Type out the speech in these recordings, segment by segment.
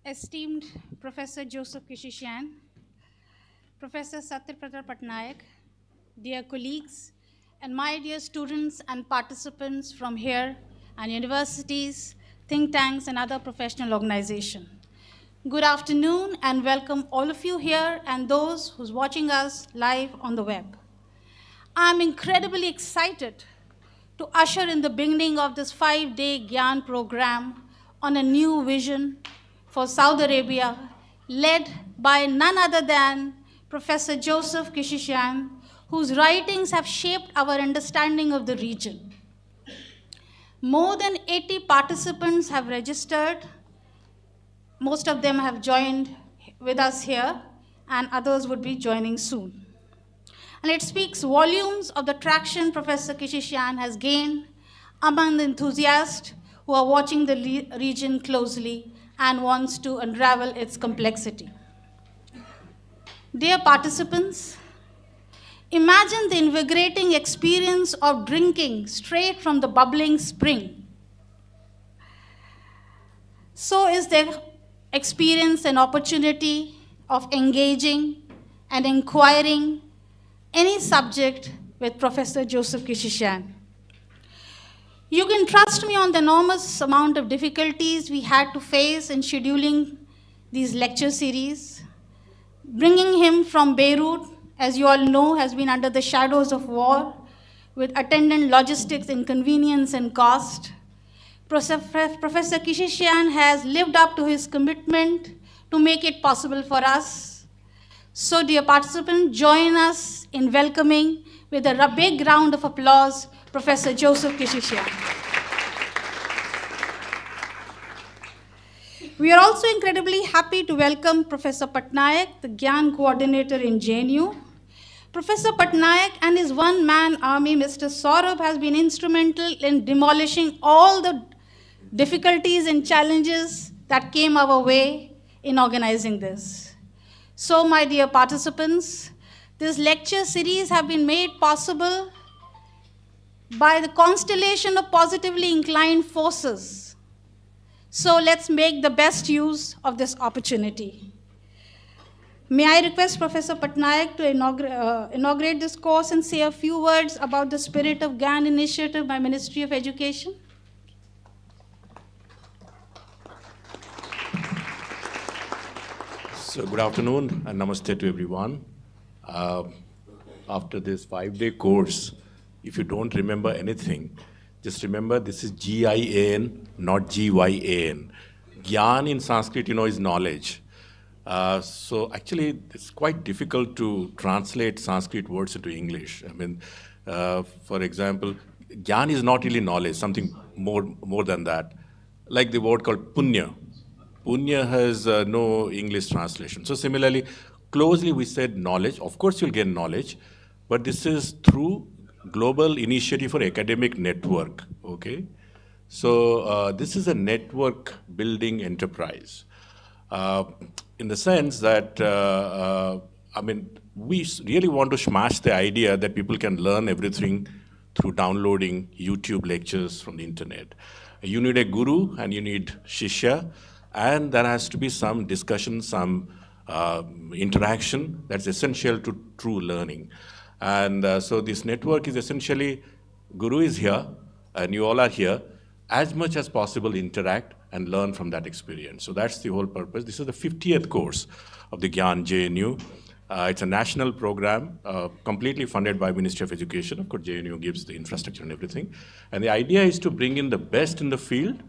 esteemed Professor Joseph Kechichian, Professor Satyaprata Patnaik, dear colleagues, and my dear students and participants from here and universities, think tanks, and other professional organizations. Good afternoon and welcome all of you here and those who's watching us live on the web. I'm incredibly excited to usher in the beginning of this 5-day Gyan program on a new vision for Saudi Arabia, led by none other than Professor Joseph Kechichian, whose writings have shaped our understanding of the region. More than 80 participants have registered. Most of them have joined with us here, and others would be joining soon. And it speaks volumes of the traction Professor Kechichian has gained among the enthusiasts who are watching the region closely and wants to unravel its complexity. Dear participants, imagine the invigorating experience of drinking straight from the bubbling spring. So is the experience and opportunity of engaging and inquiring any subject with Professor Joseph Kechichian. You can trust me on the enormous amount of difficulties we had to face in scheduling these lecture series. Bringing him from Beirut, as you all know, has been under the shadows of war, with attendant logistics, inconvenience, and cost. Professor Kechichian has lived up to his commitment to make it possible for us. So, dear participants, join us in welcoming with a big round of applause Professor Joseph Kechichian. We are also incredibly happy to welcome Professor Patnaik, the Gyan coordinator in JNU. Professor Patnaik and his one-man army, Mr. Saurabh, has been instrumental in demolishing all the difficulties and challenges that came our way in organizing this. So, my dear participants, this lecture series have been made possible by the constellation of positively inclined forces. So let's make the best use of this opportunity. May I request Professor Patnaik to inaugurate this course and say a few words about the Spirit of Gyan initiative by Ministry of Education? So good afternoon and namaste to everyone. After this 5-day course, if you don't remember anything, just remember this is G-I-A-N, not G-Y-A-N. Gyan in Sanskrit, is knowledge. So actually, it's quite difficult to translate Sanskrit words into English. I mean, for example, Gyan is not really knowledge, something more than that. Like the word called punya. Punya has no English translation. So similarly, closely we said knowledge. Of course, you'll get knowledge, but this is through Global Initiative for Academic Network, okay? So this is a network building enterprise in the sense that, we really want to smash the idea that people can learn everything through downloading YouTube lectures from the internet. You need a guru and you need shishya, and there has to be some discussion, some interaction that's essential to true learning. And so this network is essentially, Guru is here, and you all are here. As much as possible, interact and learn from that experience. So that's the whole purpose. This is the 50th course of the Gyan JNU. It's a national program, completely funded by Ministry of Education. Of course, JNU gives the infrastructure and everything. And the idea is to bring in the best in the field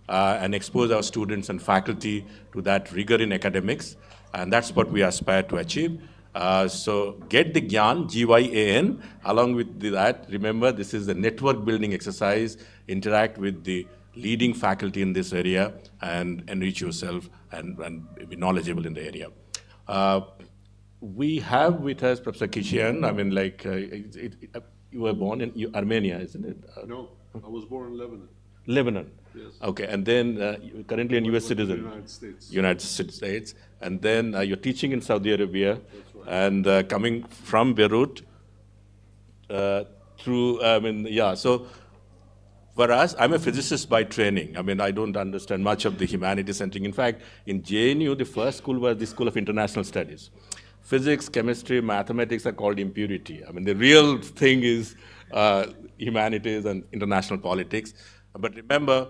and expose our students and faculty to that rigor in academics. And that's what we aspire to achieve. So get the Gyan, G-Y-A-N, along with that, remember this is a network building exercise, interact with the leading faculty in this area and enrich yourself and be knowledgeable in the area. We have with us Professor Kechichian. You were born in Armenia, isn't it? No, I was born in Lebanon. Lebanon? Yes. Okay, and then you're currently a US citizen. United States. United States. And then you're teaching in Saudi Arabia. That's right. And coming from Beirut through, so For us, I'm a physicist by training. I mean, I don't understand much of the humanities and thing. In fact, in JNU, the first school was the School of International Studies. Physics, chemistry, mathematics are called impurity. I mean, the real thing is humanities and international politics. But remember,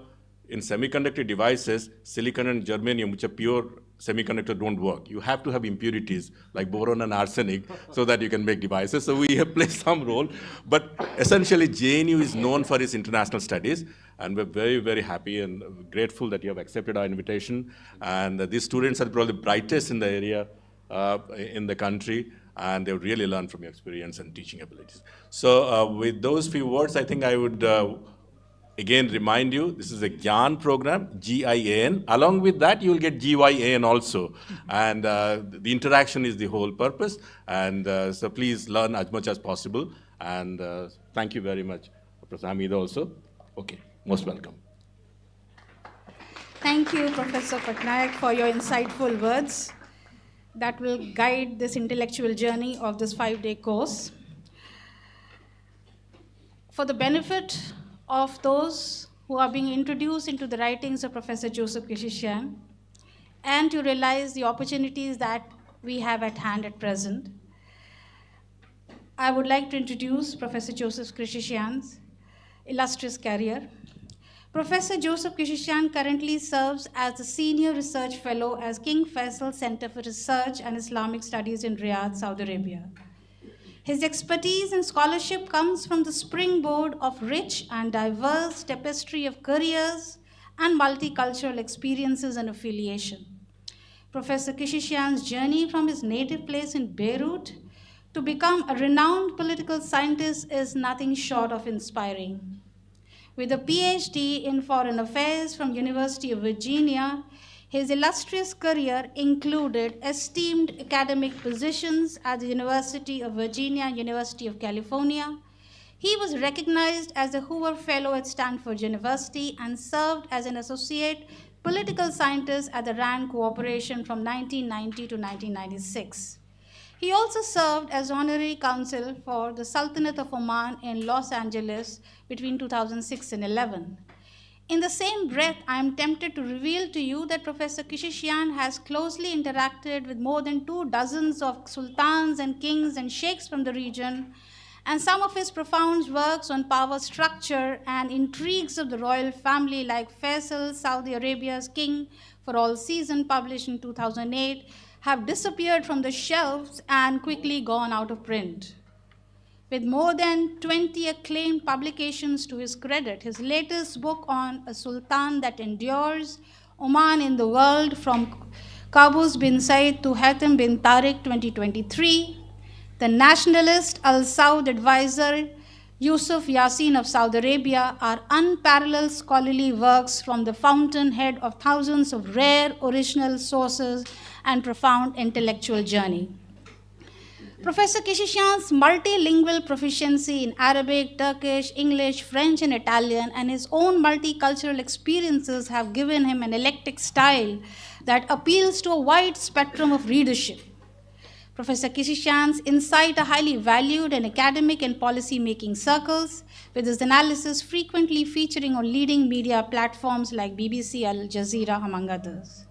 in semiconductor devices, silicon and germanium, which are pure semiconductor, don't work. You have to have impurities like boron and arsenic so that you can make devices. So we have played some role. But essentially, JNU is known for its international studies. And we're very, very happy and grateful that you have accepted our invitation. And these students are probably the brightest in the area, in the country. And they've really learned from your experience and teaching abilities. So with those few words, I think I would again remind you, this is a GYAN program, G-I-A-N. Along with that, you will get G-Y-A-N also. And the interaction is the whole purpose. And so please learn as much as possible. And thank you very much, Professor Hamid also. Okay, most welcome. Thank you, Professor Patnaik, for your insightful words that will guide this intellectual journey of this 5-day course. For the benefit of those who are being introduced into the writings of Professor Joseph Kechichian, and to realize the opportunities that we have at hand at present, I would like to introduce Professor Joseph Kechichian's illustrious career. Professor Joseph Kechichian currently serves as the Senior Research Fellow at King Faisal Center for Research and Islamic Studies in Riyadh, Saudi Arabia. His expertise and scholarship comes from the springboard of rich and diverse tapestry of careers and multicultural experiences and affiliation. Professor Kechichian's journey from his native place in Beirut to become a renowned political scientist is nothing short of inspiring. With a PhD in Foreign Affairs from University of Virginia, his illustrious career included esteemed academic positions at the University of Virginia and University of California. He was recognized as a Hoover Fellow at Stanford University and served as an associate political scientist at the RAND Corporation from 1990 to 1996. He also served as honorary counsel for the Sultanate of Oman in Los Angeles between 2006 and 11. In the same breath, I am tempted to reveal to you that Professor Kechichian has closely interacted with more than 24 of sultans and kings and sheikhs from the region, and some of his profound works on power structure and intrigues of the royal family, like Faisal, Saudi Arabia's king for all season, published in 2008, have disappeared from the shelves and quickly gone out of print. With more than 20 acclaimed publications to his credit, his latest book on A Sultan That Endures, Oman in the World, from Qaboos bin Said to Hatem bin Tariq 2023, the nationalist Al Saud advisor Yusuf Yasin of Saudi Arabia are unparalleled scholarly works from the fountainhead of thousands of rare original sources and profound intellectual journey. Professor Kechichian's multilingual proficiency in Arabic, Turkish, English, French, and Italian, and his own multicultural experiences have given him an eclectic style that appeals to a wide spectrum of readership. Professor Kechichian's insights are highly valued in academic and policy-making circles, with his analysis frequently featuring on leading media platforms like BBC, Al Jazeera, among others.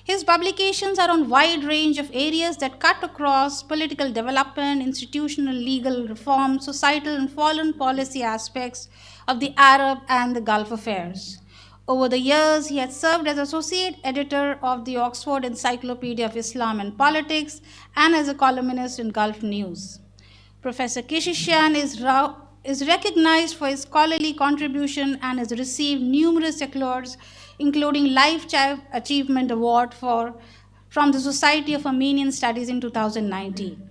His publications are on a wide range of areas that cut across political development, institutional legal reform, societal and foreign policy aspects of the Arab and the Gulf affairs. Over the years, he has served as associate editor of the Oxford Encyclopedia of Islam and Politics and as a columnist in Gulf News. Professor Kechichian is recognized for his scholarly contribution and has received numerous accolades, including Lifetime Achievement Award from the Society of Armenian Studies in 2019.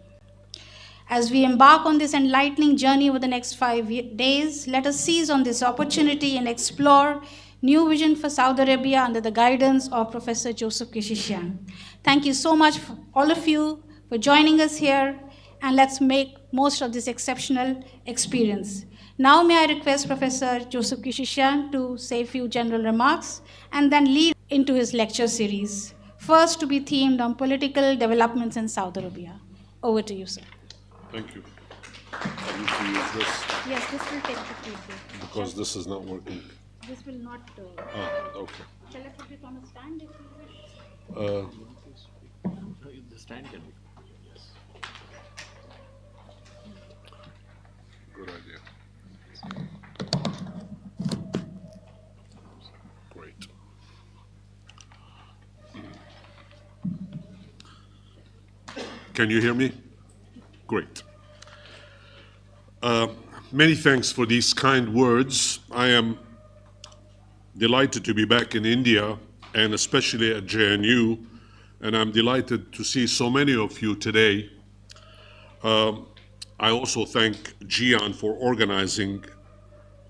As we embark on this enlightening journey over the next 5 days, let us seize on this opportunity and explore new vision for Saudi Arabia under the guidance of Professor Joseph Kechichian. Thank you so much, for all of you, for joining us here, and let's make most of this exceptional experience. Now may I request Professor Joseph Kechichian to say a few general remarks and then lead into his lecture series, first to be themed on political developments in Saudi Arabia. Over to you, sir. Thank you. I need to use this Yes, this will take the feedback. because this is not working. This will not. Okay. Shall I put it on a stand if you wish? The stand can be. Good idea. Great. Can you hear me? Great. Many thanks for these kind words. I am delighted to be back in India and especially at JNU, and I'm delighted to see so many of you today. I also thank Gian for organizing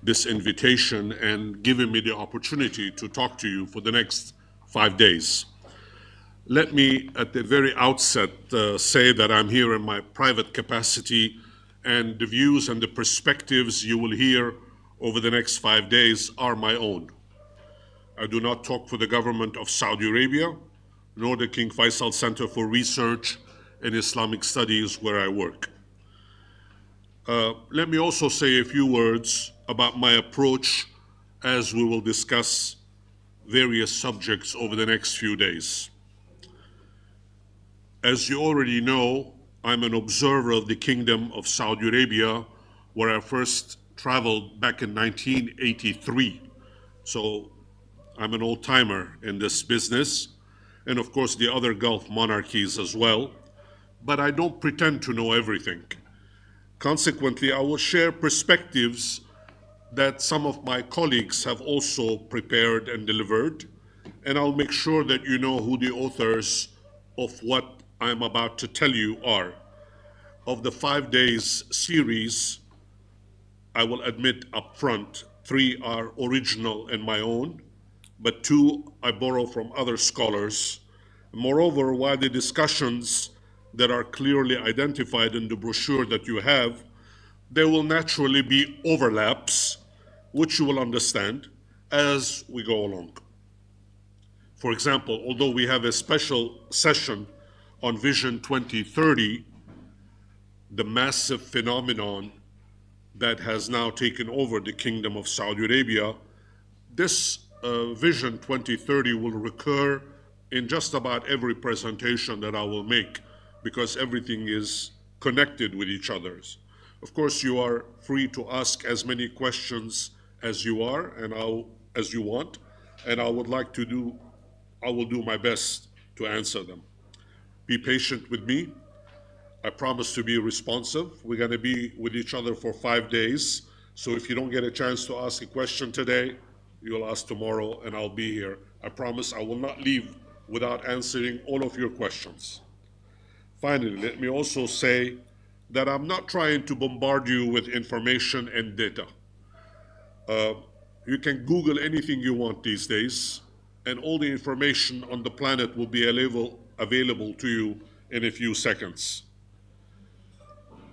this invitation and giving me the opportunity to talk to you for the next 5 days. Let me, at the very outset, say that I'm here in my private capacity, and the views and the perspectives you will hear over the next 5 days are my own. I do not talk for the government of Saudi Arabia, nor the King Faisal Center for Research in Islamic Studies where I work. Let me also say a few words about my approach as we will discuss various subjects over the next few days. As you already know, I'm an observer of the Kingdom of Saudi Arabia, where I first traveled back in 1983. So I'm an old-timer in this business, and of course the other Gulf monarchies as well. But I don't pretend to know everything. Consequently, I will share perspectives that some of my colleagues have also prepared and delivered, and I'll make sure that you know who the authors of what I'm about to tell you are. Of the 5 days series, I will admit up front, 3 are original and my own, but 2 I borrow from other scholars. Moreover, while the discussions that are clearly identified in the brochure that you have, there will naturally be overlaps, which you will understand as we go along. For example, although we have a special session on Vision 2030, the massive phenomenon that has now taken over the Kingdom of Saudi Arabia, this Vision 2030 will recur in just about every presentation that I will make because everything is connected with each other. Of course, you are free to ask as many questions as you are and as you want, and I will do my best to answer them. Be patient with me. I promise to be responsive. We're going to be with each other for 5 days. So if you don't get a chance to ask a question today, you'll ask tomorrow and I'll be here. I promise I will not leave without answering all of your questions. Finally, let me also say that I'm not trying to bombard you with information and data. You can Google anything you want these days, and all the information on the planet will be available to you in a few seconds.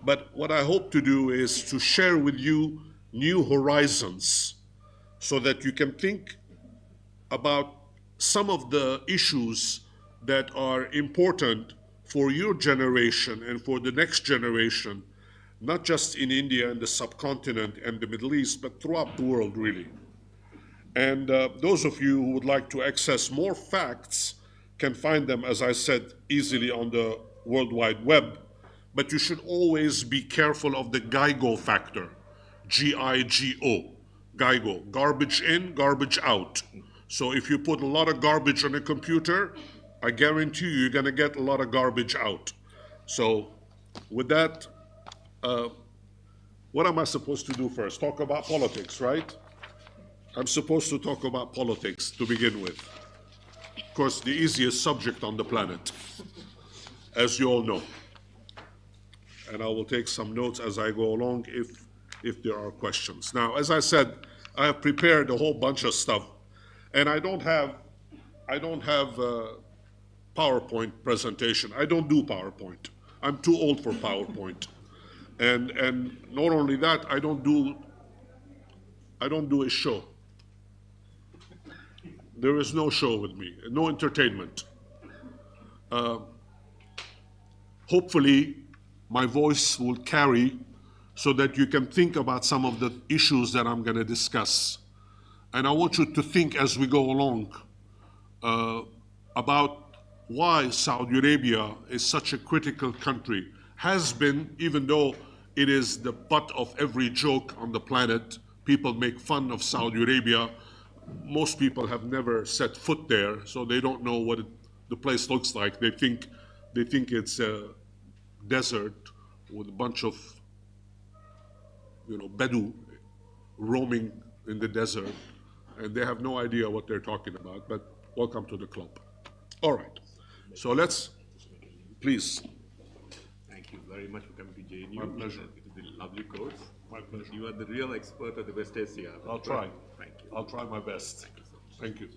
But what I hope to do is to share with you new horizons so that you can think about some of the issues that are important for your generation and for the next generation, not just in India and the subcontinent and the Middle East, but throughout the world, really. And those of you who would like to access more facts can find them, as I said, easily on the World Wide Web. But you should always be careful of the GIGO factor, G-I-G-O, GIGO, garbage in, garbage out. So if you put a lot of garbage on a computer, I guarantee you, you're gonna get a lot of garbage out. So with that, what am I supposed to do first? Talk about politics, right? I'm supposed to talk about politics to begin with. Of course, the easiest subject on the planet, as you all know. And I will take some notes as I go along if there are questions. Now, as I said, I have prepared a whole bunch of stuff, and I don't have a PowerPoint presentation. I don't do PowerPoint. I'm too old for PowerPoint. And not only that, I don't do a show. There is no show with me, no entertainment. Hopefully, my voice will carry so that you can think about some of the issues that I'm going to discuss. And I want you to think as we go along about why Saudi Arabia is such a critical country, has been, even though it is the butt of every joke on the planet. People make fun of Saudi Arabia. Most people have never set foot there, so they don't know what the place looks like. They think it's a desert with a bunch of, Bedu roaming in the desert, and they have no idea what they're talking about. But welcome to the club. All right, so let's, please. Thank you very much for coming to JNU. My pleasure. It is a lovely course. My pleasure. You are the real expert of the West Asia. I'll try. Thank you. I'll try my best. Thank you.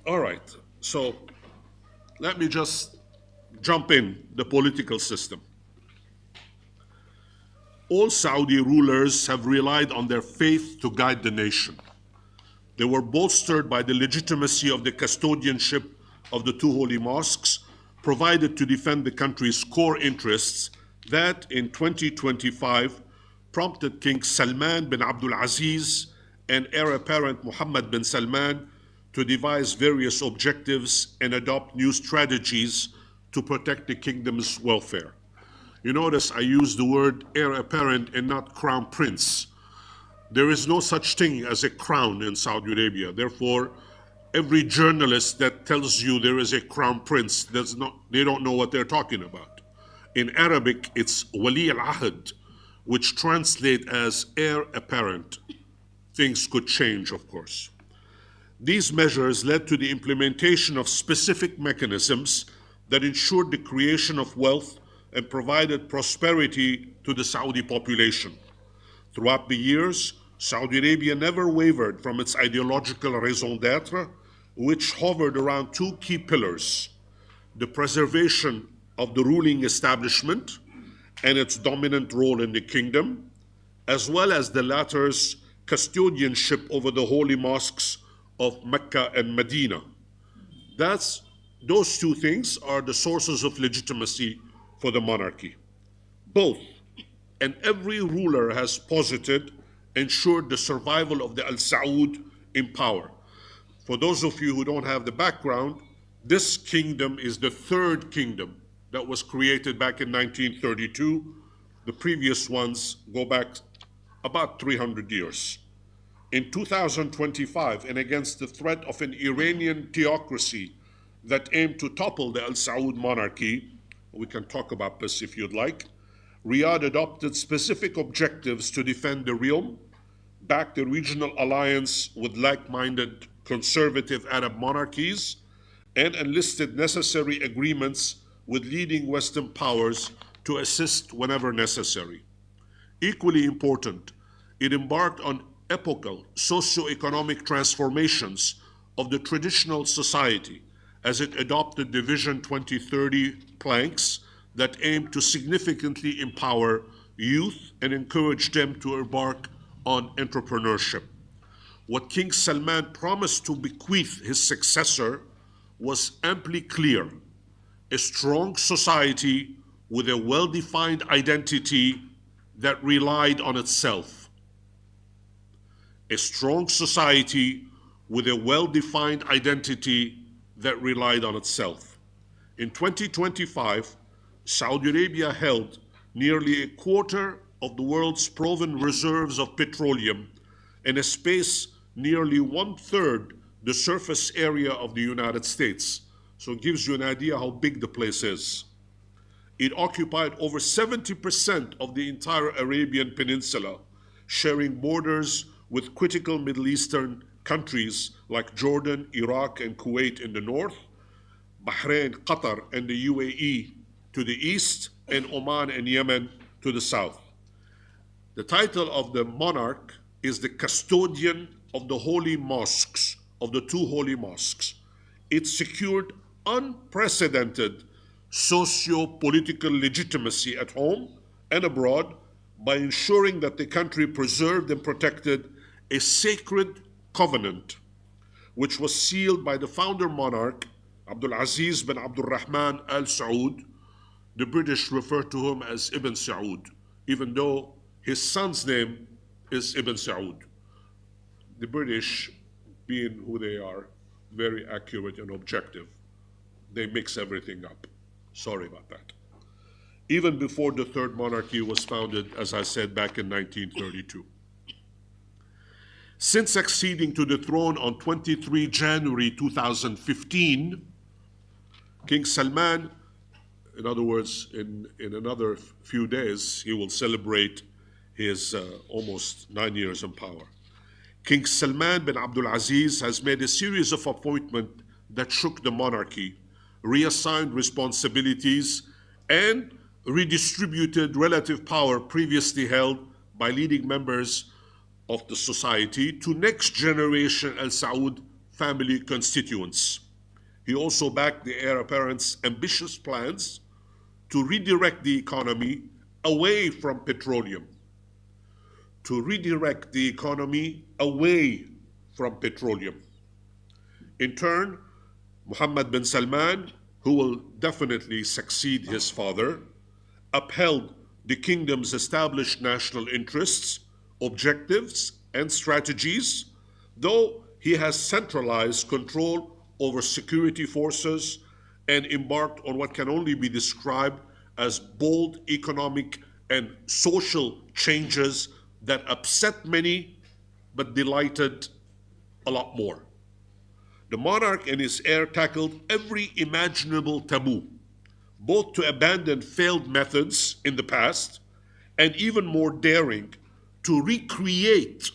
All right, so let me just jump in the political system. All Saudi rulers have relied on their faith to guide the nation. They were bolstered by the legitimacy of the custodianship of the two holy mosques, provided to defend the country's core interests that in 2025 prompted King Salman bin Abdul Aziz and heir apparent Mohammed bin Salman to devise various objectives and adopt new strategies to protect the kingdom's welfare. You notice I use the word heir apparent and not crown prince. There is no such thing as a crown in Saudi Arabia. Therefore, every journalist that tells you there is a crown prince, they don't know what they're talking about. In Arabic, it's wali al-ahd, which translate as heir apparent. Things could change, of course. These measures led to the implementation of specific mechanisms that ensured the creation of wealth and provided prosperity to the Saudi population. Throughout the years, Saudi Arabia never wavered from its ideological raison d'etre, which hovered around two key pillars: the preservation of the ruling establishment and its dominant role in the kingdom, as well as the latter's custodianship over the holy mosques of Mecca and Medina. Those two things are the sources of legitimacy for the monarchy. Both, and every ruler has posited, ensured the survival of the Al Saud in power. For those of you who don't have the background, this kingdom is the third kingdom that was created back in 1932. The previous ones go back about 300 years. In 2025, and against the threat of an Iranian theocracy that aimed to topple the Al Saud monarchy, we can talk about this if you'd like, Riyadh adopted specific objectives to defend the realm, backed a regional alliance with like-minded conservative Arab monarchies, and enlisted necessary agreements with leading Western powers to assist whenever necessary. Equally important, it embarked on epochal socio-economic transformations of the traditional society as it adopted the Vision 2030 planks that aim to significantly empower youth and encourage them to embark on entrepreneurship. What King Salman promised to bequeath his successor was amply clear: a strong society with a well-defined identity that relied on itself. A strong society with a well-defined identity that relied on itself. In 2025, Saudi Arabia held nearly a quarter of the world's proven reserves of petroleum in a space nearly 1/3 the surface area of the United States. So it gives you an idea how big the place is. It occupied over 70% of the entire Arabian Peninsula, sharing borders with critical Middle Eastern countries like Jordan, Iraq, and Kuwait in the north, Bahrain, Qatar, and the UAE to the east, and Oman and Yemen to the south. The title of the monarch is the custodian of the holy mosques, of the two holy mosques. It secured unprecedented socio-political legitimacy at home and abroad by ensuring that the country preserved and protected a sacred covenant which was sealed by the founder monarch, Abdul Aziz bin Abdul Rahman Al Saud. The British refer to him as Ibn Saud, even though his son's name is Ibn Saud. The British, being who they are, very accurate and objective, they mix everything up. Sorry about that. Even before the Third Monarchy was founded, as I said, back in 1932. Since acceding to the throne on 23 January 2015, King Salman, in other words, in another few days, he will celebrate his almost 9 years in power. King Salman bin Abdul Aziz has made a series of appointments that shook the monarchy, reassigned responsibilities, and redistributed relative power previously held by leading members of the society to next generation Al Saud family constituents. He also backed the heir apparent's ambitious plans to redirect the economy away from petroleum. To redirect the economy away from petroleum. In turn, Mohammed bin Salman, who will definitely succeed his father, upheld the kingdom's established national interests, objectives, and strategies, though he has centralized control over security forces and embarked on what can only be described as bold economic and social changes that upset many but delighted a lot more. The monarch and his heir tackled every imaginable taboo, both to abandon failed methods in the past and even more daring, to recreate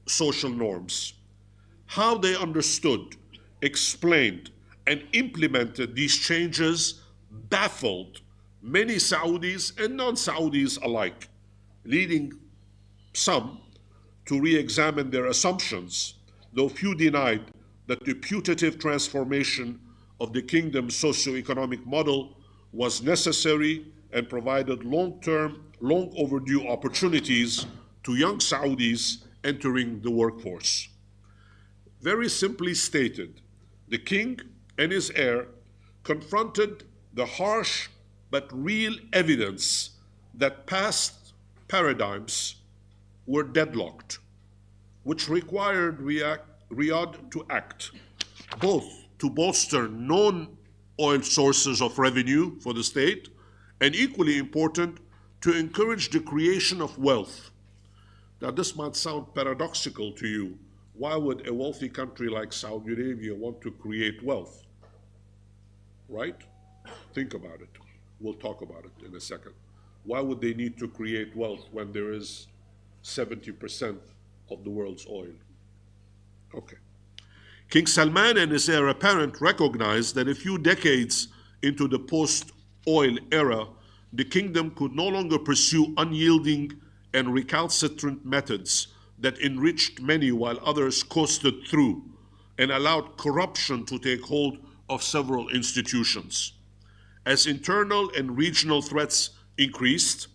social norms. How they understood, explained, and implemented these changes baffled many Saudis and non-Saudis alike, leading some to re-examine their assumptions, though few denied that the putative transformation of the kingdom's socio-economic model was necessary and provided long-term, long overdue opportunities to young Saudis entering the workforce. Very simply stated, the king and his heir confronted the harsh but real evidence that past paradigms were deadlocked, which required Riyadh to act, both to bolster known oil sources of revenue for the state, and equally important, to encourage the creation of wealth. Now, this might sound paradoxical to you. Why would a wealthy country like Saudi Arabia want to create wealth? Right? Think about it. We'll talk about it in a second. Why would they need to create wealth when there is 70% of the world's oil? Okay. King Salman and his heir apparent recognized that a few decades into the post-oil era, the kingdom could no longer pursue unyielding and recalcitrant methods that enriched many while others coasted through and allowed corruption to take hold of several institutions. As internal and regional threats increased,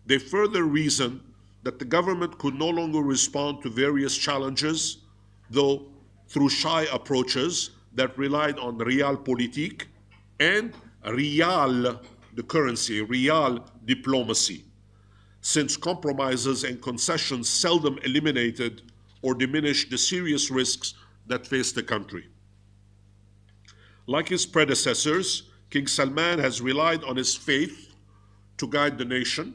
they further reasoned that the government could no longer respond to various challenges, though through shy approaches that relied on realpolitik and riyal, the currency, riyal diplomacy, since compromises and concessions seldom eliminated or diminished the serious risks that faced the country. Like his predecessors, King Salman has relied on his faith to guide the nation,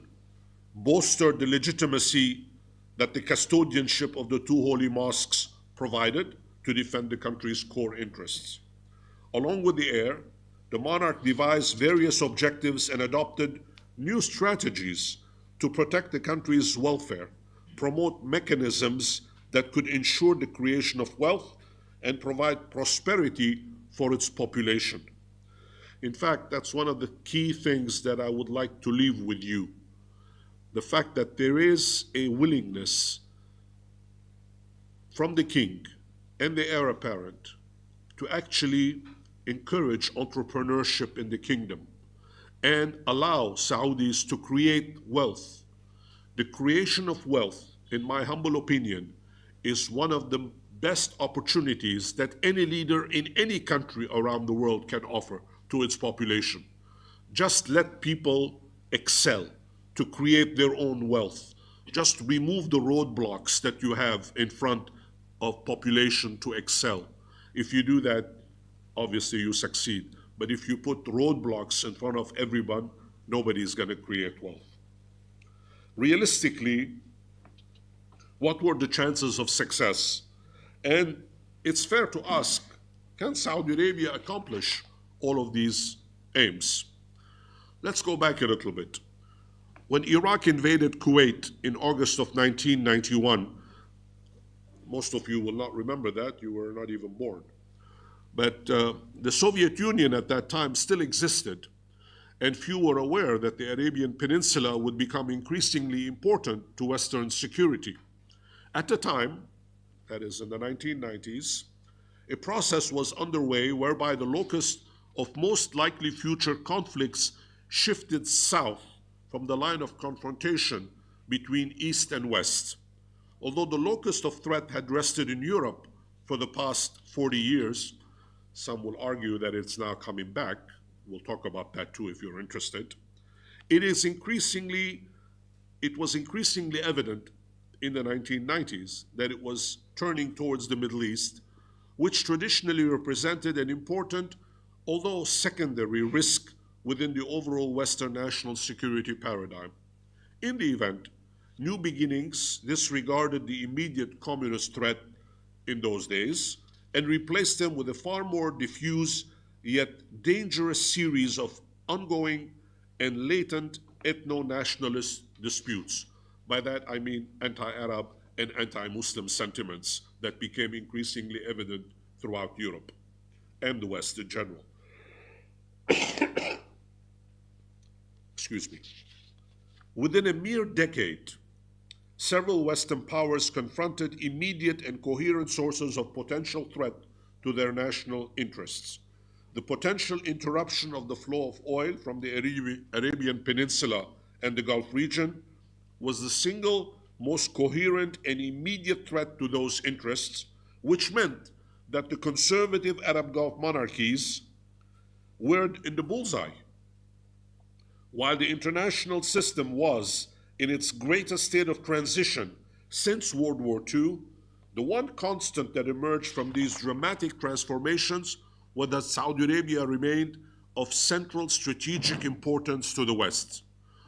bolstered the legitimacy that the custodianship of the two holy mosques provided to defend the country's core interests. Along with the heir, the monarch devised various objectives and adopted new strategies to protect the country's welfare, promote mechanisms that could ensure the creation of wealth, and provide prosperity for its population. In fact, that's one of the key things that I would like to leave with you. The fact that there is a willingness from the king and the heir apparent to actually encourage entrepreneurship in the kingdom and allow Saudis to create wealth. The creation of wealth, in my humble opinion, is one of the best opportunities that any leader in any country around the world can offer to its population. Just let people excel to create their own wealth. Just remove the roadblocks that you have in front of population to excel. If you do that, obviously you succeed. But if you put roadblocks in front of everyone, nobody's going to create wealth. Realistically, what were the chances of success? And it's fair to ask, can Saudi Arabia accomplish all of these aims? Let's go back a little bit. When Iraq invaded Kuwait in August of 1991, most of you will not remember that, you were not even born. But the Soviet Union at that time still existed, and few were aware that the Arabian Peninsula would become increasingly important to Western security. At the time, that is in the 1990s, a process was underway whereby the locus of most likely future conflicts shifted south from the line of confrontation between East and West. Although the locus of threat had rested in Europe for the past 40 years, some will argue that it's now coming back. We'll talk about that too if you're interested. It was increasingly evident in the 1990s that it was turning towards the Middle East, which traditionally represented an important, although secondary, risk within the overall Western national security paradigm. In the event, new beginnings disregarded the immediate communist threat in those days and replaced them with a far more diffuse yet dangerous series of ongoing and latent ethno-nationalist disputes. By that I mean anti-Arab and anti-Muslim sentiments that became increasingly evident throughout Europe and the West in general. Excuse me. Within a mere decade, several Western powers confronted immediate and coherent sources of potential threat to their national interests. The potential interruption of the flow of oil from the Arabian Peninsula and the Gulf region was the single most coherent and immediate threat to those interests, which meant that the conservative Arab Gulf monarchies were in the bullseye. While the international system was in its greatest state of transition since World War II, the one constant that emerged from these dramatic transformations was that Saudi Arabia remained of central strategic importance to the West.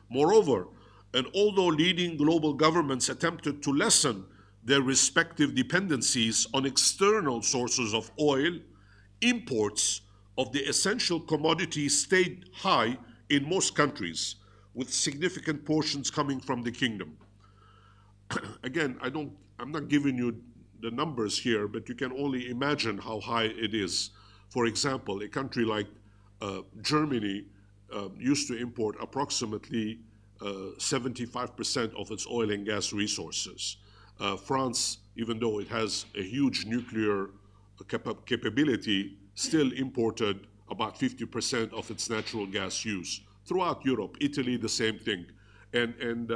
Moreover, and although leading global governments attempted to lessen their respective dependencies on external sources of oil, imports of the essential commodity stayed high in most countries, with significant portions coming from the kingdom. Again, I'm not giving you the numbers here, but you can only imagine how high it is. For example, a country like Germany used to import approximately 75% of its oil and gas resources. France, even though it has a huge nuclear capability, still imported about 50% of its natural gas use. Throughout Europe, Italy, the same thing. And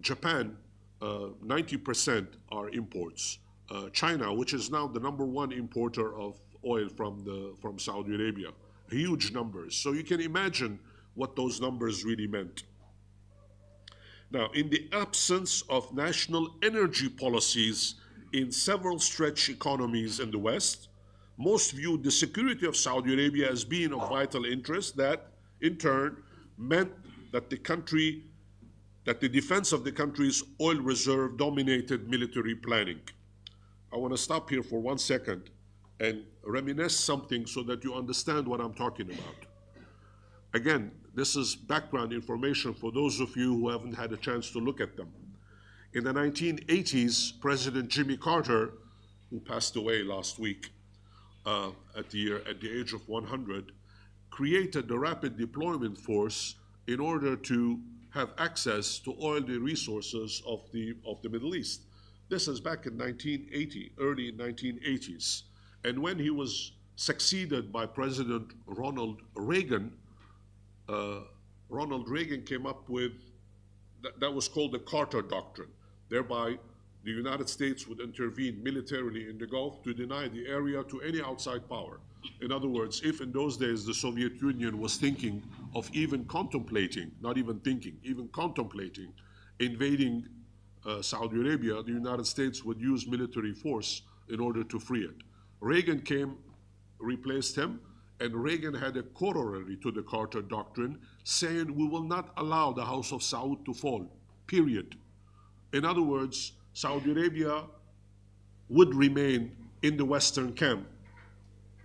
Japan, 90% are imports. China, which is now the #1 importer of oil from Saudi Arabia, huge numbers. So you can imagine what those numbers really meant. Now, in the absence of national energy policies in several stretched economies in the West, most viewed the security of Saudi Arabia as being of vital interest. That, in turn, meant that the defense of the country's oil reserve dominated military planning. I want to stop here for 1 second and reminisce something so that you understand what I'm talking about. Again, this is background information for those of you who haven't had a chance to look at them. In the 1980s, President Jimmy Carter, who passed away last week at the age of 100, created the Rapid Deployment Force in order to have access to oil resources of the Middle East. This is back in 1980, early 1980s. And when he was succeeded by President Ronald Reagan, Ronald Reagan came up with, that was called the Carter Doctrine, thereby the United States would intervene militarily in the Gulf to deny the area to any outside power. In other words, if in those days the Soviet Union was thinking of even contemplating, not even thinking, even contemplating invading Saudi Arabia, the United States would use military force in order to free it. Reagan came, replaced him, and Reagan had a corollary to the Carter Doctrine saying we will not allow the House of Saud to fall, period. In other words, Saudi Arabia would remain in the Western camp,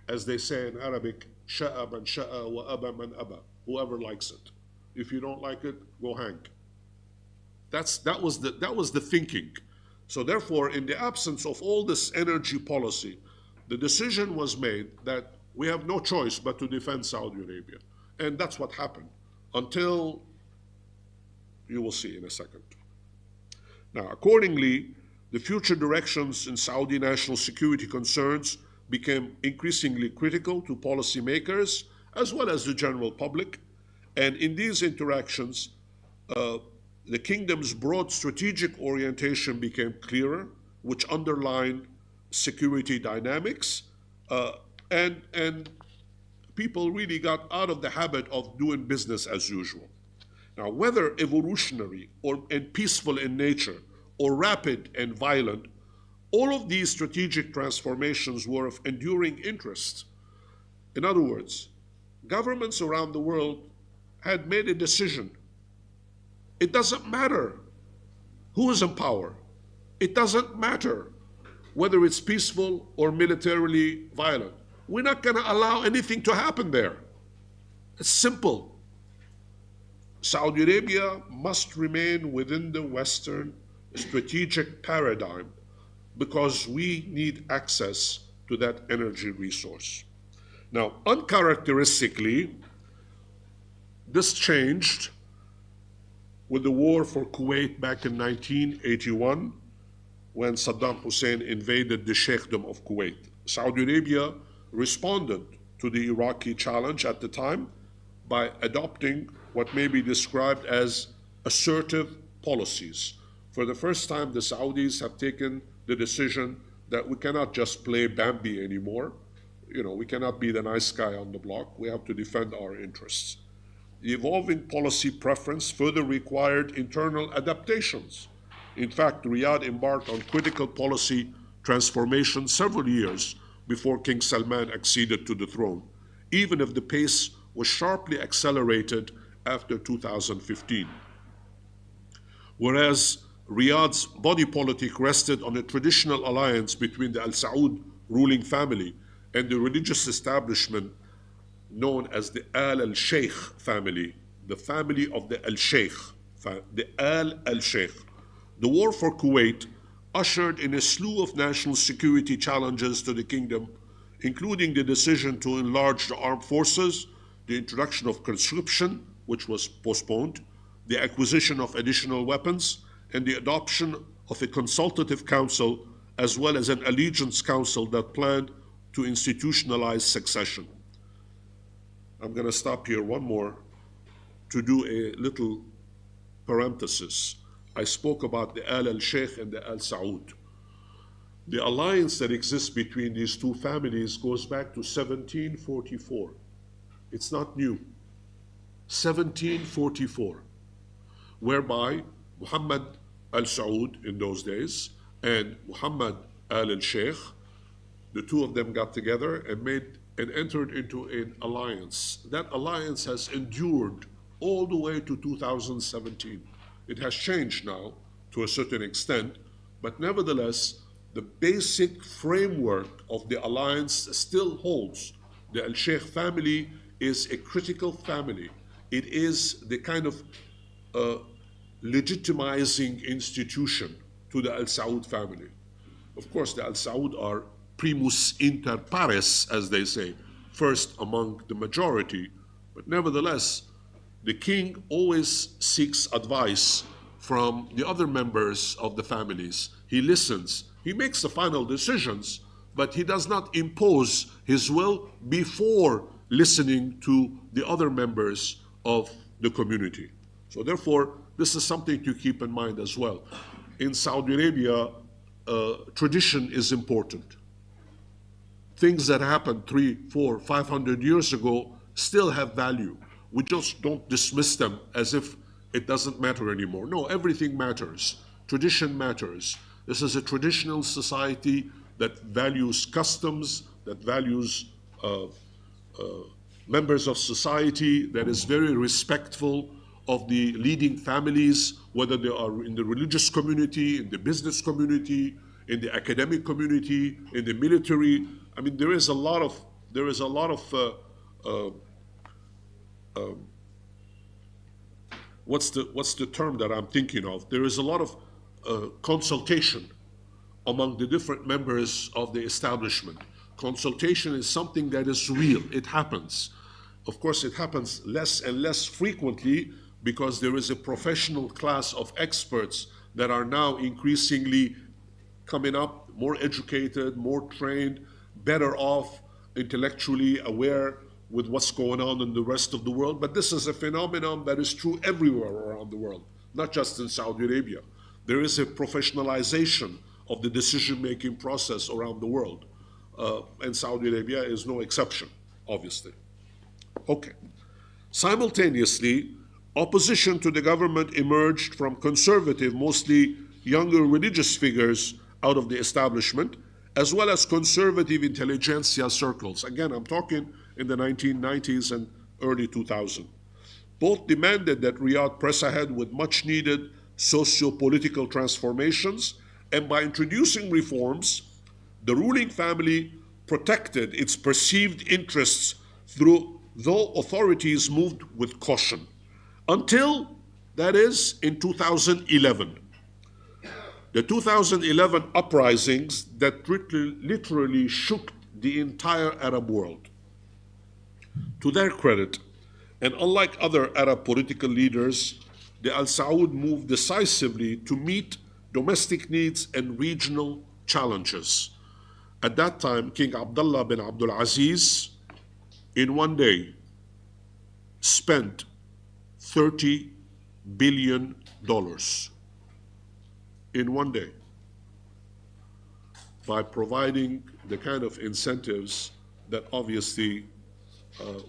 as they say in Arabic, sha'a man sha'a wa aba man aba, whoever likes it. If you don't like it, go hang. That was the thinking. So therefore, in the absence of all this energy policy, the decision was made that we have no choice but to defend Saudi Arabia. And that's what happened until you will see in a second. Now, accordingly, the future directions in Saudi national security concerns became increasingly critical to policymakers as well as the general public. And in these interactions, the kingdom's broad strategic orientation became clearer, which underlined security dynamics, and people really got out of the habit of doing business as usual. Now, whether evolutionary and peaceful in nature, or rapid and violent, all of these strategic transformations were of enduring interest. In other words, governments around the world had made a decision. It doesn't matter who is in power. It doesn't matter whether it's peaceful or militarily violent. We're not going to allow anything to happen there. It's simple. Saudi Arabia must remain within the Western strategic paradigm because we need access to that energy resource. Now, uncharacteristically, this changed with the war for Kuwait back in 1981 when Saddam Hussein invaded the Sheikhdom of Kuwait. Saudi Arabia responded to the Iraqi challenge at the time by adopting what may be described as assertive policies. For the first time, the Saudis have taken the decision that we cannot just play Bambi anymore. You know, we cannot be the nice guy on the block. We have to defend our interests. The evolving policy preference further required internal adaptations. In fact, Riyadh embarked on critical policy transformation several years before King Salman acceded to the throne, even if the pace was sharply accelerated after 2015. Whereas Riyadh's body politic rested on a traditional alliance between the Al Saud ruling family and the religious establishment known as the Al-Sheikh family, the family of the Al-Sheikh, the Al-Sheikh. The war for Kuwait ushered in a slew of national security challenges to the kingdom, including the decision to enlarge the armed forces, the introduction of conscription, which was postponed, the acquisition of additional weapons, and the adoption of a consultative council as well as an allegiance council that planned to institutionalize succession. I'm going to stop here one more to do a little parenthesis. I spoke about the Al-Sheikh and the Al-Saud. The alliance that exists between these two families goes back to 1744. It's not new. 1744, whereby Muhammad Al-Saud in those days and Muhammad Al-Sheikh, the two of them got together and entered into an alliance. That alliance has endured all the way to 2017. It has changed now to a certain extent, but nevertheless, the basic framework of the alliance still holds. The Al-Sheikh family is a critical family. It is the kind of legitimizing institution to the Al-Saud family. Of course, the Al-Saud are primus inter pares, as they say, first among the majority, but nevertheless, the king always seeks advice from the other members of the families. He listens. He makes the final decisions, but he does not impose his will before listening to the other members of the community. So therefore, this is something to keep in mind as well. In Saudi Arabia, tradition is important. Things that happened 300, 400, 500 years ago still have value. We just don't dismiss them as if it doesn't matter anymore. No, everything matters. Tradition matters. This is a traditional society that values customs, that values members of society, that is very respectful of the leading families, whether they are in the religious community, in the business community, in the academic community, in the military. I mean, there is a lot of what's the term that I'm thinking of? There is a lot of consultation among the different members of the establishment. Consultation is something that is real. It happens. Of course, it happens less and less frequently because there is a professional class of experts that are now increasingly coming up, more educated, more trained, better off, intellectually aware with what's going on in the rest of the world. But this is a phenomenon that is true everywhere around the world, not just in Saudi Arabia. There is a professionalization of the decision-making process around the world. And Saudi Arabia is no exception, obviously. Okay. Simultaneously, opposition to the government emerged from conservative, mostly younger religious figures out of the establishment, as well as conservative intelligentsia circles. Again, I'm talking in the 1990s and early 2000s. Both demanded that Riyadh press ahead with much-needed socio-political transformations, and by introducing reforms, the ruling family protected its perceived interests though authorities moved with caution. Until, that is, in 2011. The 2011 uprisings that literally shook the entire Arab world. To their credit, and unlike other Arab political leaders, the Al Saud moved decisively to meet domestic needs and regional challenges. At that time, King Abdullah bin Abdul Aziz, in one day, spent $30 billion in one day by providing the kind of incentives that obviously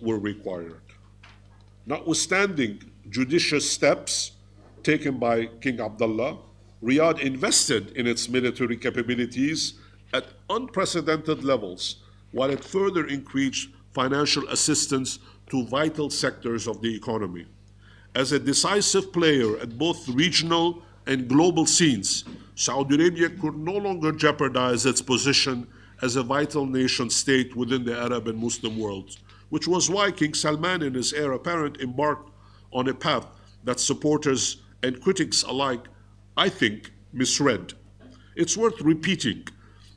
were required. Notwithstanding judicious steps taken by King Abdullah, Riyadh invested in its military capabilities at unprecedented levels, while it further increased financial assistance to vital sectors of the economy. As a decisive player at both regional and global scenes, Saudi Arabia could no longer jeopardize its position as a vital nation state within the Arab and Muslim world, which was why King Salman and his heir apparent embarked on a path that supporters and critics alike, I think, misread. It's worth repeating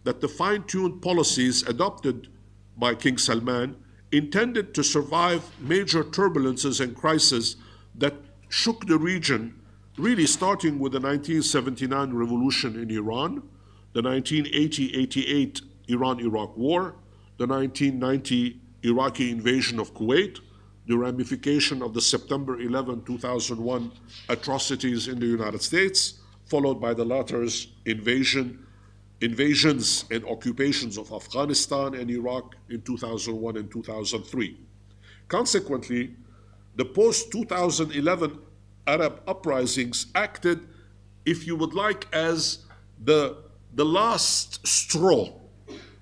that the fine-tuned policies adopted by King Salman intended to survive major turbulences and crises that shook the region, really starting with the 1979 revolution in Iran, the 1980-88 Iran-Iraq War, the 1990 Iraqi invasion of Kuwait, the ramification of the September 11, 2001 atrocities in the United States, followed by the latter's invasions and occupations of Afghanistan and Iraq in 2001 and 2003. Consequently, the post-2011 Arab uprisings acted, if you would like, as the last straw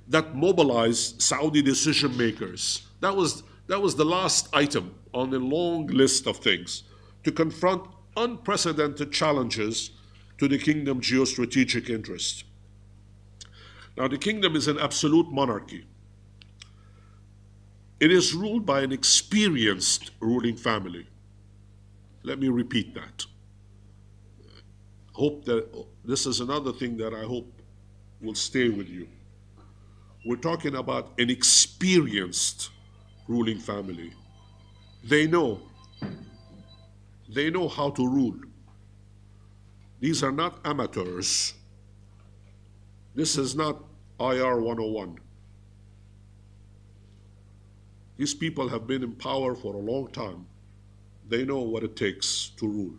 that mobilized Saudi decision makers. That was the last item on a long list of things to confront unprecedented challenges to the kingdom's geostrategic interest. Now, the kingdom is an absolute monarchy. It is ruled by an experienced ruling family. Let me repeat that. Hope that this is another thing that I hope will stay with you. We're talking about an experienced ruling family. They know how to rule. These are not amateurs. This is not IR 101. These people have been in power for a long time. They know what it takes to rule.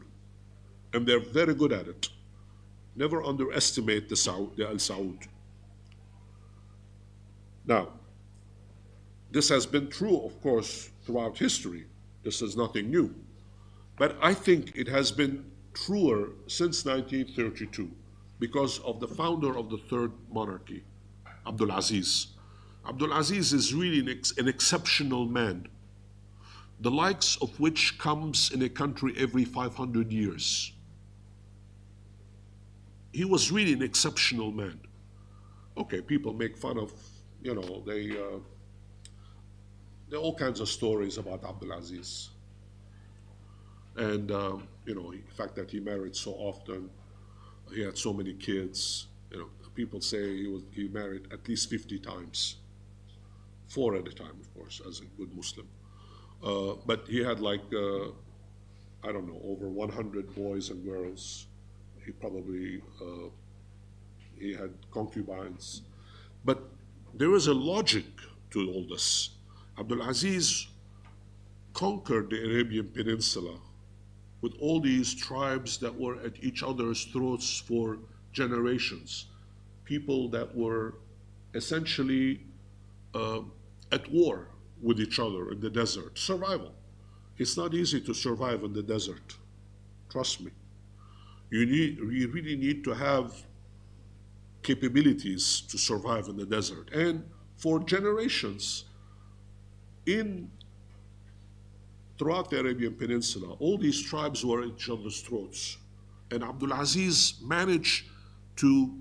And they're very good at it. Never underestimate the Al Saud. Now, this has been true, of course, throughout history. This is nothing new. But I think it has been truer since 1932 because of the founder of the third monarchy, Abdul Aziz. Abdul Aziz is really an exceptional man, the likes of which comes in a country every 500 years. He was really an exceptional man. Okay, people make fun of, you know, there are all kinds of stories about Abdul Aziz. And, you know, the fact that he married so often, he had so many kids. You know, people say he married at least 50 times, 4 at a time, of course, as a good Muslim. But he had like, I don't know, over 100 boys and girls. He probably, he had concubines. But there is a logic to all this. Abdul Aziz conquered the Arabian Peninsula with all these tribes that were at each other's throats for generations, people that were essentially at war with each other in the desert. Survival. It's not easy to survive in the desert. Trust me. You really need to have capabilities to survive in the desert. And for generations, throughout the Arabian Peninsula, all these tribes were at each other's throats. And Abdul Aziz managed to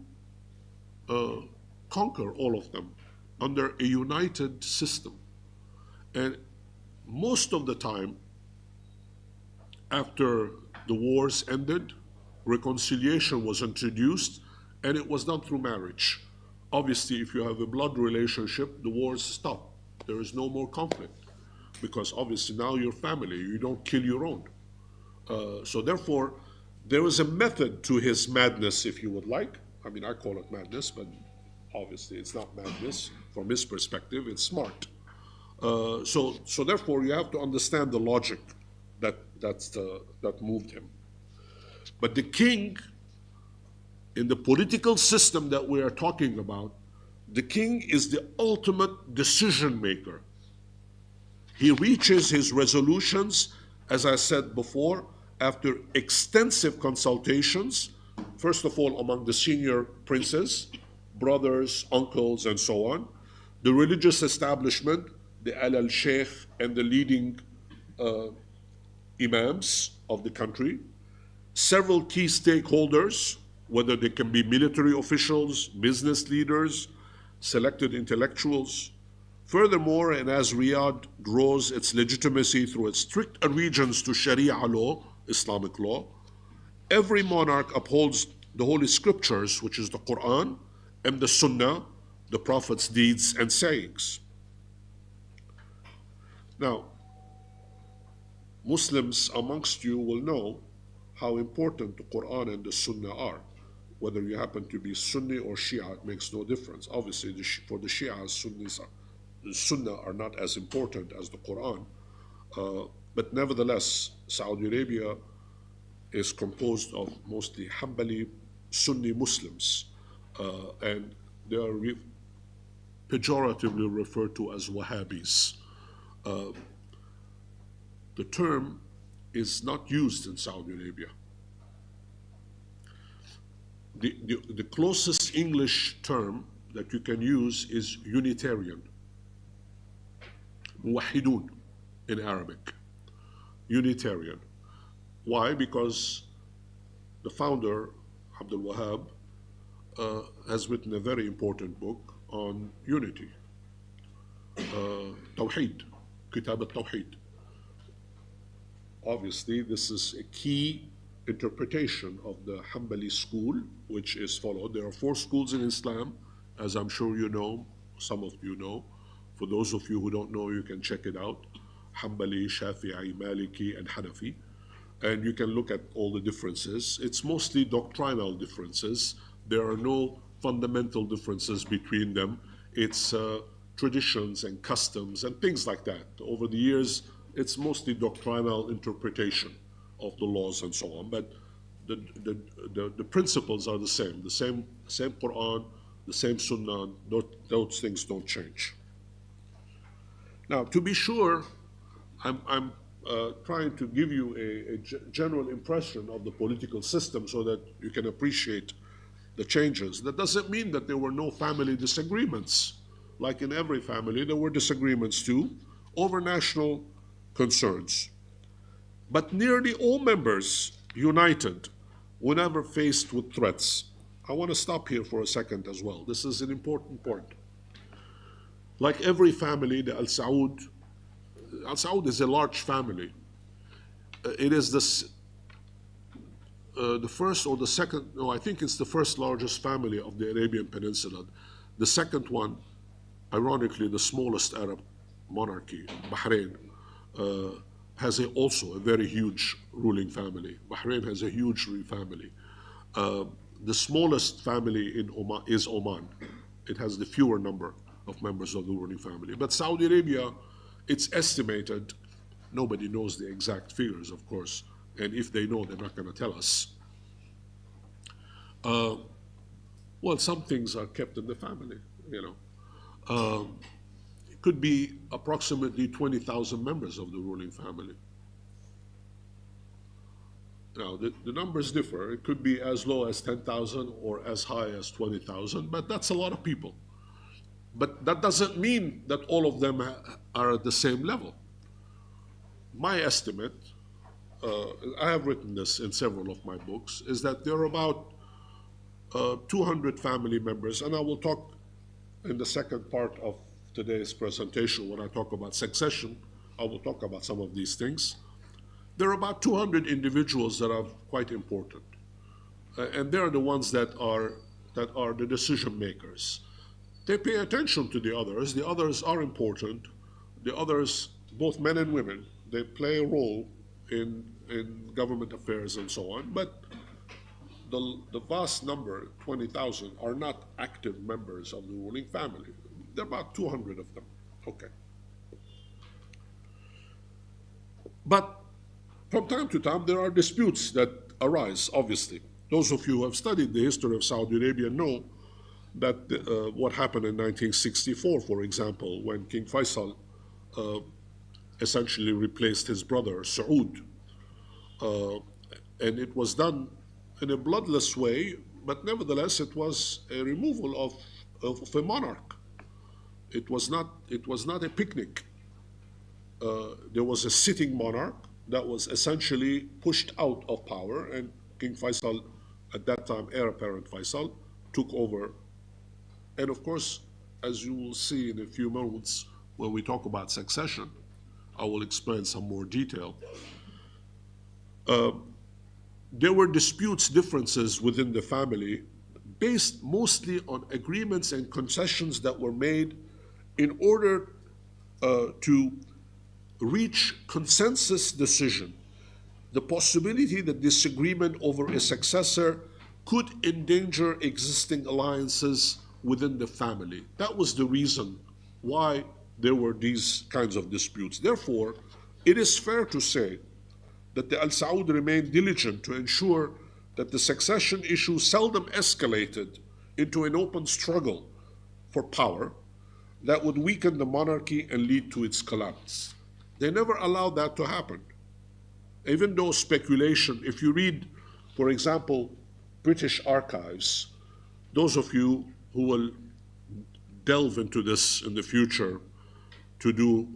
conquer all of them under a united system. And most of the time, after the wars ended, reconciliation was introduced, and it was done through marriage. Obviously, if you have a blood relationship, the wars stop. There is no more conflict, because obviously now you're family, you don't kill your own. So therefore, there is a method to his madness, if you would like. I mean, I call it madness, but obviously it's not madness. From his perspective, it's smart. So therefore, you have to understand the logic that moved him. But the king, in the political system that we are talking about, the king is the ultimate decision maker. He reaches his resolutions, as I said before, after extensive consultations, first of all among the senior princes, brothers, uncles, and so on, the religious establishment, the al-sheikh, and the leading imams of the country, several key stakeholders, whether they can be military officials, business leaders, selected intellectuals. Furthermore, and as Riyadh grows its legitimacy through its strict allegiance to Sharia law, Islamic law, every monarch upholds the Holy Scriptures, which is the Quran, and the Sunnah, the Prophet's deeds and sayings. Now, Muslims amongst you will know how important the Quran and the Sunnah are. Whether you happen to be Sunni or Shia, it makes no difference. Obviously, for the Shias, the Sunnah are not as important as the Quran. But nevertheless, Saudi Arabia is composed of mostly Hanbali Sunni Muslims, and they are pejoratively referred to as Wahhabis. The term is not used in Saudi Arabia. The closest English term that you can use is Unitarian, Muwahhidun in Arabic, Unitarian. Why? Because the founder, Abdul Wahhab, has written a very important book on unity, Tawheed, Kitab al-Tawheed. Obviously, this is a key interpretation of the Hanbali school, which is followed. There are 4 schools in Islam, as I'm sure you know, some of you know. For those of you who don't know, you can check it out. Hanbali, Shafi'i, Maliki, and Hanafi. And you can look at all the differences. It's mostly doctrinal differences. There are no fundamental differences between them. It's traditions and customs and things like that. Over the years, it's mostly doctrinal interpretation of the laws and so on. But the principles are the same. The same Quran, the same Sunnah. Those things don't change. Now, to be sure, I'm trying to give you a general impression of the political system so that you can appreciate the changes. That doesn't mean that there were no family disagreements. Like in every family, there were disagreements too over national concerns. But nearly all members united whenever faced with threats. I want to stop here for a second as well. This is an important point. Like every family, the Al Saud is a large family. It is the first or the second, no, I think it's the first largest family of the Arabian Peninsula. The second one, ironically, the smallest Arab monarchy, Bahrain, has also a very huge ruling family. Bahrain has a huge ruling family. The smallest family in Oman is Oman. It has the fewer number of members of the ruling family. But Saudi Arabia, it's estimated, nobody knows the exact figures, of course, and if they know, they're not going to tell us. Well, some things are kept in the family, you know. It could be approximately 20,000 members of the ruling family. Now, the numbers differ. It could be as low as 10,000 or as high as 20,000, but that's a lot of people. But that doesn't mean that all of them are at the same level. My estimate, I have written this in several of my books, is that there are about 200 family members, and I will talk in the second part of today's presentation when I talk about succession. I will talk about some of these things. There are about 200 individuals that are quite important, and they're the ones that are the decision makers. They pay attention to the others. The others are important. The others, both men and women, they play a role in government affairs and so on. But the vast number, 20,000, are not active members of the ruling family. There are about 200 of them. Okay. But from time to time, there are disputes that arise, obviously. Those of you who have studied the history of Saudi Arabia know that what happened in 1964, for example, when King Faisal essentially replaced his brother, Saud. And it was done in a bloodless way, but nevertheless, it was a removal of a monarch. It was not a picnic. There was a sitting monarch that was essentially pushed out of power, and King Faisal, at that time, heir apparent Faisal, took over. And of course, as you will see in a few moments when we talk about succession, I will explain some more detail. There were disputes, differences within the family, based mostly on agreements and concessions that were made in order to reach consensus decision. The possibility that disagreement over a successor could endanger existing alliances within the family. That was the reason why there were these kinds of disputes. Therefore, it is fair to say that the Al Saud remained diligent to ensure that the succession issue seldom escalated into an open struggle for power that would weaken the monarchy and lead to its collapse. They never allowed that to happen. Even though speculation, if you read, for example, British archives, those of you who will delve into this in the future to do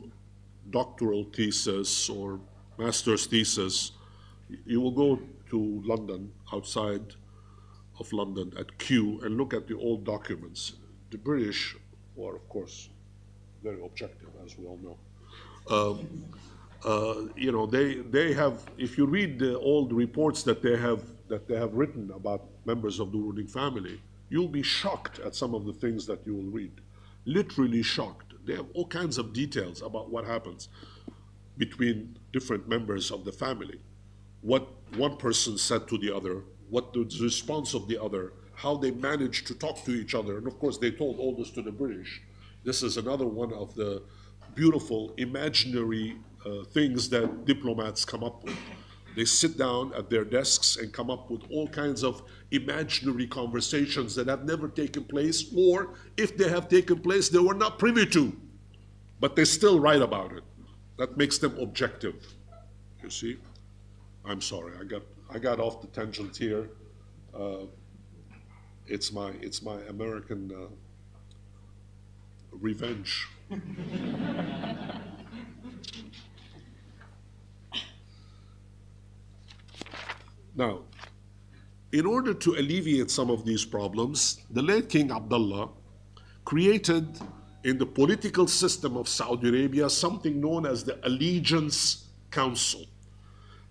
doctoral thesis or master's thesis, you will go to London, outside of London at Kew, and look at the old documents. The British were, of course, very objective, as we all know. You know, they have, if you read the old reports that they have written about members of the ruling family, you'll be shocked at some of the things that you will read. Literally shocked. They have all kinds of details about what happens between different members of the family. What one person said to the other, what the response of the other, how they managed to talk to each other. And of course, they told all this to the British. This is another one of the beautiful imaginary things that diplomats come up with. They sit down at their desks and come up with all kinds of imaginary conversations that have never taken place, or if they have taken place, they were not privy to, but they still write about it. That makes them objective, you see? I'm sorry, I got off the tangent here. It's my American revenge. Now, in order to alleviate some of these problems, the late King Abdullah created in the political system of Saudi Arabia something known as the Allegiance Council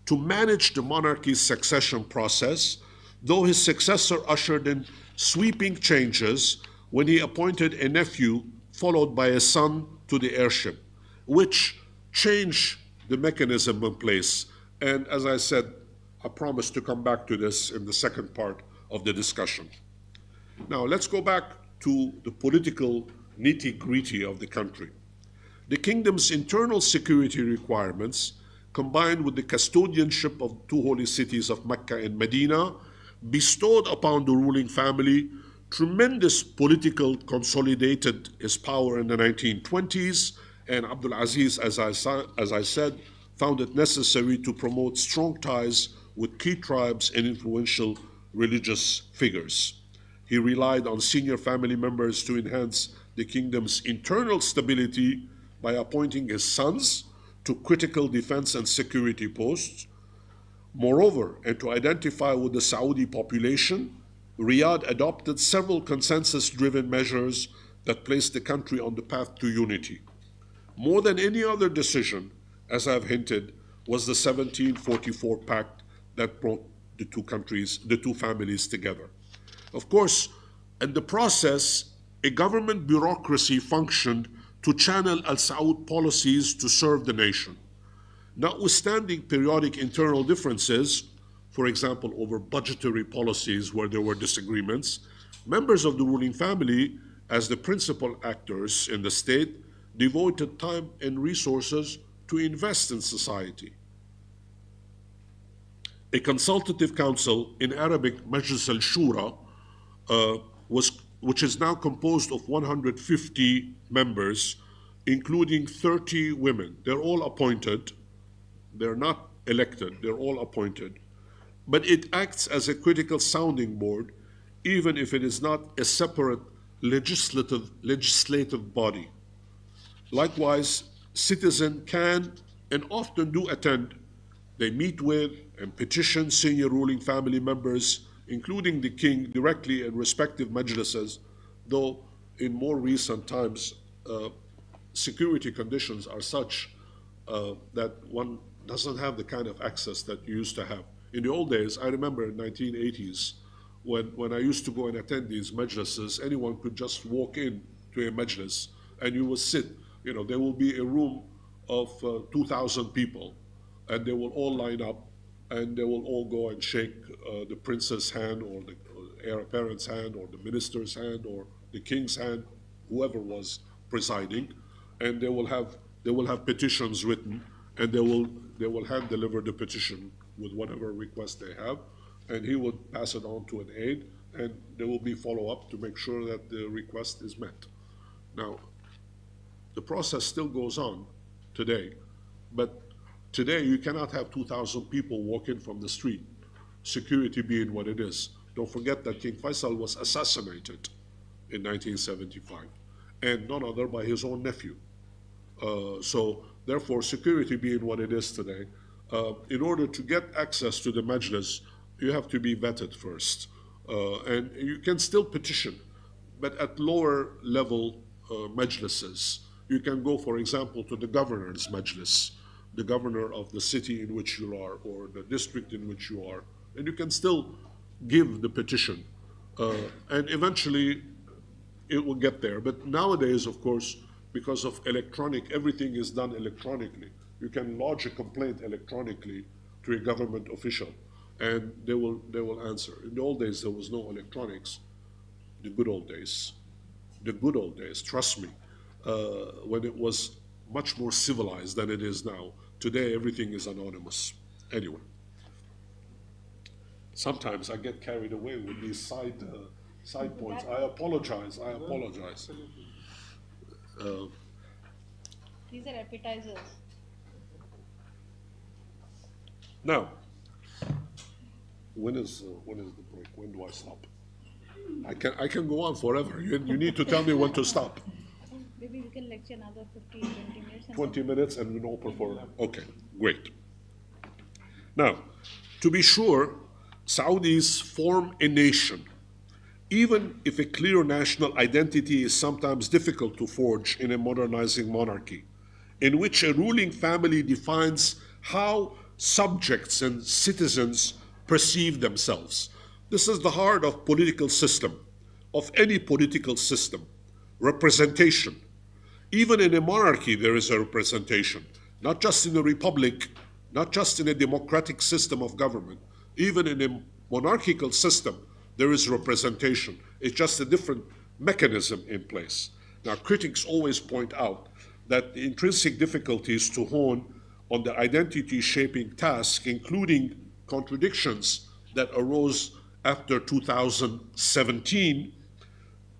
to manage the monarchy's succession process, though his successor ushered in sweeping changes when he appointed a nephew followed by a son to the heirship, which changed the mechanism in place. And as I said, I promise to come back to this in the second part of the discussion. Now, let's go back to the political nitty-gritty of the country. The kingdom's internal security requirements, combined with the custodianship of two holy cities of Mecca and Medina, bestowed upon the ruling family tremendous political consolidated his power in the 1920s, and Abdul Aziz, as I said, found it necessary to promote strong ties with key tribes and influential religious figures. He relied on senior family members to enhance the kingdom's internal stability by appointing his sons to critical defense and security posts. Moreover, and to identify with the Saudi population, Riyadh adopted several consensus-driven measures that placed the country on the path to unity. More than any other decision, as I've hinted, was the 1744 Pact that brought the two families together. Of course, in the process, a government bureaucracy functioned to channel Al Saud policies to serve the nation. Notwithstanding periodic internal differences, for example, over budgetary policies where there were disagreements, members of the ruling family, as the principal actors in the state, devoted time and resources to invest in society. A consultative council, in Arabic Majlis al-Shura, which is now composed of 150 members, including 30 women. They're all appointed. They're not elected. They're all appointed. But it acts as a critical sounding board, even if it is not a separate legislative body. Likewise, citizens can and often do attend. They meet with and petition senior ruling family members, including the king, directly in respective majlises, though in more recent times, security conditions are such that one doesn't have the kind of access that you used to have. In the old days, I remember in 1980s, when I used to go and attend these majlises, anyone could just walk in to a majlis and you will sit. You know, there will be a room of 2,000 people, and they will all line up, and they will all go and shake the prince's hand, or the heir apparent's hand, or the minister's hand, or the king's hand, whoever was presiding, and they will have petitions written, and they will hand deliver the petition with whatever request they have, and he would pass it on to an aide, and there will be follow-up to make sure that the request is met. Now, the process still goes on today, but today you cannot have 2,000 people walk in from the street, security being what it is. Don't forget that King Faisal was assassinated in 1975, and none other by his own nephew. So therefore, security being what it is today, in order to get access to the majlis, you have to be vetted first. And you can still petition, but at lower level majlises. You can go, for example, to the governor's majlis, the governor of the city in which you are, or the district in which you are, and you can still give the petition. And eventually it will get there. But nowadays, of course, because of electronic, everything is done electronically. You can lodge a complaint electronically to a government official, and they will answer. In the old days, there was no electronics. The good old days. The good old days, trust me, when it was much more civilized than it is now. Today, everything is anonymous. Anyway, Sometimes I get carried away with these side points. I apologize. I apologize. These are appetizers. Now, when is the break? When do I stop? I can go on forever. You need to tell me when to stop. Maybe we can lecture another 15, 20 minutes. 20 minutes and we open for. Okay, great. Now, to be sure, Saudis form a nation, even if a clear national identity is sometimes difficult to forge in a modernizing monarchy, in which a ruling family defines how subjects and citizens perceive themselves. This is the heart of political system, of any political system, representation. Even in a monarchy, there is a representation, not just in a republic, not just in a democratic system of government. Even in a monarchical system, there is representation. It's just a different mechanism in place. Now, critics always point out that the intrinsic difficulties to hone on the identity-shaping task, including contradictions that arose after 2017,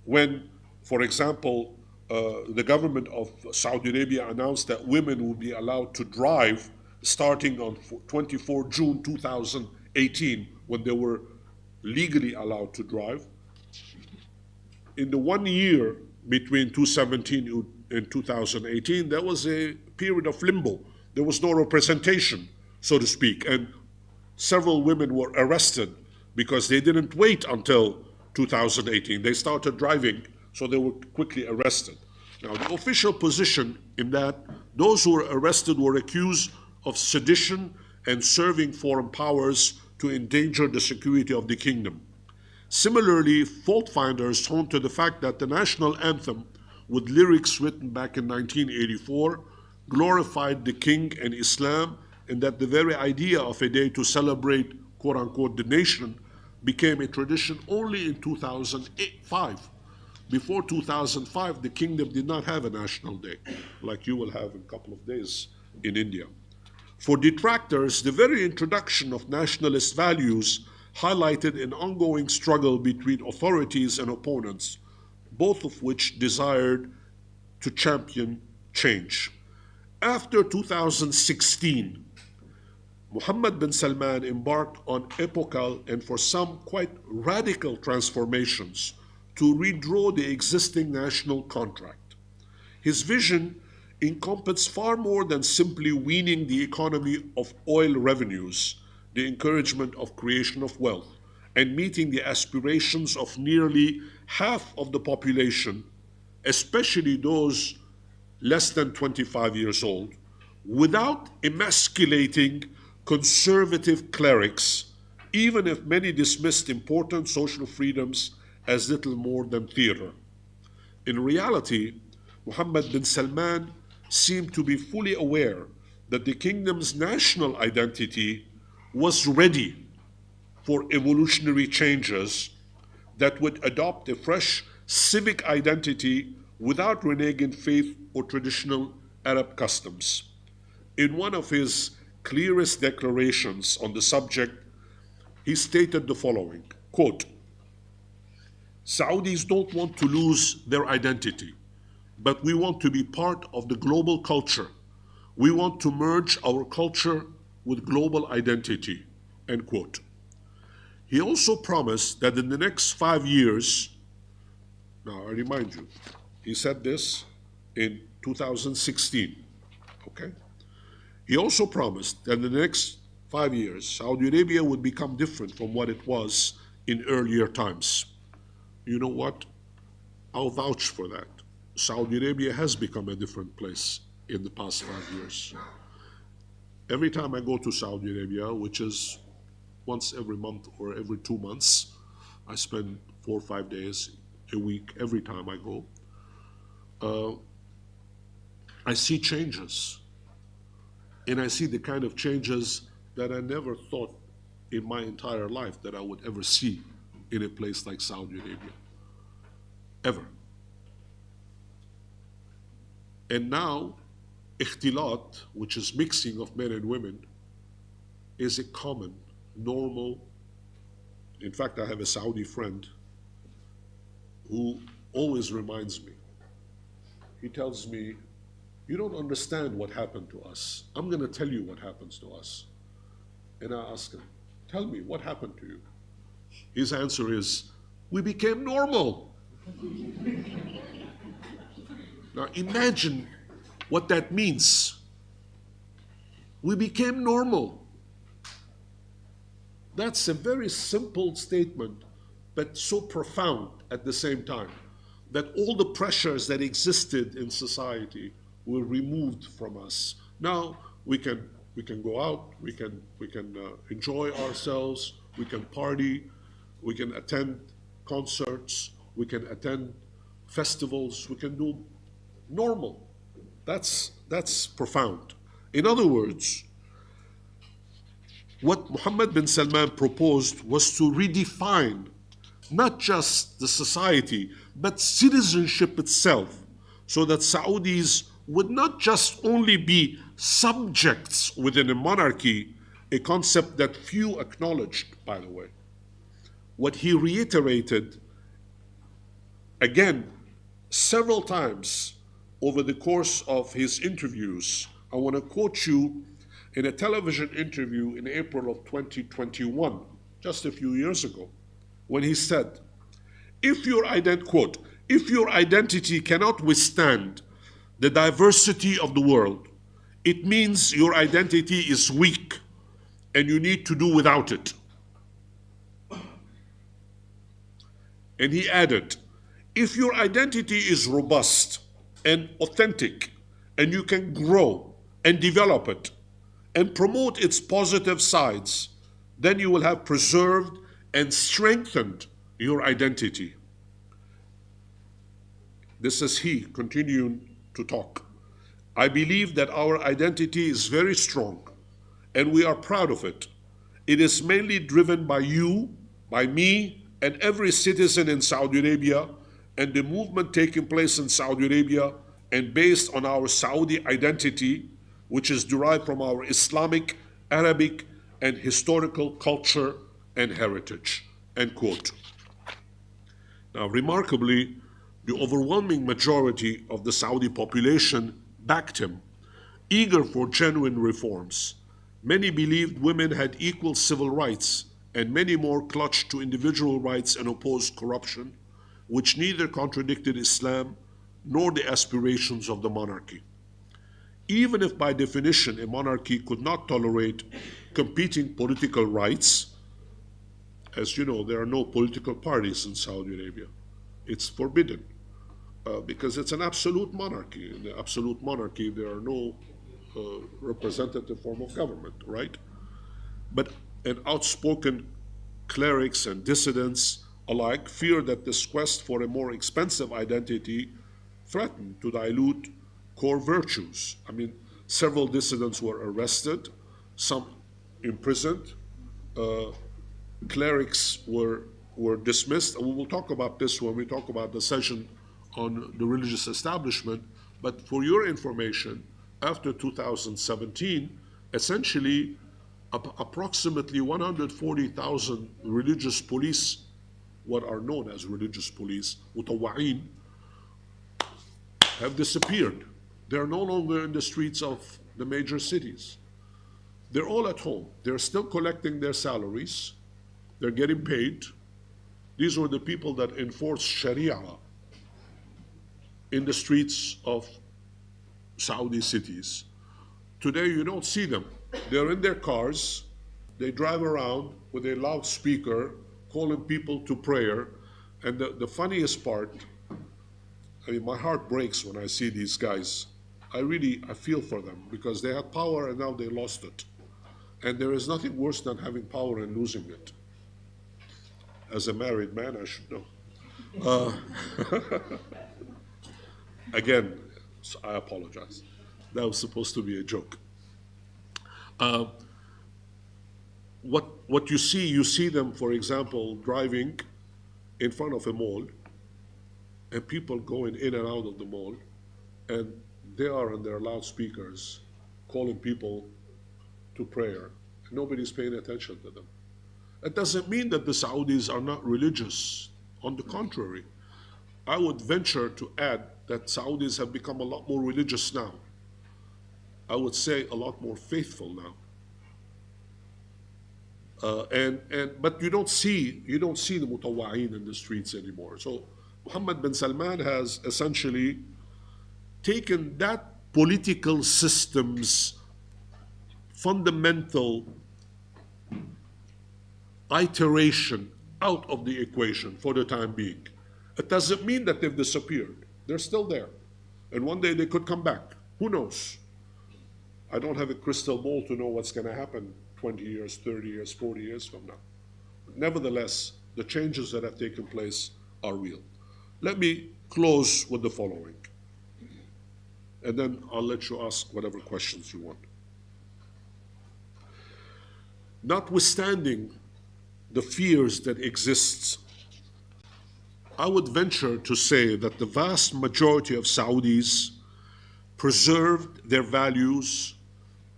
when, for example, the government of Saudi Arabia announced that women would be allowed to drive starting on 24 June 2018, when they were legally allowed to drive. In the 1 year between 2017 and 2018, there was a period of limbo. There was no representation, so to speak, and several women were arrested because they didn't wait until 2018. They started driving, so they were quickly arrested. Now, the official position in that those who were arrested were accused of sedition and serving foreign powers to endanger the security of the kingdom. Similarly, fault finders point to the fact that the national anthem, with lyrics written back in 1984, glorified the king and Islam, and that the very idea of a day to celebrate, quote unquote, the nation became a tradition only in 2005. Before 2005, the kingdom did not have a national day, like you will have in a couple of days in India. For detractors, the very introduction of nationalist values highlighted an ongoing struggle between authorities and opponents, both of which desired to champion change. After 2016, Mohammed bin Salman embarked on epochal and for some quite radical transformations to redraw the existing national contract. His vision encompassed far more than simply weaning the economy of oil revenues, the encouragement of creation of wealth, and meeting the aspirations of nearly half of the population, especially those less than 25 years old, without emasculating conservative clerics, even if many dismissed important social freedoms as little more than theater. In reality, Mohammed bin Salman seemed to be fully aware that the kingdom's national identity was ready for evolutionary changes that would adopt a fresh civic identity without reneging faith or traditional Arab customs. In one of his clearest declarations on the subject, he stated the following, quote, "Saudis don't want to lose their identity, but we want to be part of the global culture. We want to merge our culture with global identity," end quote. He also promised that in the next 5 years, now I remind you, he said this in 2016, okay? He also promised that in the next 5 years, Saudi Arabia would become different from what it was in earlier times. You know what? I'll vouch for that. Saudi Arabia has become a different place in the past 5 years. Every time I go to Saudi Arabia, which is once every month or every 2 months, I spend 4 or 5 days a week every time I go, I see changes. And I see the kind of changes that I never thought in my entire life that I would ever see in a place like Saudi Arabia. Ever. And now, ikhtilat, which is mixing of men and women, is a common, normal In fact, I have a Saudi friend who always reminds me. He tells me, you don't understand what happened to us. I'm going to tell you what happens to us. And I ask him, tell me, what happened to you? His answer is, we became normal. Now imagine what that means. We became normal. That's a very simple statement, but so profound at the same time, that all the pressures that existed in society were removed from us. Now we can go out, we can enjoy ourselves, we can party, we can attend concerts, we can attend festivals, we can do normal. That's profound. In other words, what Mohammed bin Salman proposed was to redefine not just the society, but citizenship itself, so that Saudis would not just only be subjects within a monarchy, a concept that few acknowledged, by the way. What he reiterated, again, several times over the course of his interviews, I want to quote you in a television interview in April of 2021, just a few years ago, when he said, quote, if your identity cannot withstand the diversity of the world, it means your identity is weak and you need to do without it. And he added, if your identity is robust and authentic and you can grow and develop it and promote its positive sides, then you will have preserved and strengthened your identity. This is he continuing to talk. I believe that our identity is very strong and we are proud of it. It is mainly driven by you, by me, and every citizen in Saudi Arabia, and the movement taking place in Saudi Arabia and based on our Saudi identity, which is derived from our Islamic, Arabic, and historical culture and heritage, end quote. Now, remarkably, the overwhelming majority of the Saudi population backed him, eager for genuine reforms. Many believed women had equal civil rights, and many more clutched to individual rights and opposed corruption, which neither contradicted Islam nor the aspirations of the monarchy. Even if by definition a monarchy could not tolerate competing political rights, as you know, there are no political parties in Saudi Arabia. It's forbidden because it's an absolute monarchy. In the absolute monarchy, there are no representative form of government, right? But an outspoken clerics and dissidents alike fear that this quest for a more expensive identity threatened to dilute core virtues. I mean, several dissidents were arrested, some imprisoned, clerics were dismissed. And we will talk about this when we talk about the session on the religious establishment. But for your information, after 2017, essentially approximately 140,000 religious police, what are known as religious police, mutawa'in, have disappeared. They're no longer in the streets of the major cities. They're all at home. They're still collecting their salaries. They're getting paid. These were the people that enforced Sharia in the streets of Saudi cities. Today, you don't see them. They're in their cars. They drive around with a loudspeaker, calling people to prayer. And the funniest part, I mean, my heart breaks when I see these guys. I feel for them because they had power and now they lost it. And there is nothing worse than having power and losing it. As a married man, I should know. Again, I apologize. That was supposed to be a joke. What you see them, for example, driving in front of a mall, and people going in and out of the mall, and they are on their loudspeakers calling people to prayer. Nobody's paying attention to them. It doesn't mean that the Saudis are not religious. On the contrary, I would venture to add that Saudis have become a lot more religious now. I would say a lot more faithful now. But you don't see the mutawa'in in the streets anymore. So Mohammed bin Salman has essentially taken that political system's fundamental iteration out of the equation for the time being. It doesn't mean that they've disappeared. They're still there. And one day they could come back. Who knows? I don't have a crystal ball to know what's going to happen 20 years, 30 years, 40 years from now. Nevertheless, the changes that have taken place are real. Let me close with the following, and then I'll let you ask whatever questions you want. Notwithstanding the fears that exist, I would venture to say that the vast majority of Saudis preserved their values,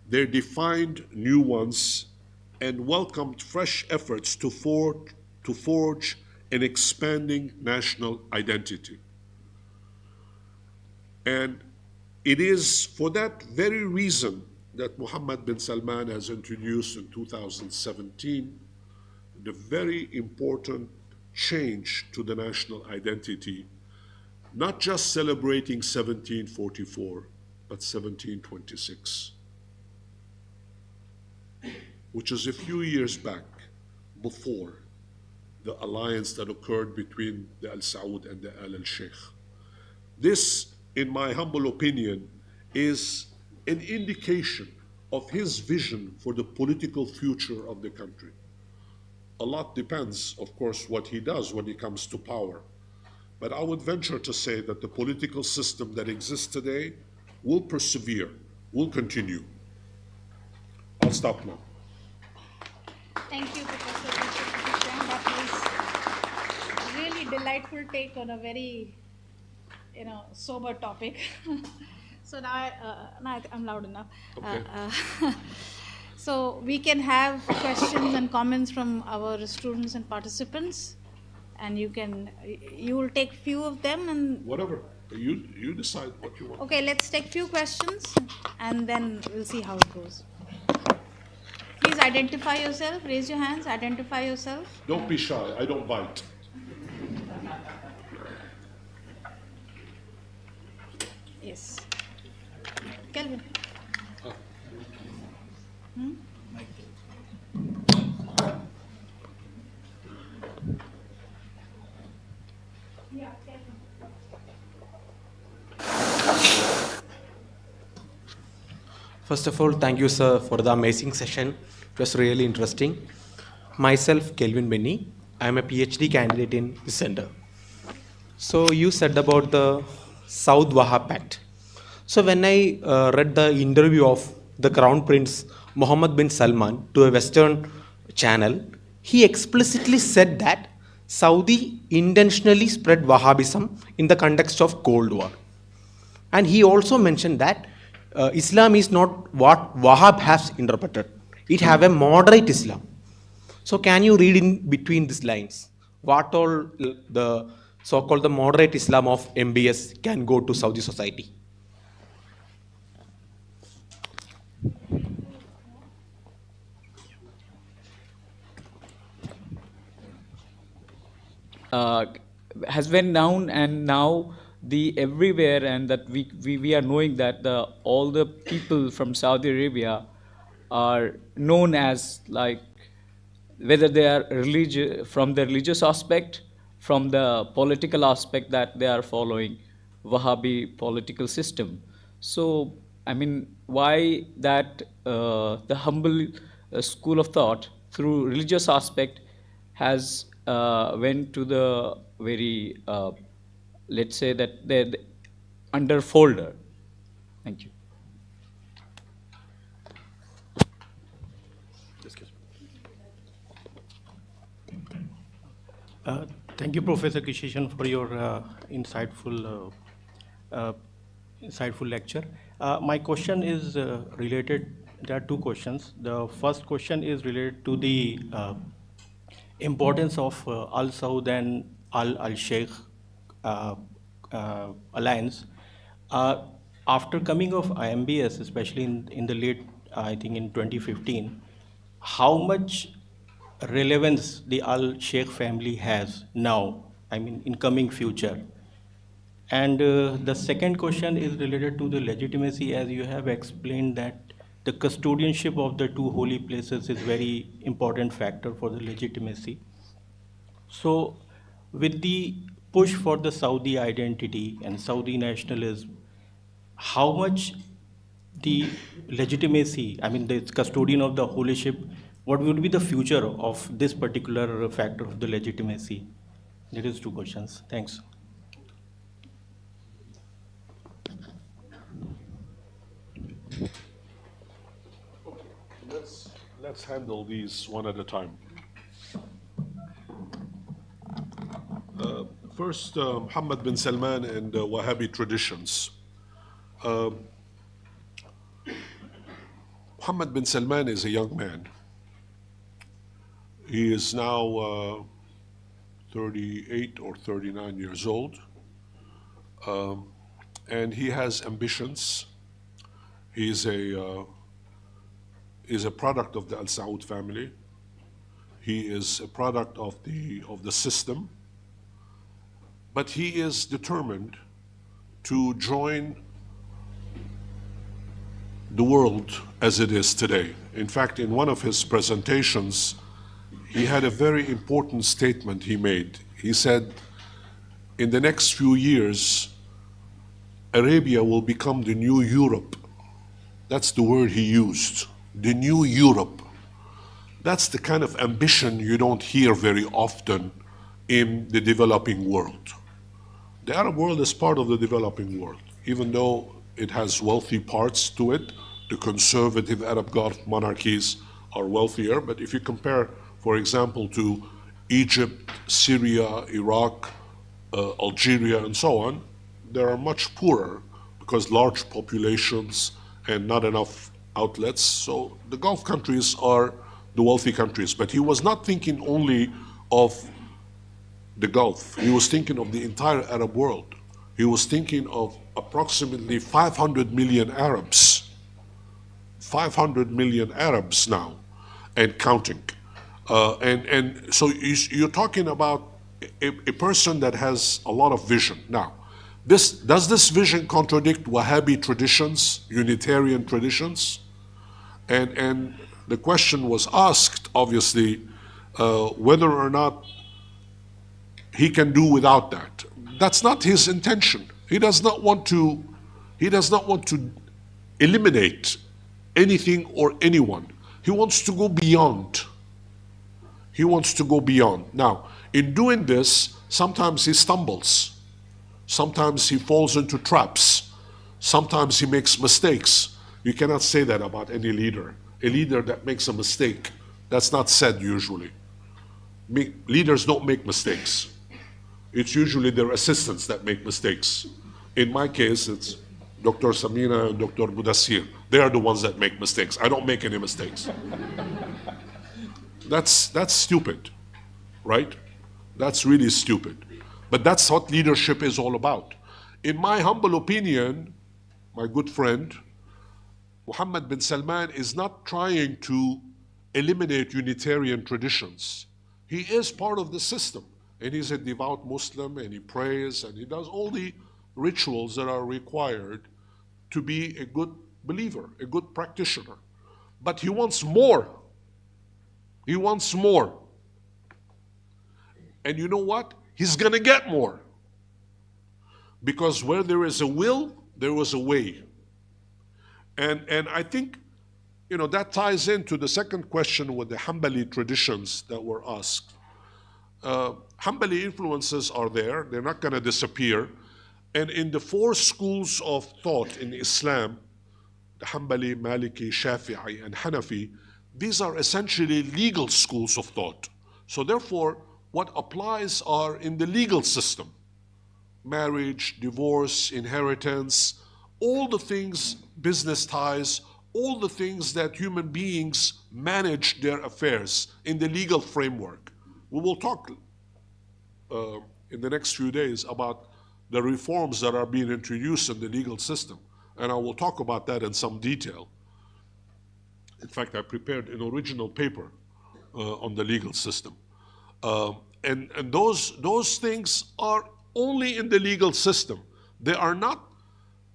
they defined new ones, and welcomed fresh efforts to forge an expanding national identity. And it is for that very reason that Mohammed bin Salman has introduced in 2017 the very important change to the national identity, not just celebrating 1744, but 1726, which is a few years back before the alliance that occurred between the Al Saud and the Al Sheikh. This, in my humble opinion, is an indication of his vision for the political future of the country. A lot depends, of course, what he does when he comes to power. But I would venture to say that the political system that exists today will persevere, will continue. I'll stop now. Thank you, Professor Kechichian. That was a really delightful take on a very, sober topic. So now, I'm loud enough. Okay. So we can have questions and comments from our students and participants, and you will take few of them and. Whatever. You decide what you want. Okay, let's take few questions, and then we'll see how it goes. Please identify yourself. Raise your hands. Identify yourself. Don't be shy. I don't bite. Yes. Kelvin. First of all, thank you, sir, for the amazing session. It was really interesting. Myself, Kelvin Benny. I am a PhD candidate in the center. So you said about the South Wahab Pact. So when I read the interview of the Crown Prince Mohammed bin Salman to a Western channel, he explicitly said that Saudi intentionally spread Wahhabism in the context of Cold War. And he also mentioned that Islam is not what Wahhab has interpreted. It have a moderate Islam. So can you read in between these lines what all the so-called the moderate Islam of MBS can go to Saudi society? Has been known, and now the everywhere, and that we are knowing that all the people from Saudi Arabia are known as, like, whether they are religious, from the religious aspect, from the political aspect, that they are following Wahhabi political system. So I mean, why that the humble school of thought through religious aspect has went to the very let's say that the under folder. Thank you. Thank you, Professor Kechichian, for your insightful lecture. My question is related. There are two questions. The first question is related to the importance of Al Saud and Al Sheikh uh, alliance. After coming of IMBS, especially in the late, I think in 2015, how much relevance the Al Sheikh family has now, I mean, in coming future? And the second question is related to the legitimacy, as you have explained that the custodianship of the two holy places is very important factor for the legitimacy. So, with the push for the Saudi identity and Saudi nationalism, how much the legitimacy, I mean, the custodian of the holy ship, what would be the future of this particular factor of the legitimacy? There is two questions. Thanks. Let's handle these one at a time. First, Muhammad bin Salman and Wahhabi traditions. Muhammad bin Salman is a young man. He is now 38 or 39 years old, and he has ambitions. He is a product of the Al Saud family. He is a product of the system, but he is determined to join the world as it is today. In fact, in one of his presentations, he had a very important statement he made. He said, in the next few years, Arabia will become the new Europe. That's the word he used, the new Europe. That's the kind of ambition you don't hear very often in the developing world. The Arab world is part of the developing world, even though it has wealthy parts to it. The conservative Arab Gulf monarchies are wealthier, but if you compare, for example, to Egypt, Syria, Iraq, Algeria, and so on, they are much poorer because large populations and not enough outlets. So the Gulf countries are the wealthy countries, but he was not thinking only of the Gulf. He was thinking of the entire Arab world. He was thinking of approximately 500 million Arabs. 500 million Arabs now, and counting. And so you're talking about a person that has a lot of vision. Now, does this vision contradict Wahhabi traditions, Unitarian traditions? And the question was asked, obviously, whether or not he can do without that. That's not his intention. He does not want to eliminate anything or anyone. He wants to go beyond. He wants to go beyond. Now, in doing this, sometimes he stumbles. Sometimes he falls into traps. Sometimes he makes mistakes. You cannot say that about any leader. A leader that makes a mistake, that's not said usually. Leaders don't make mistakes. It's usually their assistants that make mistakes. In my case, it's Dr. Samina and Dr. Mudassir. They are the ones that make mistakes. I don't make any mistakes. That's stupid, right? That's really stupid. But that's what leadership is all about. In my humble opinion, my good friend, Mohammed bin Salman is not trying to eliminate Unitarian traditions. He is part of the system, and he's a devout Muslim, and he prays, and he does all the rituals that are required to be a good believer, a good practitioner. But he wants more. He wants more. And you know what? He's going to get more. Because where there is a will, there was a way. And I think, that ties into the second question with the Hanbali traditions that were asked. Hanbali influences are there. They're not going to disappear. And in the four schools of thought in Islam, the Hanbali, Maliki, Shafi'i, and Hanafi, these are essentially legal schools of thought. So therefore, what applies are in the legal system. Marriage, divorce, inheritance, all the things, business ties, all the things that human beings manage their affairs in the legal framework. We will talk in the next few days about the reforms that are being introduced in the legal system. And I will talk about that in some detail. In fact, I prepared an original paper on the legal system. And those things are only in the legal system. They are not,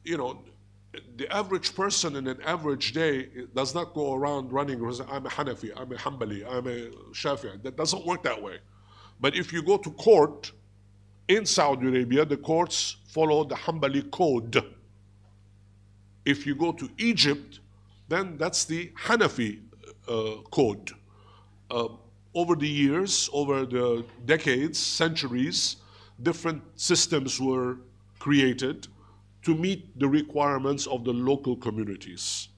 the average person in an average day does not go around running, I'm a Hanafi, I'm a Hanbali, I'm a Shafi'i. That doesn't work that way. But if you go to court in Saudi Arabia, the courts follow the Hanbali code. If you go to Egypt, then that's the Hanafi code. Over the years, over the decades, centuries, different systems were created to meet the requirements of the local communities.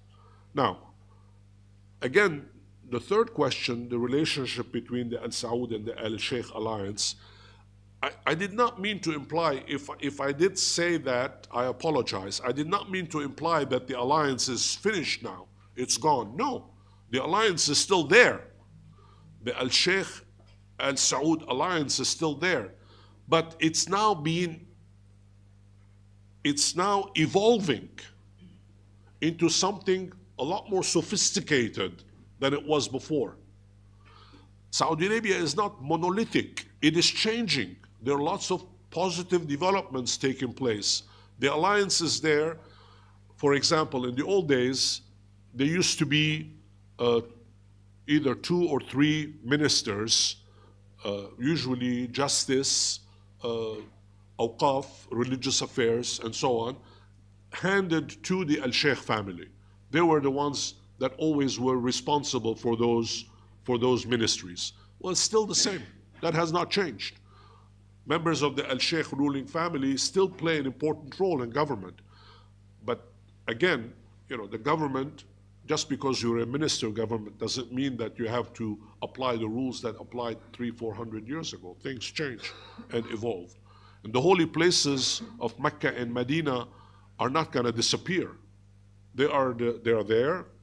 Now, again, the third question, the relationship between the Al Saud and the Al Sheikh alliance, I did not mean to imply, if I did say that, I apologize. I did not mean to imply that the alliance is finished now, it's gone. No, the alliance is still there. The Al Sheikh Al Saud alliance is still there, but it's now evolving into something a lot more sophisticated than it was before. Saudi Arabia is not monolithic, it is changing. There are lots of positive developments taking place. The alliance is there. For example, in the old days, there used to be either 2 or 3 ministers, usually justice, awqaf, religious affairs, and so on, handed to the Al Sheikh family. They were the ones that always were responsible for those ministries. Well, it's still the same. That has not changed. Members of the Al Sheikh ruling family still play an important role in government. But again, the government, just because you're a minister of government, doesn't mean that you have to apply the rules that applied 300-400 years ago. Things change and evolve. And the holy places of Mecca and Medina are not going to disappear. They are there.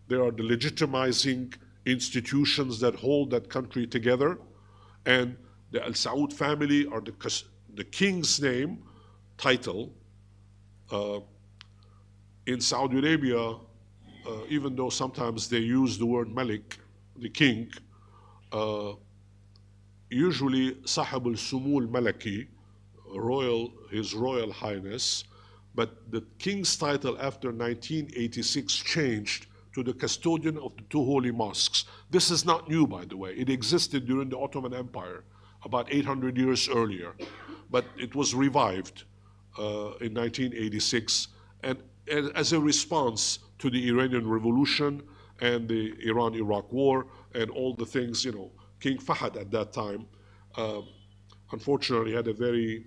They are the legitimizing institutions that hold that country together. And the Al Saud family are the king's name, title. In Saudi Arabia, even though sometimes they use the word Malik, the king, usually Sahib al-Sumul Malaki, His Royal Highness, but the king's title after 1986 changed to the custodian of the 2 holy mosques. This is not new, by the way. It existed during the Ottoman Empire, about 800 years earlier, but it was revived in 1986, and as a response to the Iranian Revolution and the Iran-Iraq War and all the things, King Fahd at that time, unfortunately had a very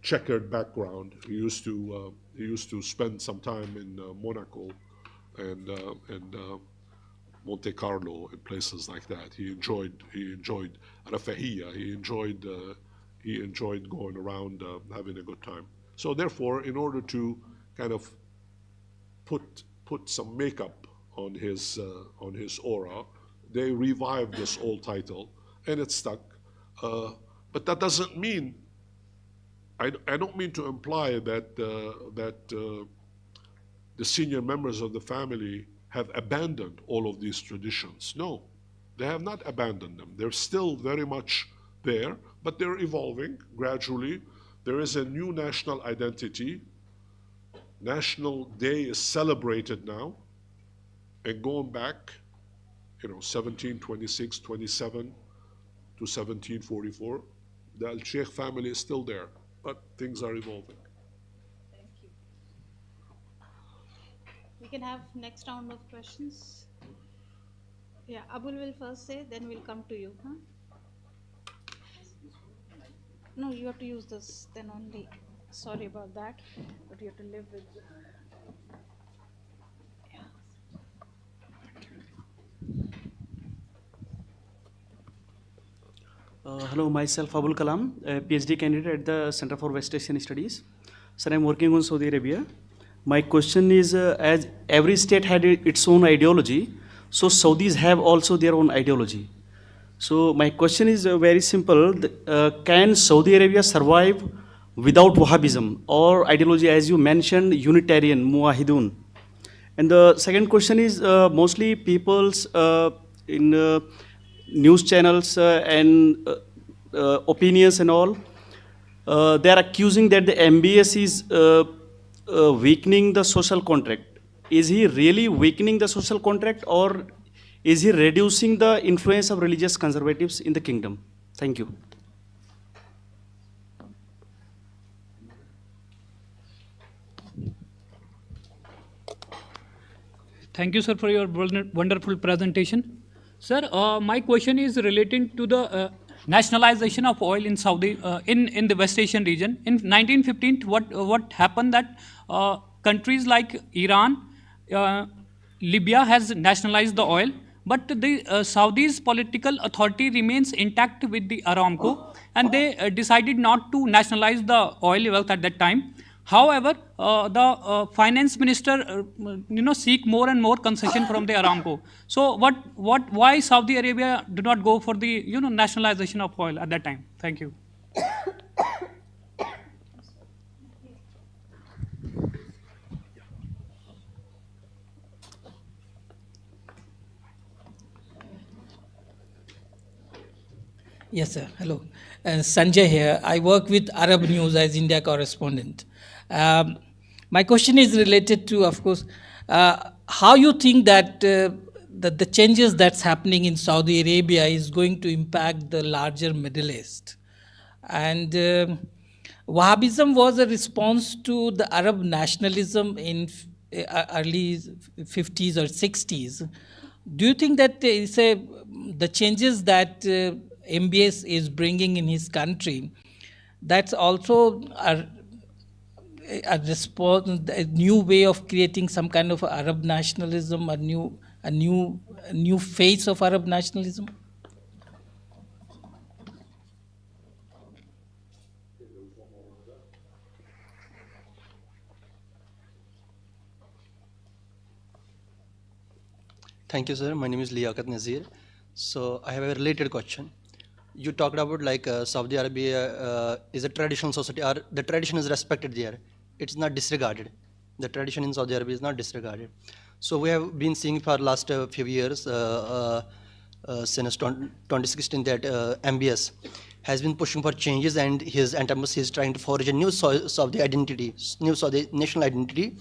checkered background. He used to spend some time in Monaco and Monte Carlo and places like that. He enjoyed Rafahiyya. He enjoyed going around having a good time. So therefore, in order to kind of put some makeup on his aura, they revived this old title, and it stuck. But that doesn't mean, I don't mean to imply that the senior members of the family have abandoned all of these traditions. No, they have not abandoned them. They're still very much there, but they're evolving gradually. There is a new national identity. National Day is celebrated now, and going back, 1726, 27 to 1744, the Al Sheikh family is still there, but things are evolving. Thank you. We can have next round of questions. Yeah, Abul will first say, then we'll come to you. Huh? No, you have to use this, then only. Sorry about that, but you have to live with it. Hello, myself Abul Kalam, a PhD candidate at the Center for West Asian Studies. Sir, I'm working on Saudi Arabia. My question is, as every state had its own ideology, so Saudis have also their own ideology. So my question is very simple. Can Saudi Arabia survive without Wahhabism or ideology, as you mentioned, Unitarian, Muwahidun? And the second question is mostly people's in news channels and opinions and all, they are accusing that the MBS is weakening the social contract. Is he really weakening the social contract, or is he reducing the influence of religious conservatives in the kingdom? Thank you. Thank you, sir, for your wonderful presentation. Sir, my question is relating to the nationalization of oil in Saudi, in the West Asian region. In 1915, what happened that countries like Iran, Libya has nationalized the oil, but the Saudi's political authority remains intact with the Aramco, and they decided not to nationalize the oil wealth at that time. However, the finance minister, seek more and more concession from the Aramco. So, why Saudi Arabia do not go for the, nationalization of oil at that time? Thank you. Yes, sir. Hello. Sanjay here. I work with Arab News as India correspondent. My question is related to, of course, how you think that the changes that's happening in Saudi Arabia is going to impact the larger Middle East. And Wahhabism was a response to the Arab nationalism in early 50s or 60s. Do you think that the changes that MBS is bringing in his country, that's also a response, a new way of creating some kind of Arab nationalism, a new face of Arab nationalism? Thank you, sir. My name is Liaquat Nazir. So I have a related question. You talked about like Saudi Arabia is a traditional society, or the tradition is respected there. It's not disregarded. The tradition in Saudi Arabia is not disregarded. So we have been seeing for last few years, since 2016, that MBS has been pushing for changes, and his anti-Muslim is trying to forge a new Saudi identity, new Saudi national identity,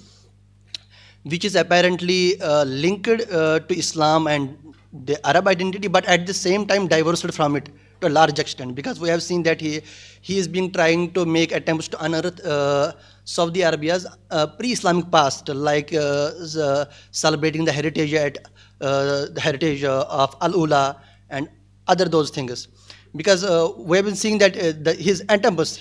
which is apparently linked to Islam and the Arab identity, but at the same time diverged from it to a large extent, because we have seen that he has been trying to make attempts to unearth Saudi Arabia's pre-Islamic past, like celebrating the heritage of Al-Ula and other those things. Because we have been seeing that his attempts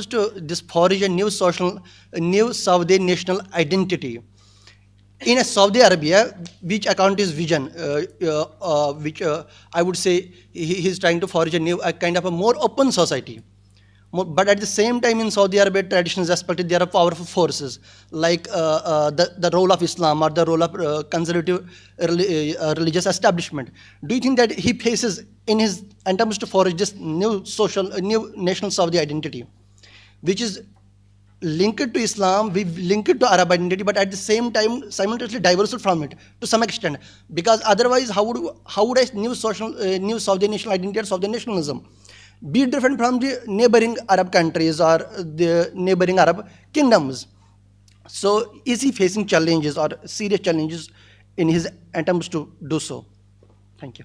to this forge a new Saudi national identity in a Saudi Arabia, which account his vision, which I would say he is trying to forge a kind of a more open society. But at the same time, in Saudi Arabia, tradition is respected. There are powerful forces like the role of Islam or the role of conservative religious establishment. Do you think that he faces in his attempts to forge this new national Saudi identity, which is linked to Islam, we link it to Arab identity, but at the same time simultaneously diverged from it to some extent? Because otherwise, how would a new Saudi national identity or Saudi nationalism be different from the neighboring Arab countries or the neighboring Arab kingdoms? So is he facing challenges or serious challenges in his attempts to do so? Thank you.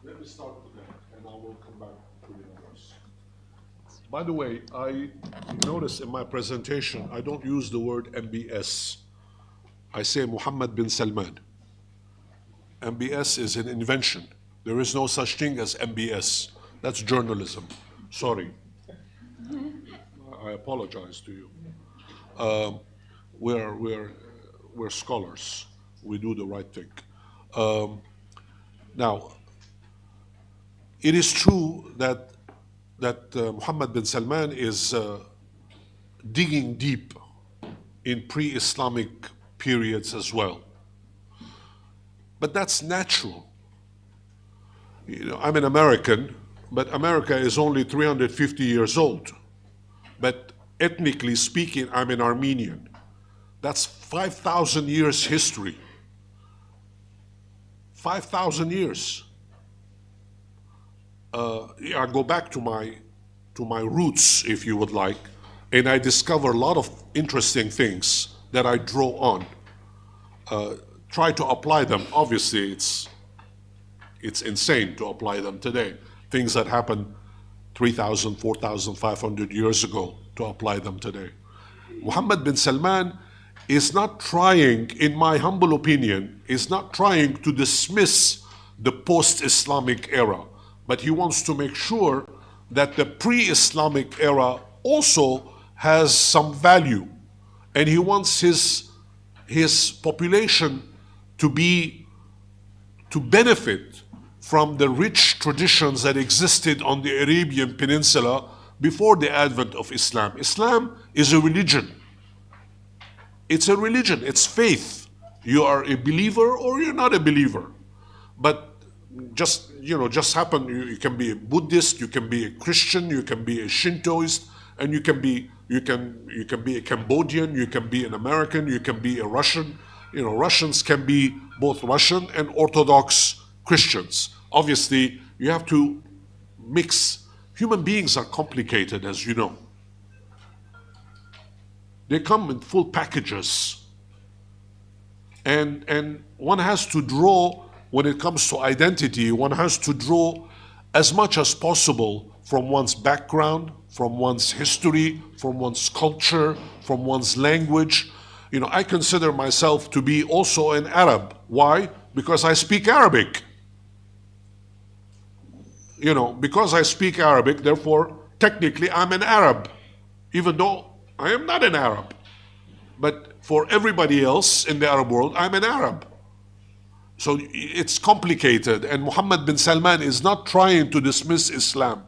Let me start with that, and I will come back to the others. By the way, you notice in my presentation, I don't use the word MBS. I say Mohammed bin Salman. MBS is an invention. There is no such thing as MBS. That's journalism. Sorry. I apologize to you. We're scholars. We do the right thing. Now, it is true that that Mohammed bin Salman is digging deep in pre-Islamic periods as well. But that's natural. You know, I'm an American, but America is only 350 years old. But ethnically speaking, I'm an Armenian. That's 5,000 years history. 5,000 years. I go back to my roots, if you would like, and I discover a lot of interesting things that I draw on. Try to apply them. Obviously, it's insane to apply them today. Things that happened 3,000, 4,500 years ago, to apply them today. Mohammed bin Salman is not trying, in my humble opinion, is not trying to dismiss the post-Islamic era, but he wants to make sure that the pre-Islamic era also has some value, and he wants his population to benefit from the rich traditions that existed on the Arabian Peninsula before the advent of Islam. Islam is a religion. It's a religion, it's faith. You are a believer or you're not a believer. But just happen, you can be a Buddhist, you can be a Christian, you can be a Shintoist, and you can be a Cambodian, you can be an American, you can be a Russian. You know, Russians can be both Russian and Orthodox Christians. Obviously, you have to mix. Human beings are complicated, as you know. They come in full packages. And one has to draw, when it comes to identity, one has to draw as much as possible from one's background, from one's history, from one's culture, from one's language. You know, I consider myself to be also an Arab. Why? Because I speak Arabic. You know, because I speak Arabic, therefore, technically I'm an Arab, even though I am not an Arab. But for everybody else in the Arab world, I'm an Arab. So it's complicated, and Mohammed bin Salman is not trying to dismiss Islam.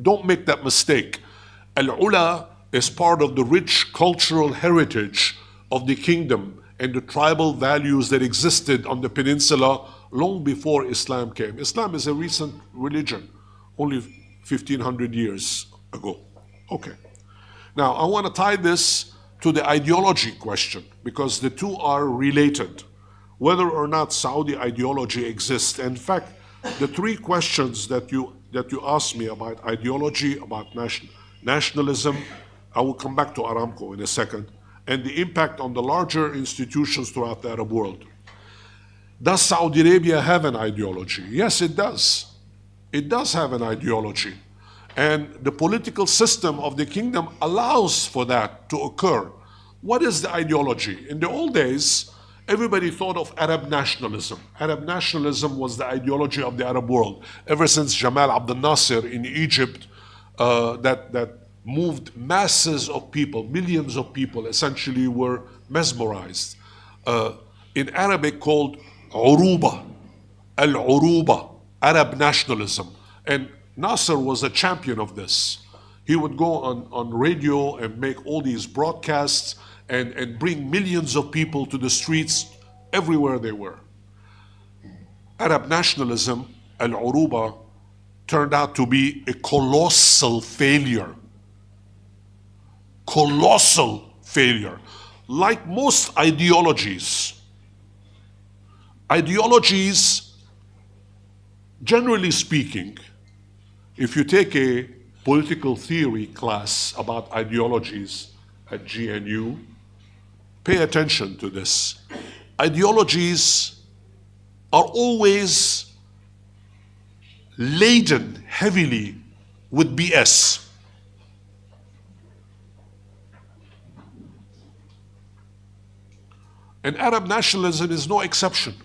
Don't make that mistake. Al-Ula is part of the rich cultural heritage of the kingdom and the tribal values that existed on the peninsula long before Islam came. Islam is a recent religion, only 1,500 years ago. Okay. Now, I want to tie this to the ideology question, because the two are related, whether or not Saudi ideology exists. In fact, the three questions that you asked me about ideology, about nationalism, I will come back to Aramco in a second, and the impact on the larger institutions throughout the Arab world. Does Saudi Arabia have an ideology? Yes, it does. It does have an ideology. And the political system of the kingdom allows for that to occur. What is the ideology? In the old days, everybody thought of Arab nationalism. Arab nationalism was the ideology of the Arab world. Ever since Jamal Abdel Nasser in Egypt, that moved masses of people, millions of people essentially were mesmerized. In Arabic called Uruba, Al-Uruba, Arab nationalism. And Nasser was a champion of this. He would go on radio and make all these broadcasts and bring millions of people to the streets everywhere they were. Arab nationalism, Al-Uruba, turned out to be a colossal failure. Colossal failure. Like most ideologies, generally speaking, if you take a political theory class about ideologies at GNU, pay attention to this. Ideologies are always laden heavily with BS. And Arab nationalism is no exception.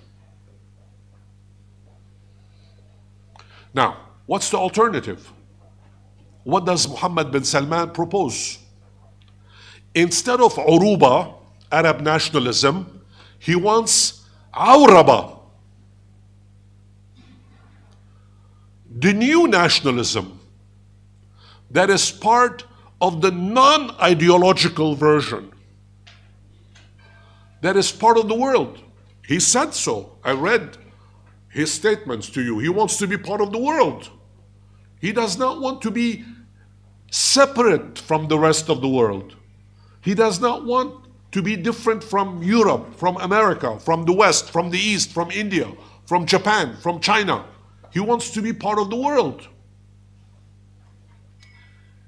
Now, what's the alternative? What does Mohammed bin Salman propose? Instead of Uruba, Arab nationalism, he wants Awraba, the new nationalism, that is part of the non-ideological version, that is part of the world. He said so. I read his statements to you. He wants to be part of the world. He does not want to be separate from the rest of the world. He does not want to be different from Europe, from America, from the West, from the East, from India, from Japan, from China. He wants to be part of the world.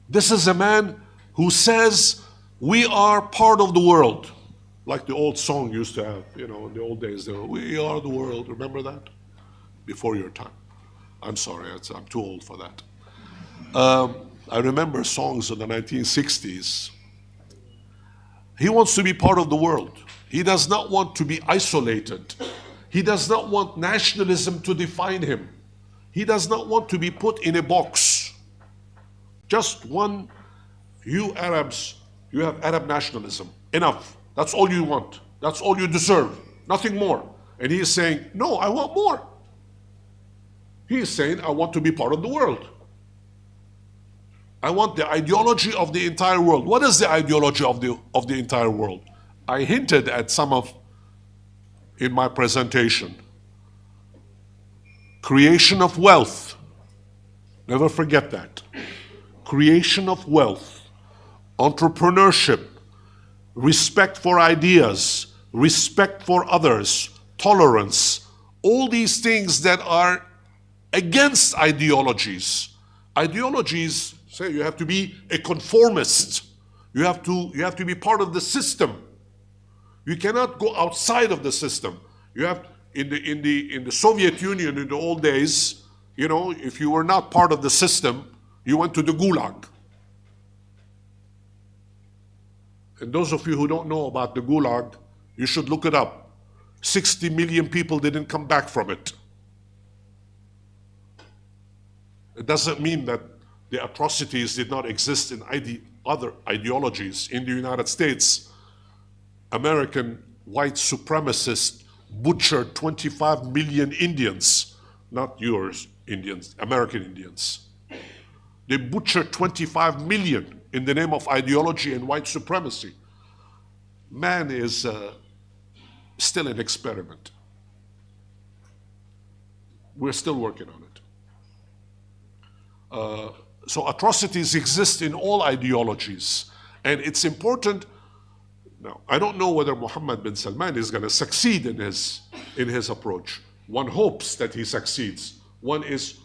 This is a man who says, we are part of the world. Like the old song used to have, in the old days, we are the world. Remember that? Before your time. I'm sorry, I'm too old for that. I remember songs in the 1960s. He wants to be part of the world. He does not want to be isolated. He does not want nationalism to define him. He does not want to be put in a box. Just one, you Arabs, you have Arab nationalism. Enough. That's all you want. That's all you deserve. Nothing more. And he is saying, no, I want more. He is saying, I want to be part of the world. I want the ideology of the entire world. What is the ideology of the entire world? I hinted at some of in my presentation. Creation of wealth. Never forget that. Creation of wealth, entrepreneurship, respect for ideas, respect for others, tolerance, all these things that are against ideologies. Ideologies say you have to be a conformist. You have to be part of the system. You cannot go outside of the system. You have in the Soviet Union in the old days, if you were not part of the system, you went to the Gulag. And those of you who don't know about the Gulag, you should look it up. 60 million people didn't come back from it. It doesn't mean that the atrocities did not exist in other ideologies. In the United States, American white supremacists butchered 25 million Indians, not yours Indians, American Indians. They butchered 25 million in the name of ideology and white supremacy. Man is still an experiment. We're still working on it. So atrocities exist in all ideologies. And it's important. Now, I don't know whether Mohammed bin Salman is going to succeed in his approach. One hopes that he succeeds. One is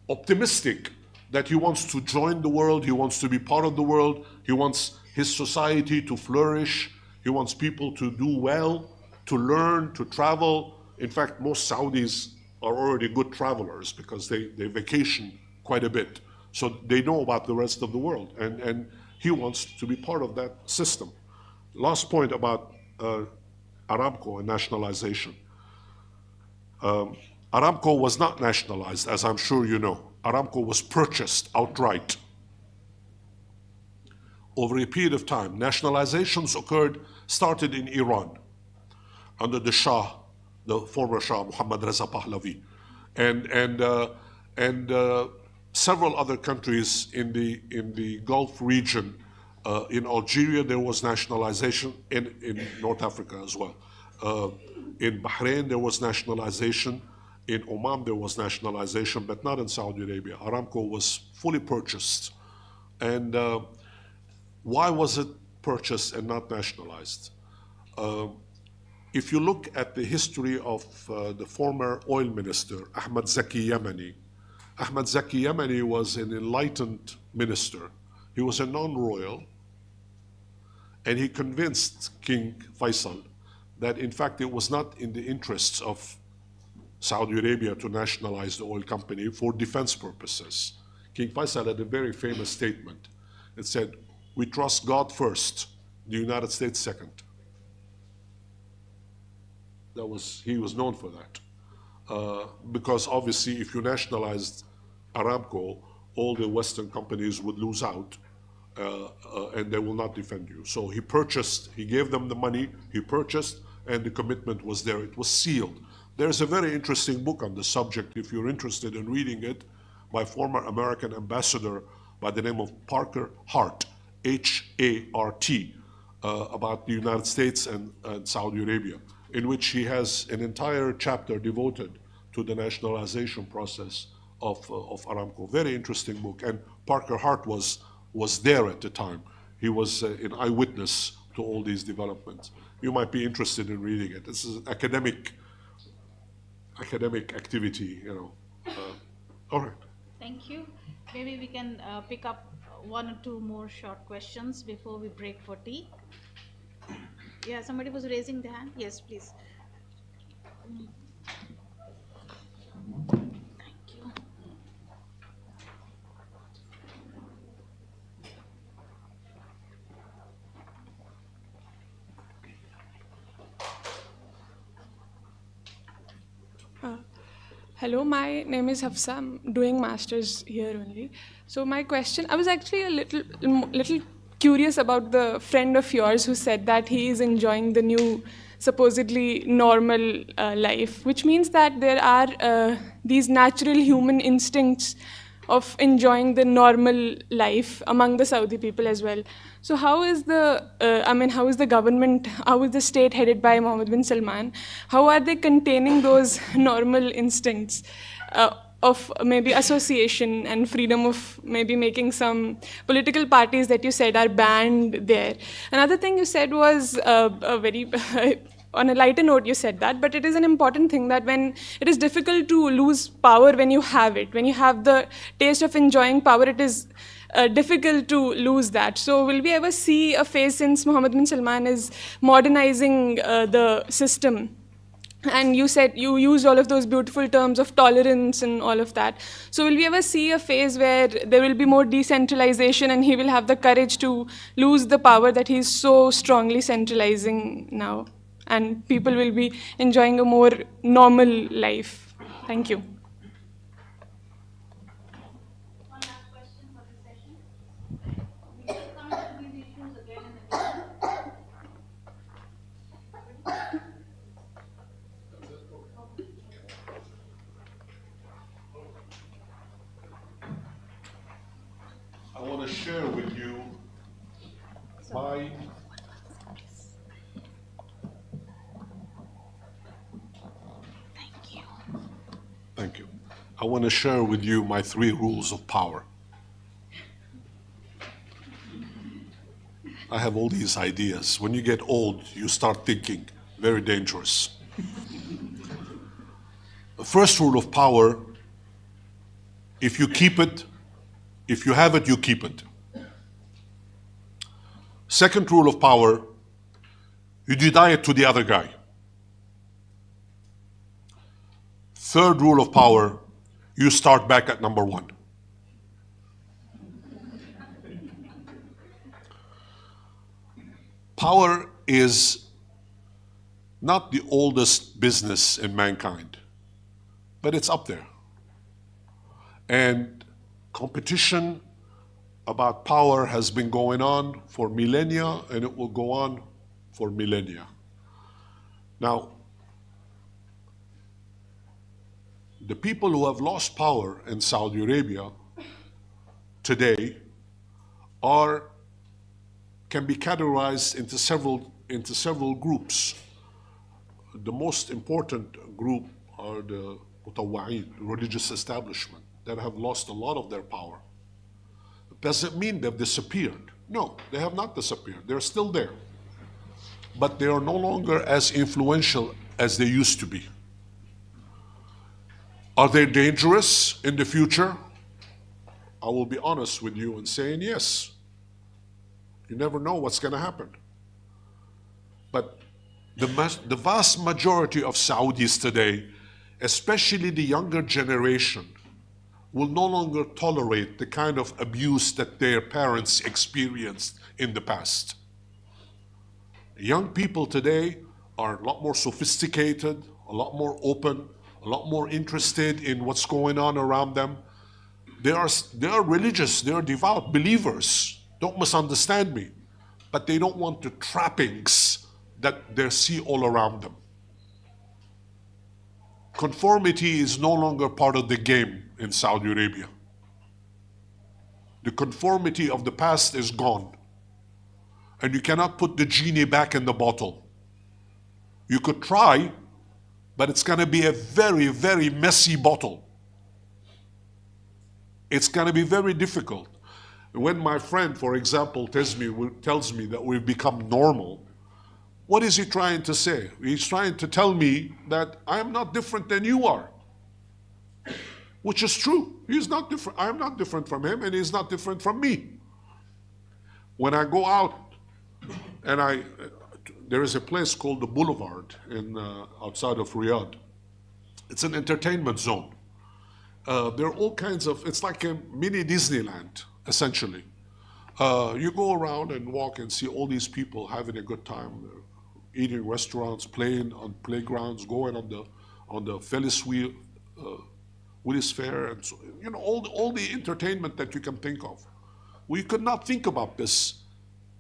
optimistic that he wants to join the world, he wants to be part of the world, he wants his society to flourish, he wants people to do well, to learn, to travel. In fact, most Saudis are already good travelers because they vacation quite a bit. So they know about the rest of the world, and he wants to be part of that system. Last point about Aramco and nationalization. Aramco was not nationalized, as I'm sure you know. Aramco was purchased outright. Over a period of time, nationalizations started in Iran under the Shah, the former Shah, Mohammad Reza Pahlavi, and several other countries in the Gulf region. In Algeria, there was nationalization, in North Africa as well. In Bahrain, there was nationalization. In Oman, there was nationalization, but not in Saudi Arabia. Aramco was fully purchased. And why was it purchased and not nationalized? If you look at the history of the former oil minister, Ahmad Zaki Yamani, Ahmad Zaki Yamani was an enlightened minister. He was a non-royal, and he convinced King Faisal that in fact it was not in the interests of Saudi Arabia to nationalize the oil company for defense purposes. King Faisal had a very famous statement. It said, we trust God first, the United States second. He was known for that. Because obviously if you nationalized Aramco, all the Western companies would lose out and they will not defend you. So he gave them the money, he purchased, and the commitment was there. It was sealed. There's a very interesting book on the subject, if you're interested in reading it, by former American ambassador by the name of Parker Hart, H-A-R-T, about the United States and Saudi Arabia, in which he has an entire chapter devoted to the nationalization process of Aramco. Very interesting book. And Parker Hart was there at the time. He was an eyewitness to all these developments. You might be interested in reading it. This is an academic activity, you know. All right. Thank you. Maybe we can pick up one or two more short questions before we break for tea. Yeah, somebody was raising their hand. Yes, please. Thank you. Hello, my name is Hafsa. I'm doing masters here only. So my question, I was actually a little curious about the friend of yours who said that he is enjoying the new supposedly normal life, which means that there are these natural human instincts of enjoying the normal life among the Saudi people as well. So how is how is the government, how is the state headed by Mohammed bin Salman, how are they containing those normal instincts of maybe association and freedom of maybe making some political parties that you said are banned there? Another thing you said was a very on a lighter note, you said that, but it is an important thing that when it is difficult to lose power when you have it, when you have the taste of enjoying power, it is difficult to lose that. So will we ever see a phase, since Mohammed bin Salman is modernizing the system? And you said you used all of those beautiful terms of tolerance and all of that. So will we ever see a phase where there will be more decentralization and he will have the courage to lose the power that he's so strongly centralizing now? And people will be enjoying a more normal life. Thank you. One last question for this session. We will come to these issues again and again. I want to share with you my Thank you. I want to share with you my 3 rules of power. I have all these ideas. When you get old, you start thinking, very dangerous. The first rule of power, if you keep it, if you have it, you keep it. Second rule of power, you deny it to the other guy. Third rule of power, you start back at number 1. Power is not the oldest business in mankind, but it's up there. And competition about power has been going on for millennia, and it will go on for millennia. Now, the people who have lost power in Saudi Arabia today can be categorized into several groups. The most important group are the mutawwa'in, religious establishment, that have lost a lot of their power. Does it mean they've disappeared? No, they have not disappeared. They're still there. But they are no longer as influential as they used to be. Are they dangerous in the future? I will be honest with you in saying yes. You never know what's going to happen. But the vast majority of Saudis today, especially the younger generation, will no longer tolerate the kind of abuse that their parents experienced in the past. Young people today are a lot more sophisticated, a lot more open, a lot more interested in what's going on around them. They are religious, they are devout believers. Don't misunderstand me. But they don't want the trappings that they see all around them. Conformity is no longer part of the game in Saudi Arabia. The conformity of the past is gone. And you cannot put the genie back in the bottle. You could try, but it's going to be a very, very messy bottle. It's going to be very difficult. When my friend, for example, tells me that we've become normal, what is he trying to say? He's trying to tell me that I am not different than you are, which is true. He's not different. I'm not different from him, and he's not different from me. When I go out, and there is a place called the Boulevard outside of Riyadh. It's an entertainment zone. There are all kinds of, it's like a mini Disneyland, essentially. You go around and walk and see all these people having a good time, eating in restaurants, playing on playgrounds, going on the Ferris wheel, Willis Fair, and so, all the entertainment that you can think of. We could not think about this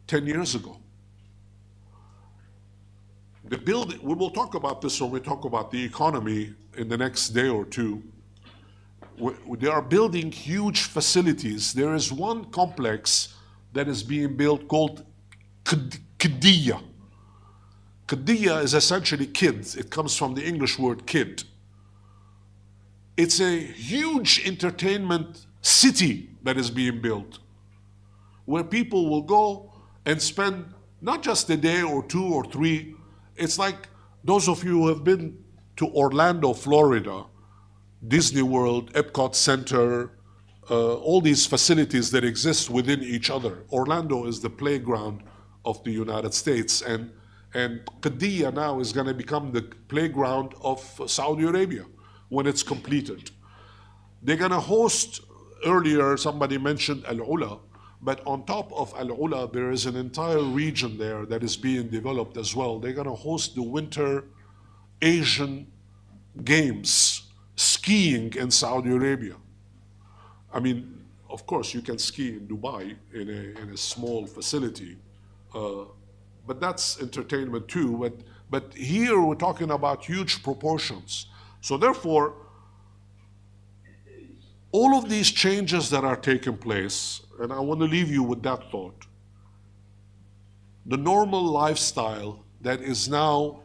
10 years ago. The building, we will talk about this when we talk about the economy in the next day or two. They are building huge facilities. There is one complex that is being built called Qiddiya. Qiddiya is essentially kids. It comes from the English word kid. It's a huge entertainment city that is being built, where people will go and spend not just a day or 2 or 3. It's like those of you who have been to Orlando, Florida, Disney World, Epcot Center, all these facilities that exist within each other. Orlando is the playground of the United States, and Qiddiya now is going to become the playground of Saudi Arabia when it's completed. They're going to host, earlier somebody mentioned Al-Ula, but on top of Al-Ula, there is an entire region there that is being developed as well. They're going to host the Winter Asian Games, skiing in Saudi Arabia. I mean, of course, you can ski in Dubai in a small facility, but that's entertainment too. But here we're talking about huge proportions. So therefore, all of these changes that are taking place, and I want to leave you with that thought, the normal lifestyle that is now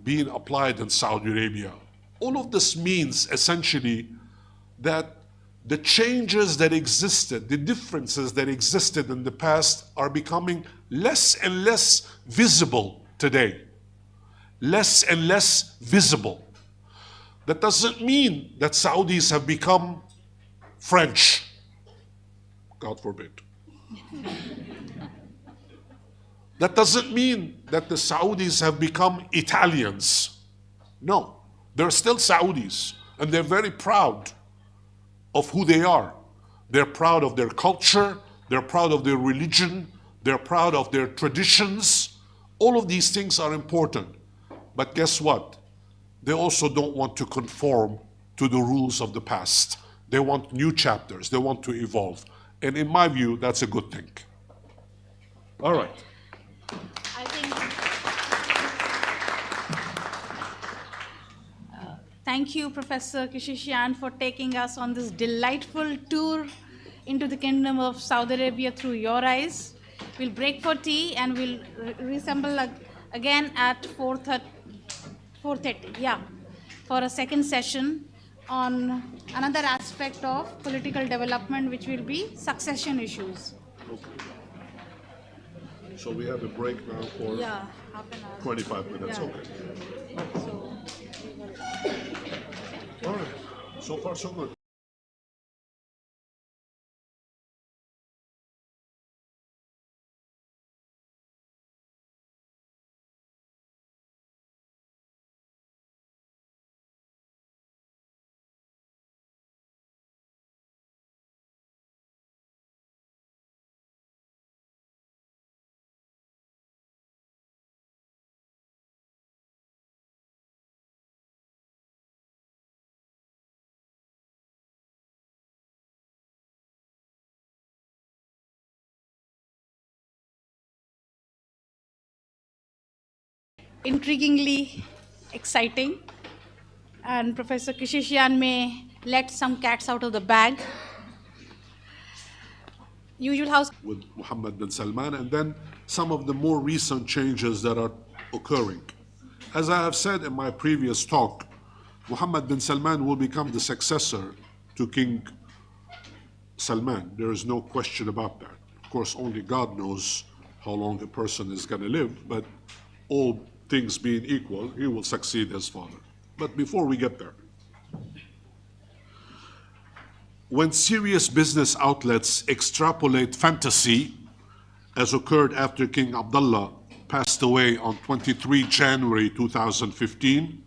being applied in Saudi Arabia, all of this means essentially that the changes that existed, the differences that existed in the past are becoming less and less visible today. Less and less visible. That doesn't mean that Saudis have become French. God forbid. That doesn't mean that the Saudis have become Italians. No, they're still Saudis, and they're very proud of who they are. They're proud of their culture, they're proud of their religion, they're proud of their traditions. All of these things are important. But guess what? They also don't want to conform to the rules of the past. They want new chapters, they want to evolve. And in my view, that's a good thing. All right. I think, thank you, Professor Kechichian, for taking us on this delightful tour into the kingdom of Saudi Arabia through your eyes. We'll break for tea and we'll reassemble again at 4:30, yeah, for a second session on another aspect of political development, which will be succession issues. So we have a break now for Half an hour. 25 minutes. Yeah. Okay. So, All right. So far, so good. intriguingly exciting, and Professor Kechichian may let some cats out of the bag. usual house. With Mohammed bin Salman, and then some of the more recent changes that are occurring. As I have said in my previous talk, Mohammed bin Salman will become the successor to King Salman. There is no question about that. Of course, only God knows how long a person is going to live, but all things being equal, he will succeed his father. But before we get there, when serious business outlets extrapolate fantasy, as occurred after King Abdullah passed away on 23 January 2015,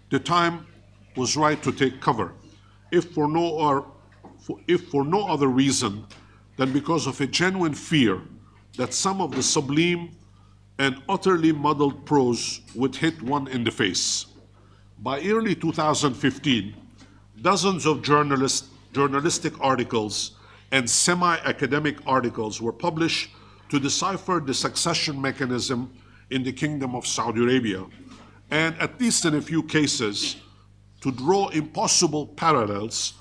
the time was right to take cover, if for no other reason than because of a genuine fear that some of the sublime and utterly muddled prose would hit one in the face. By early 2015, dozens of journalistic articles and semi-academic articles were published to decipher the succession mechanism in the Kingdom of Saudi Arabia, and at least in a few cases, to draw impossible parallels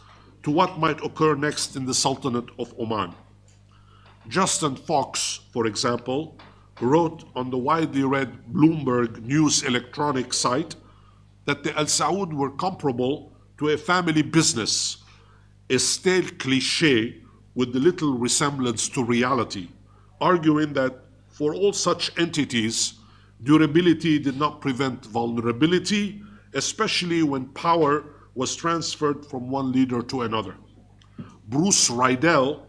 to what might occur next in the Sultanate of Oman. Justin Fox, for example, wrote on the widely read Bloomberg News electronic site that the Al Saud were comparable to a family business, a stale cliché with little resemblance to reality, arguing that for all such entities, durability did not prevent vulnerability, especially when power was transferred from one leader to another. Bruce Rydell,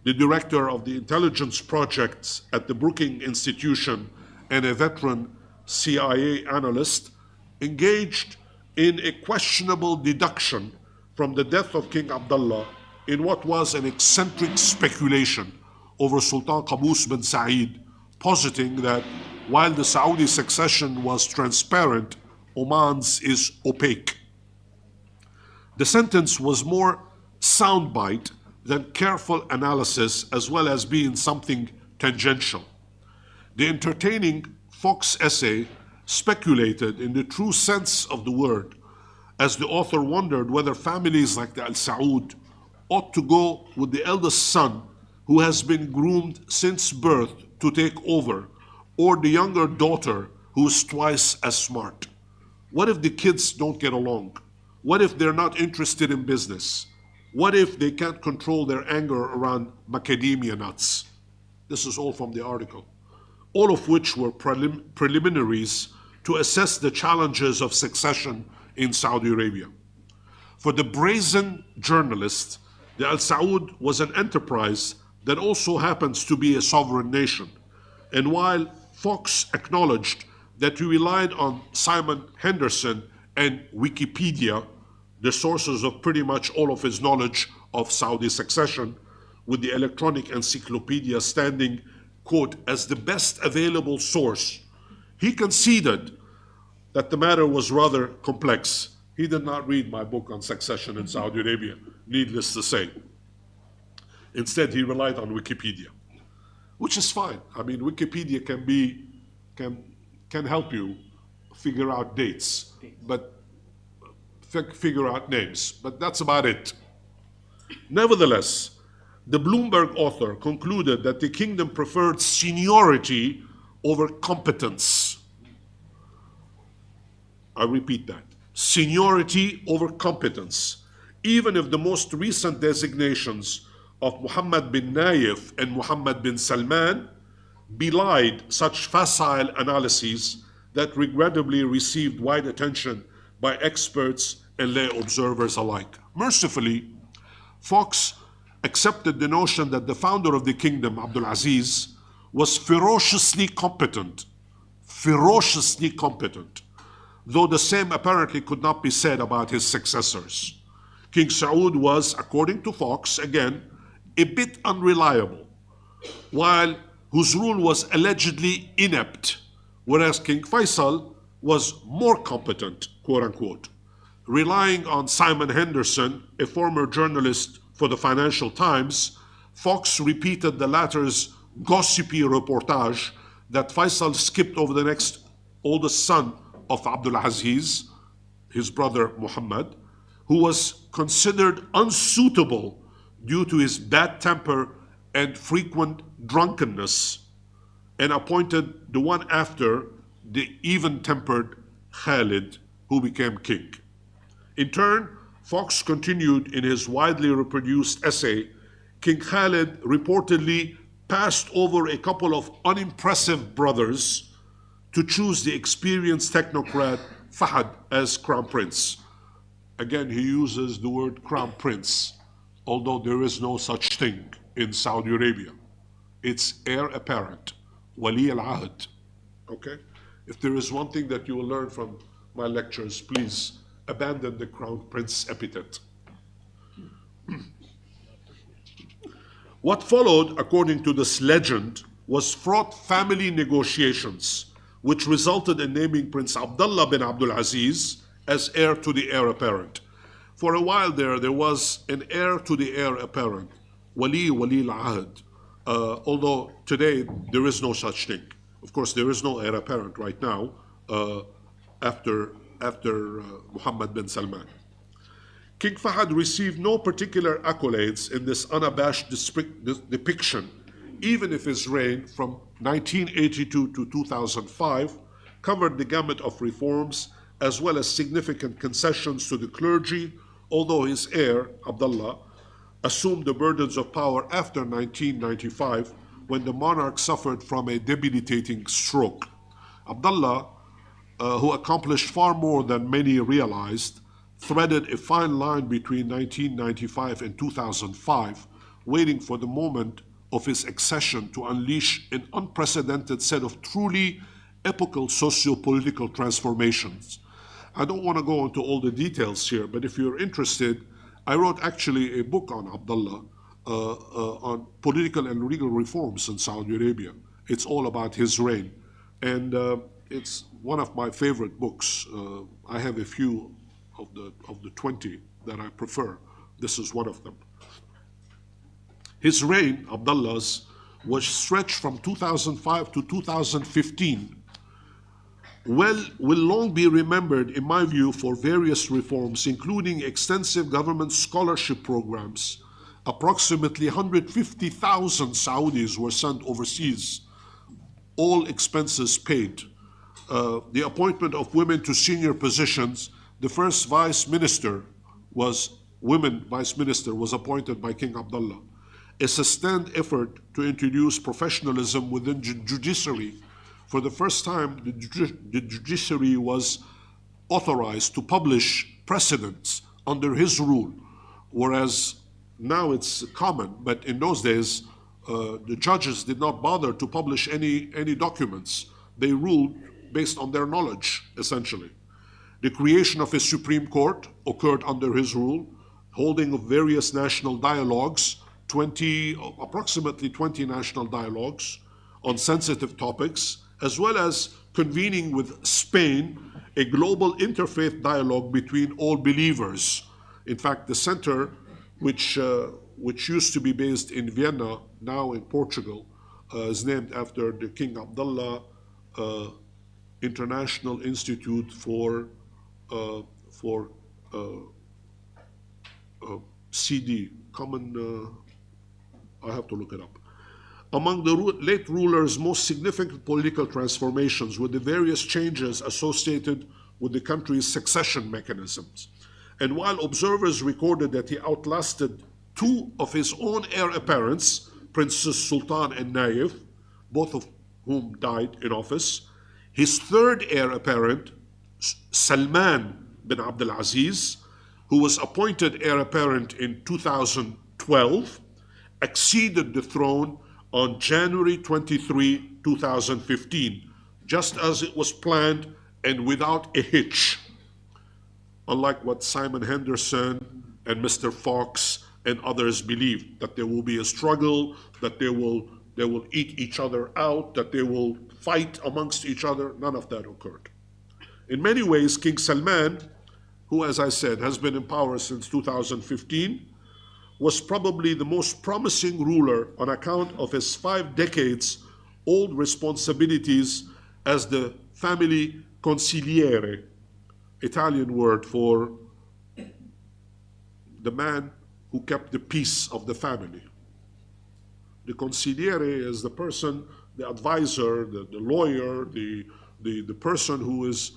the director of the intelligence projects at the Brookings Institution and a veteran CIA analyst, engaged in a questionable deduction from the death of King Abdullah in what was an eccentric speculation over Sultan Qaboos bin Said, positing that while the Saudi succession was transparent, Oman's is opaque. The sentence was more soundbite than careful analysis, as well as being something tangential. The entertaining Fox essay speculated in the true sense of the word, as the author wondered whether families like the Al Saud ought to go with the eldest son, who has been groomed since birth to take over, or the younger daughter, who is twice as smart. What if the kids don't get along? What if they're not interested in business? What if they can't control their anger around macadamia nuts? This is all from the article. All of which were preliminaries to assess the challenges of succession in Saudi Arabia. For the brazen journalist, the Al Saud was an enterprise that also happens to be a sovereign nation. And while Fox acknowledged that he relied on Simon Henderson and Wikipedia, the sources of pretty much all of his knowledge of Saudi succession, with the electronic encyclopedia standing, quote, as the best available source, he conceded that the matter was rather complex. He did not read my book on succession in Saudi Arabia, needless to say. Instead, he relied on Wikipedia, which is fine. I mean, Wikipedia can help you figure out dates, but figure out names, but that's about it. Nevertheless, the Bloomberg author concluded that the kingdom preferred seniority over competence. I repeat that, seniority over competence, even if the most recent designations of Mohammed bin Nayef and Mohammed bin Salman belied such facile analyses that regrettably received wide attention by experts and lay observers alike. Mercifully, Fox accepted the notion that the founder of the kingdom, Abdul Aziz, was ferociously competent, though the same apparently could not be said about his successors. King Saud was, according to Fox, again, a bit unreliable, whose rule was allegedly inept, whereas King Faisal was more competent, quote unquote. Relying on Simon Henderson, a former journalist for the Financial Times, Fox repeated the latter's gossipy reportage that Faisal skipped over the next oldest son of Abdul Aziz, his brother Muhammad, who was considered unsuitable due to his bad temper and frequent drunkenness, and appointed the one after, the even-tempered Khalid, who became king. In turn, Fox continued in his widely reproduced essay, King Khalid reportedly passed over a couple of unimpressive brothers to choose the experienced technocrat Fahd as crown prince. Again, he uses the word crown prince, although there is no such thing in Saudi Arabia. It's heir apparent, wali al-ahd, okay? If there is one thing that you will learn from my lectures, please abandon the crown prince epithet. What followed, according to this legend, was fraught family negotiations, which resulted in naming Prince Abdullah bin Abdul Aziz as heir to the heir apparent. For a while there was an heir to the heir apparent, Wali al-Ahd, although today there is no such thing. Of course, there is no heir apparent right now after Muhammad bin Salman. King Fahd received no particular accolades in this unabashed depiction, even if his reign from 1982 to 2005 covered the gamut of reforms as well as significant concessions to the clergy, although his heir, Abdullah, assumed the burdens of power after 1995 when the monarch suffered from a debilitating stroke. Abdullah, who accomplished far more than many realized, threaded a fine line between 1995 and 2005, waiting for the moment of his accession to unleash an unprecedented set of truly epochal socio-political transformations. I don't want to go into all the details here, but if you're interested, I wrote actually a book on Abdullah, on political and legal reforms in Saudi Arabia. It's all about his reign. And it's one of my favorite books. I have a few of the 20 that I prefer. This is one of them. His reign, Abdullah's, was stretched from 2005 to 2015. Will long be remembered, in my view, for various reforms, including extensive government scholarship programs. Approximately 150,000 Saudis were sent overseas, all expenses paid. The appointment of women to senior positions. The first women vice minister was appointed by King Abdullah. A sustained effort to introduce professionalism within judiciary. For the first time, the judiciary was authorized to publish precedents under his rule, whereas now it's common, but in those days, the judges did not bother to publish any documents. They ruled based on their knowledge, essentially. The creation of a Supreme Court occurred under his rule, holding of various national dialogues, approximately 20 national dialogues on sensitive topics, as well as convening with Spain a global interfaith dialogue between all believers. In fact, the center, which used to be based in Vienna, now in Portugal, is named after the King Abdullah International Institute for CD, I have to look it up. Among the late ruler's most significant political transformations were the various changes associated with the country's succession mechanisms. And while observers recorded that he outlasted two of his own heir apparents, Princes Sultan and Naif, both of whom died in office, his third heir apparent, Salman bin Abdul Aziz, who was appointed heir apparent in 2012, acceded the throne on January 23, 2015, just as it was planned and without a hitch. Unlike what Simon Henderson and Mr. Fox and others believed, that there will be a struggle, that they will eat each other out, that they will fight amongst each other. None of that occurred. In many ways, King Salman, who, as I said, has been in power since 2015, was probably the most promising ruler on account of his 5 decades old responsibilities as the family consigliere, Italian word for the man who kept the peace of the family. The consigliere is the person, the advisor, the lawyer, the person who is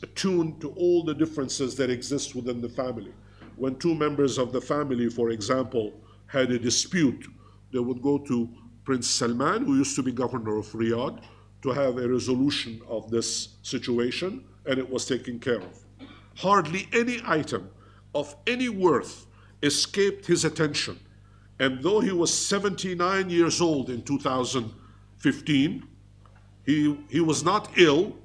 attuned to all the differences that exist within the family. When two members of the family, for example, had a dispute, they would go to Prince Salman, who used to be governor of Riyadh, to have a resolution of this situation, and it was taken care of. Hardly any item of any worth escaped his attention. And though he was 79 years old in 2015, he was not ill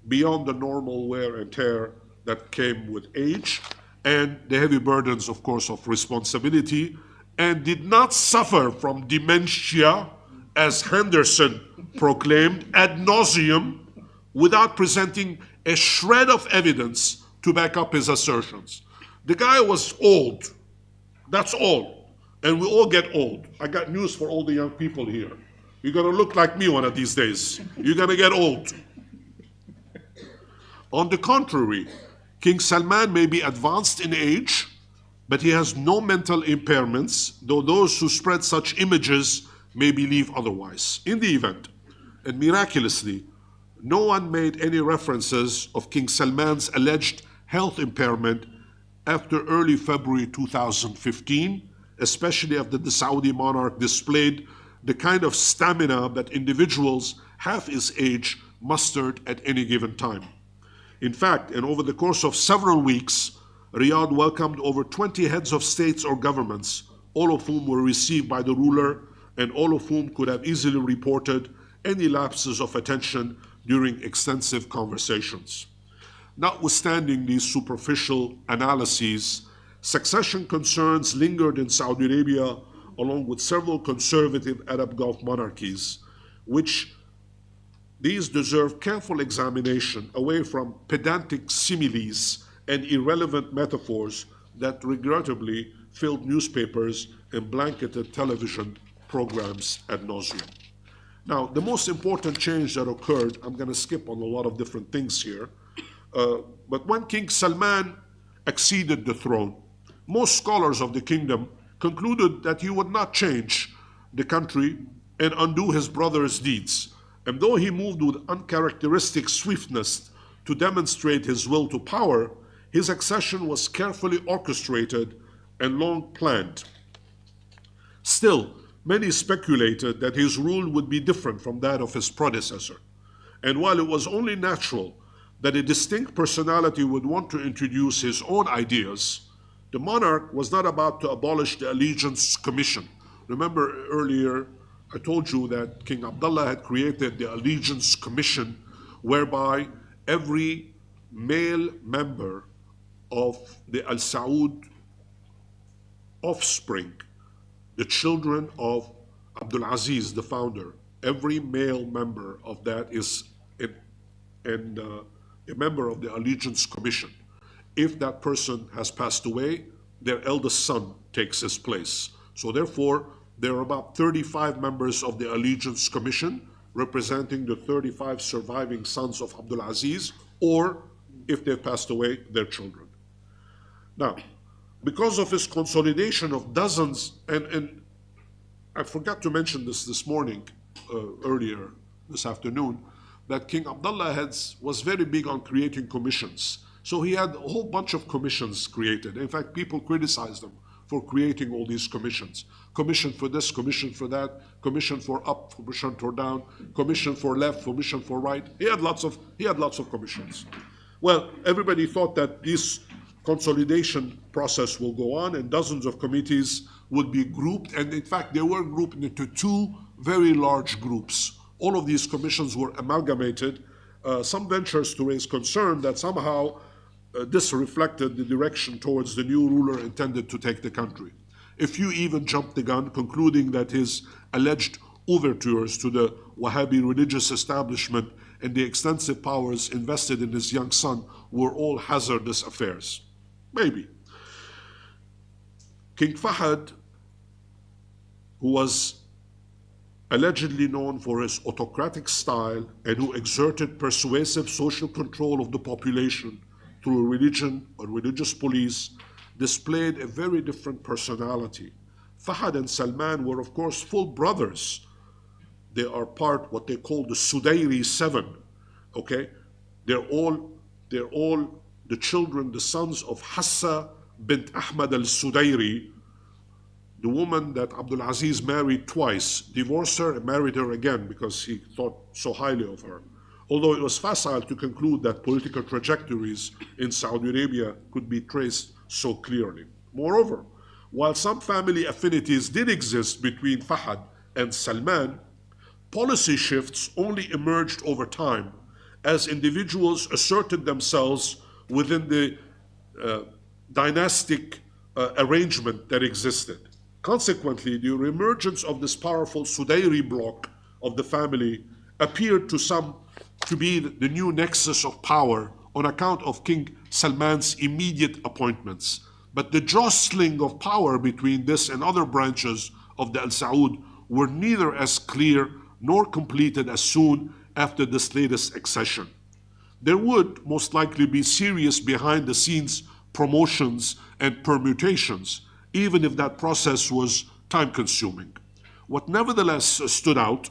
beyond the normal wear and tear that came with age and the heavy burdens, of course, of responsibility, and did not suffer from dementia, as Henderson proclaimed ad nauseum, without presenting a shred of evidence to back up his assertions. The guy was old. That's all. And we all get old. I got news for all the young people here. You're going to look like me one of these days. You're going to get old. On the contrary, King Salman may be advanced in age, but he has no mental impairments, though those who spread such images may believe otherwise. In the event, and miraculously, no one made any references of King Salman's alleged health impairment after early February 2015, especially after the Saudi monarch displayed the kind of stamina that individuals half his age mustered at any given time. In fact, and over the course of several weeks, Riyadh welcomed over 20 heads of states or governments, all of whom were received by the ruler and all of whom could have easily reported any lapses of attention during extensive conversations. Notwithstanding these superficial analyses, succession concerns lingered in Saudi Arabia along with several conservative Arab Gulf monarchies, which these deserve careful examination away from pedantic similes and irrelevant metaphors that regrettably filled newspapers and blanketed television programs ad nauseum. Now, the most important change that occurred, I'm going to skip on a lot of different things here, but when King Salman acceded the throne, most scholars of the kingdom concluded that he would not change the country and undo his brother's deeds. And though he moved with uncharacteristic swiftness to demonstrate his will to power, his accession was carefully orchestrated and long planned. Still, many speculated that his rule would be different from that of his predecessor. And while it was only natural that a distinct personality would want to introduce his own ideas, the monarch was not about to abolish the Allegiance Commission. Remember earlier, I told you that King Abdullah had created the Allegiance Commission, whereby every male member of the Al Saud offspring, the children of Abdul Aziz, the founder, every male member of that is a member of the Allegiance Commission. If that person has passed away, their eldest son takes his place. So therefore, there are about 35 members of the Allegiance Commission representing the 35 surviving sons of Abdul Aziz, or if they've passed away, their children. Now, because of his consolidation of dozens, and I forgot to mention this morning, earlier this afternoon, that King Abdullah was very big on creating commissions. So he had a whole bunch of commissions created. In fact, people criticized him for creating all these commissions. Commission for this, commission for that, commission for up, commission for down, commission for left, commission for right. He had lots of commissions. Well, everybody thought that this consolidation process will go on and dozens of committees would be grouped. And in fact, they were grouped into two very large groups. All of these commissions were amalgamated. Some ventures to raise concern that somehow this reflected the direction towards the new ruler intended to take the country. A few even jumped the gun, concluding that his alleged overtures to the Wahhabi religious establishment and the extensive powers invested in his young son were all hazardous affairs. Maybe. King Fahd, who was allegedly known for his autocratic style and who exerted persuasive social control of the population through religion or religious police, displayed a very different personality. Fahad and Salman were, of course, full brothers. They are part what they call the Sudairi Seven. Okay, they're all the children, the sons of Hassa bint Ahmad al-Sudairi, the woman that Abdul Aziz married twice, divorced her and married her again because he thought so highly of her. Although it was facile to conclude that political trajectories in Saudi Arabia could be traced so clearly. Moreover, while some family affinities did exist between Fahad and Salman, policy shifts only emerged over time as individuals asserted themselves within the dynastic arrangement that existed. Consequently, the emergence of this powerful Sudairi bloc of the family appeared to some to be the new nexus of power on account of King Salman's immediate appointments. But the jostling of power between this and other branches of the Al Saud were neither as clear nor completed as soon after this latest accession. There would most likely be serious behind-the-scenes promotions and permutations, even if that process was time-consuming. What nevertheless stood out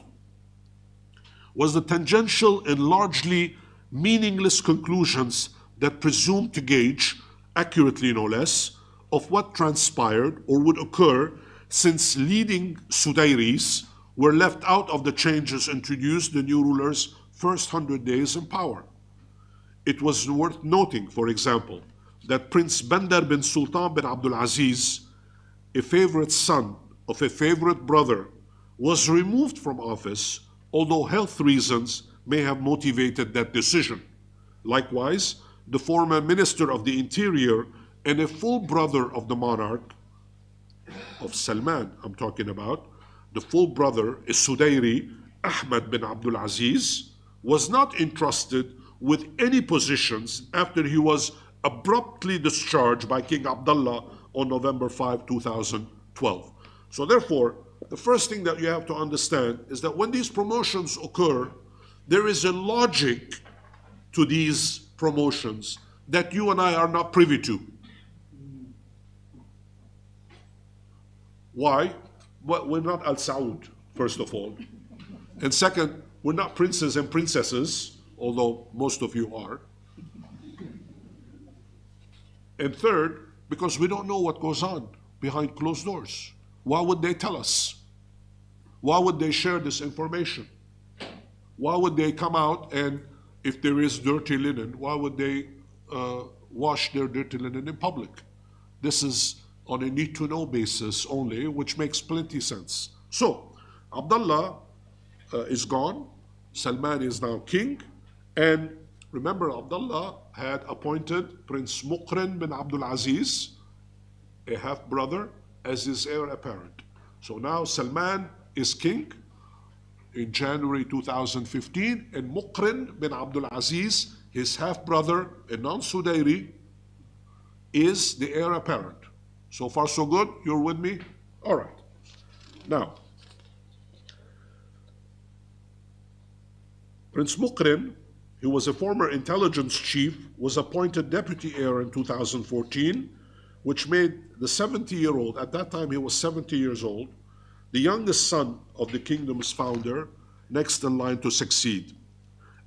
was the tangential and largely meaningless conclusions that presumed to gauge, accurately no less, of what transpired or would occur since leading Sudairis were left out of the changes introduced the new ruler's first 100 days in power. It was worth noting, for example, that Prince Bandar bin Sultan bin Abdul Aziz, a favorite son of a favorite brother, was removed from office, although health reasons may have motivated that decision. Likewise, the former Minister of the Interior and a full brother of the monarch, of Salman I'm talking about, the full brother, a Sudairi, Ahmad bin Abdul Aziz, was not entrusted with any positions after he was abruptly discharged by King Abdullah on November 5, 2012. So therefore, the first thing that you have to understand is that when these promotions occur, there is a logic to these promotions that you and I are not privy to. Why? Well, we're not Al Saud, first of all. And second, we're not princes and princesses, although most of you are. And third, because we don't know what goes on behind closed doors. Why would they tell us? Why would they share this information? Why would they come out and, if there is dirty linen, why would they wash their dirty linen in public? This is on a need-to-know basis only, which makes plenty sense. So, Abdullah is gone, Salman is now king, and remember, Abdullah had appointed Prince Muqrin bin Abdul Aziz, a half-brother, as his heir apparent. So now Salman is king in January 2015, and Muqrin bin Abdul Aziz, his half-brother, a non-Sudairi, is the heir apparent. So far so good? You're with me? All right. Now, Prince Muqrin, who was a former intelligence chief, was appointed deputy heir in 2014, which made the 70-year-old, at that time he was 70 years old, the youngest son of the kingdom's founder, next in line to succeed.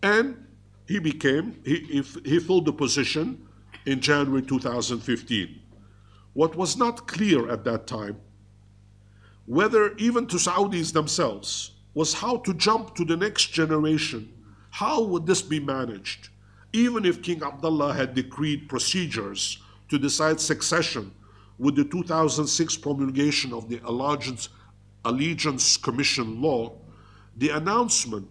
And he filled the position in January 2015. What was not clear at that time, whether even to Saudis themselves, was how to jump to the next generation. How would this be managed? Even if King Abdullah had decreed procedures to decide succession with the 2006 promulgation of the Allegiance Commission law, the announcement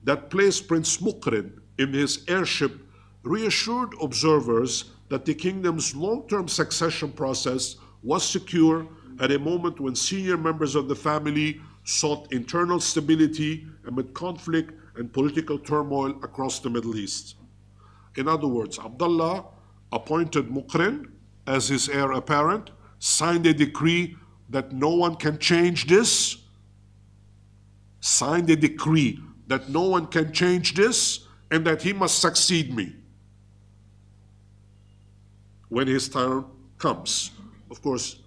that placed Prince Muqrin in his heirship reassured observers that the kingdom's long-term succession process was secure at a moment when senior members of the family sought internal stability amid conflict and political turmoil across the Middle East. In other words, Abdullah appointed Muqrin as his heir apparent, signed a decree that no one can change this, signed a decree that no one can change this, and that he must succeed me when his time comes. Of course,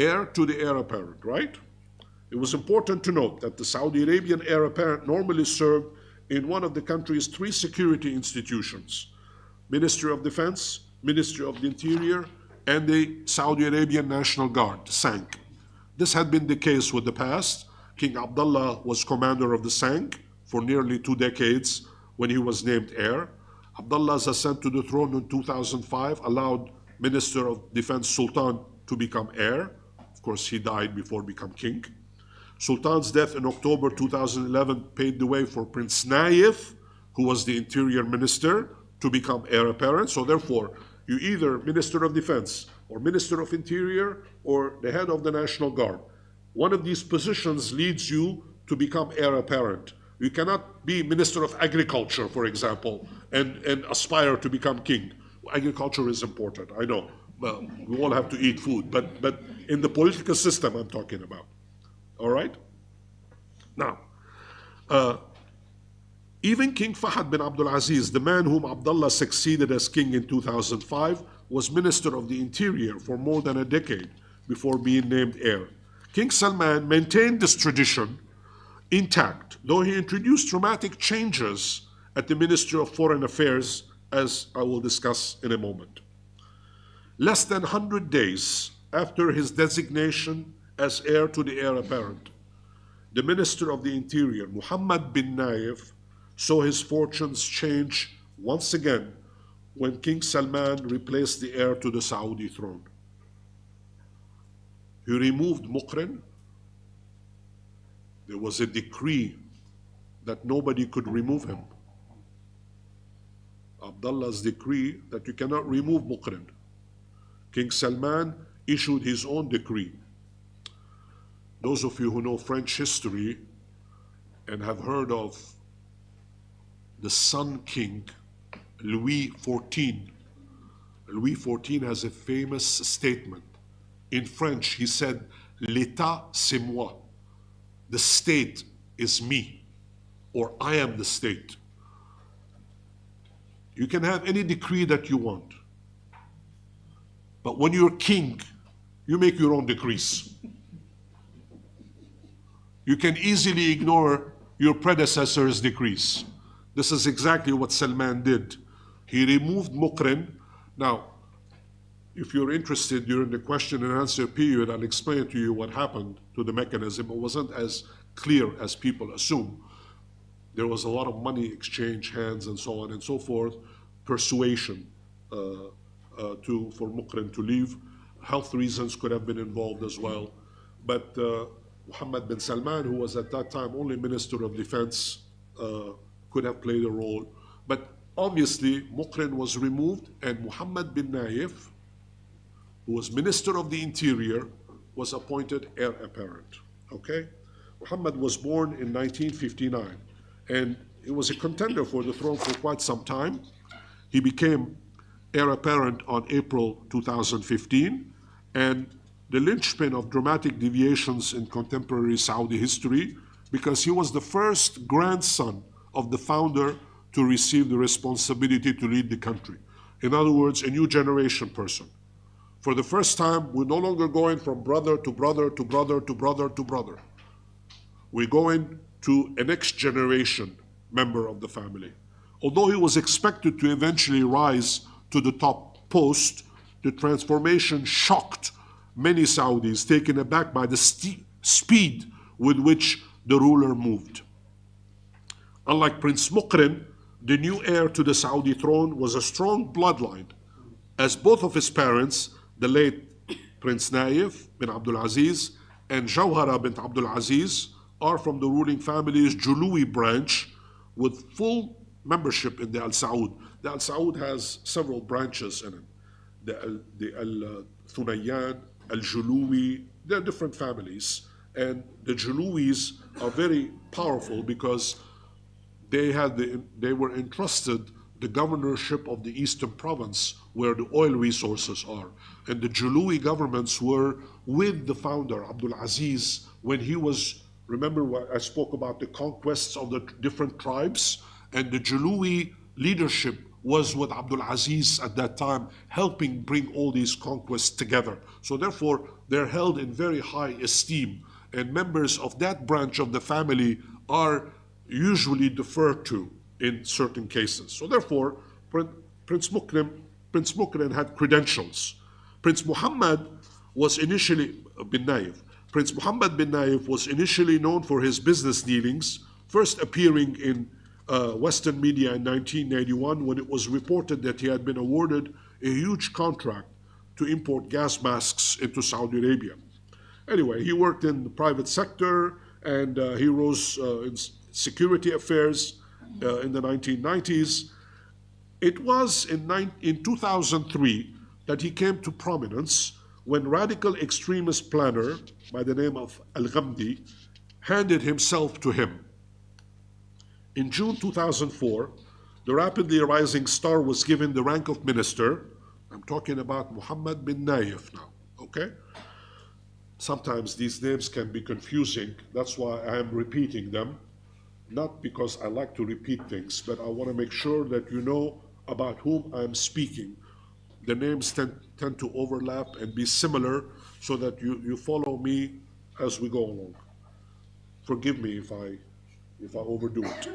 heir to the heir apparent, right? It was important to note that the Saudi Arabian heir apparent normally served in one of the country's three security institutions: Ministry of Defense, Ministry of the Interior, and the Saudi Arabian National Guard, SANC. This had been the case with the past. King Abdullah was commander of the SANC for nearly 2 decades when he was named heir. Abdullah's ascent to the throne in 2005 allowed Minister of Defense Sultan to become heir. Of course, he died before becoming king. Sultan's death in October 2011 paved the way for Prince Naif, who was the Interior Minister, to become heir apparent. So therefore, you either Minister of Defense or Minister of Interior or the head of the National Guard. One of these positions leads you to become heir apparent. You cannot be Minister of Agriculture, for example, and aspire to become king. Agriculture is important, I know. Well, we all have to eat food, but in the political system I'm talking about. All right? Now, even King Fahd bin Abdul Aziz, the man whom Abdullah succeeded as king in 2005, was Minister of the Interior for more than a decade before being named heir. King Salman maintained this tradition intact, though he introduced dramatic changes at the Ministry of Foreign Affairs, as I will discuss in a moment. Less than 100 days after his designation as heir to the heir apparent, the Minister of the Interior, Muhammad bin Naif, saw his fortunes change once again when King Salman replaced the heir to the Saudi throne. He removed Muqrin. There was a decree that nobody could remove him. Abdullah's decree that you cannot remove Muqrin. King Salman issued his own decree. Those of you who know French history and have heard of the Sun King, Louis XIV. Louis XIV has a famous statement. In French, he said, "L'État, c'est moi." The state is me, or I am the state. You can have any decree that you want. But when you're king, you make your own decrees. You can easily ignore your predecessor's decrees. This is exactly what Salman did. He removed Muqrin. Now, if you're interested during the question and answer period, I'll explain to you what happened to the mechanism. It wasn't as clear as people assume. There was a lot of money exchange hands and so on and so forth, persuasion for Muqrin to leave. Health reasons could have been involved as well. But Muhammad bin Salman, who was at that time only Minister of Defense, could have played a role. But obviously, Muqrin was removed, and Muhammad bin Naif, who was Minister of the Interior, was appointed heir apparent. Okay? Muhammad was born in 1959, and he was a contender for the throne for quite some time. He became heir apparent on April 2015, and the linchpin of dramatic deviations in contemporary Saudi history, because he was the first grandson of the founder to receive the responsibility to lead the country. In other words, a new generation person. For the first time, we're no longer going from brother to brother to brother to brother to brother. We're going to a next generation member of the family. Although he was expected to eventually rise to the top post, the transformation shocked many Saudis, taken aback by the speed with which the ruler moved. Unlike Prince Muqrin, the new heir to the Saudi throne was a strong bloodline, as both of his parents, the late Prince Naif bin Abdul Aziz and Jawhara bint Abdul Aziz, are from the ruling family's Juluwi branch with full membership in the Al Saud. The Al Saud has several branches in it. The Al Thunayyan, Al Juluwi, they're different families. And the Juluwis are very powerful because they were entrusted the governorship of the eastern province where the oil resources are. And the Juluwi governments were with the founder, Abdul Aziz, when he was, remember what I spoke about the conquests of the different tribes? And the Juluwi leadership was with Abdul Aziz at that time, helping bring all these conquests together. So therefore, they're held in very high esteem, and members of that branch of the family are usually deferred to in certain cases. So therefore, Prince Mukrim had credentials. Prince Muhammad was initially bin Naif. Prince Muhammad bin Naif was initially known for his business dealings, first appearing in Western media in 1981 when it was reported that he had been awarded a huge contract to import gas masks into Saudi Arabia. Anyway, he worked in the private sector, and he rose in security affairs in the 1990s. It was in 2003 that he came to prominence when radical extremist planner by the name of Al-Ghamdi handed himself to him. In June 2004, the rapidly rising star was given the rank of minister. I'm talking about Muhammad bin Naif now, okay? Sometimes these names can be confusing. That's why I am repeating them. Not because I like to repeat things, but I want to make sure that you know about whom I'm speaking. The names tend to overlap and be similar so that you follow me as we go along. Forgive me if I overdo it.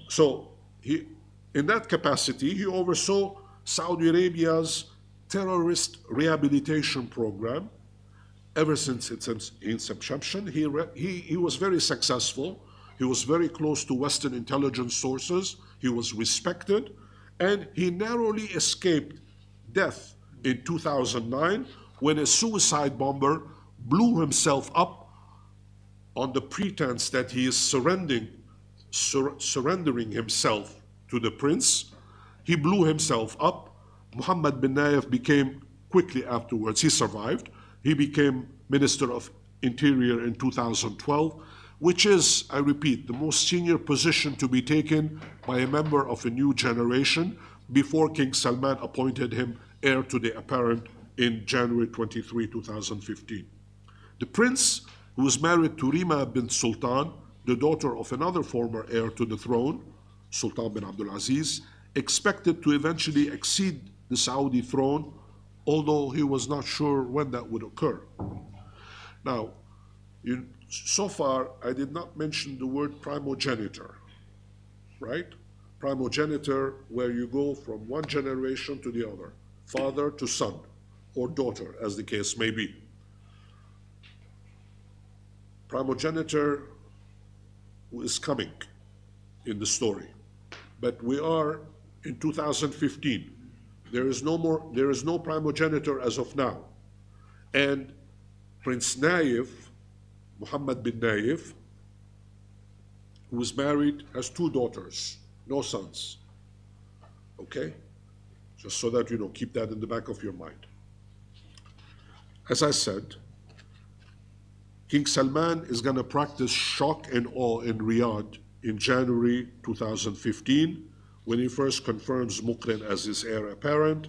So in that capacity, he oversaw Saudi Arabia's terrorist rehabilitation program. Ever since its inception, he was very successful. He was very close to Western intelligence sources. He was respected, and he narrowly escaped death in 2009 when a suicide bomber blew himself up on the pretense that he is surrendering himself to the prince. He blew himself up. Muhammad bin Naif became, quickly afterwards, he survived. He became Minister of Interior in 2012, which is, I repeat, the most senior position to be taken by a member of a new generation before King Salman appointed him heir to the apparent in January 23, 2015. The prince, who was married to Rima bint Sultan, the daughter of another former heir to the throne, Sultan bin Abdul Aziz, expected to eventually accede the Saudi throne, although he was not sure when that would occur. Now, so far, I did not mention the word primogenitor, right? Primogenitor, where you go from one generation to the other, father to son, or daughter, as the case may be. Primogenitor is coming in the story, but we are in 2015. There is no primogenitor as of now. And Prince Naif, Muhammad bin Naif, who is married, has 2 daughters, no sons. Okay? Just so that you know, keep that in the back of your mind. As I said, King Salman is going to practice shock and awe in Riyadh in January 2015 when he first confirms Mukrin as his heir apparent,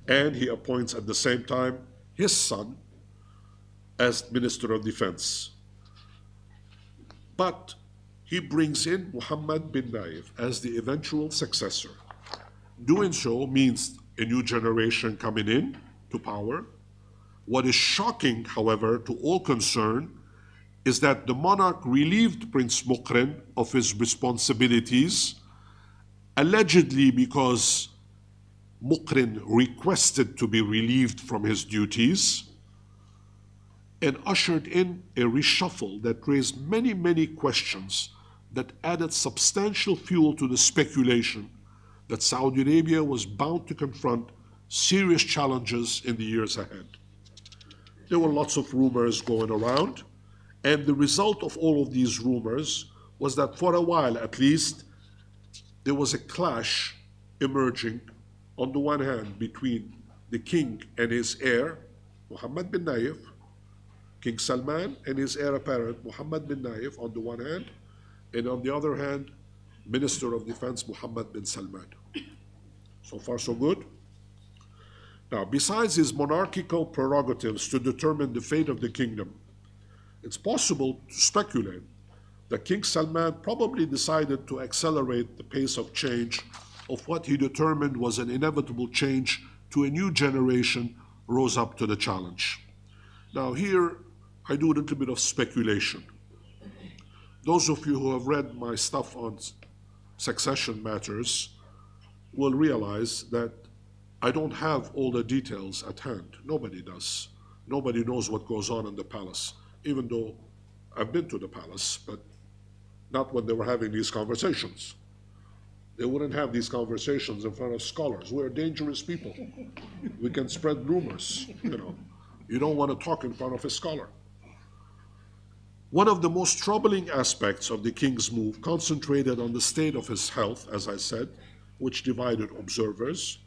and he appoints at the same time his son as Minister of Defense. But he brings in Muhammad bin Naif as the eventual successor. Doing so means a new generation coming in to power. What is shocking, however, to all concerned is that the monarch relieved Prince Mukrin of his responsibilities, allegedly because Mukrin requested to be relieved from his duties, and ushered in a reshuffle that raised many, many questions that added substantial fuel to the speculation that Saudi Arabia was bound to confront serious challenges in the years ahead. There were lots of rumors going around, and the result of all of these rumors was that for a while at least, there was a clash emerging on the one hand between the king and his heir, Muhammad bin Naif, King Salman and his heir apparent, Muhammad bin Naif, on the one hand, and on the other hand, Minister of Defense, Muhammad bin Salman. So far, so good. Now, besides his monarchical prerogatives to determine the fate of the kingdom, it's possible to speculate that King Salman probably decided to accelerate the pace of change of what he determined was an inevitable change to a new generation rose up to the challenge. Now here, I do a little bit of speculation. Those of you who have read my stuff on succession matters will realize that I don't have all the details at hand. Nobody does. Nobody knows what goes on in the palace, even though I've been to the palace, but not when they were having these conversations. They wouldn't have these conversations in front of scholars. We're dangerous people. We can spread rumors, you know. You don't want to talk in front of a scholar. One of the most troubling aspects of the king's move concentrated on the state of his health, as I said, which divided observers.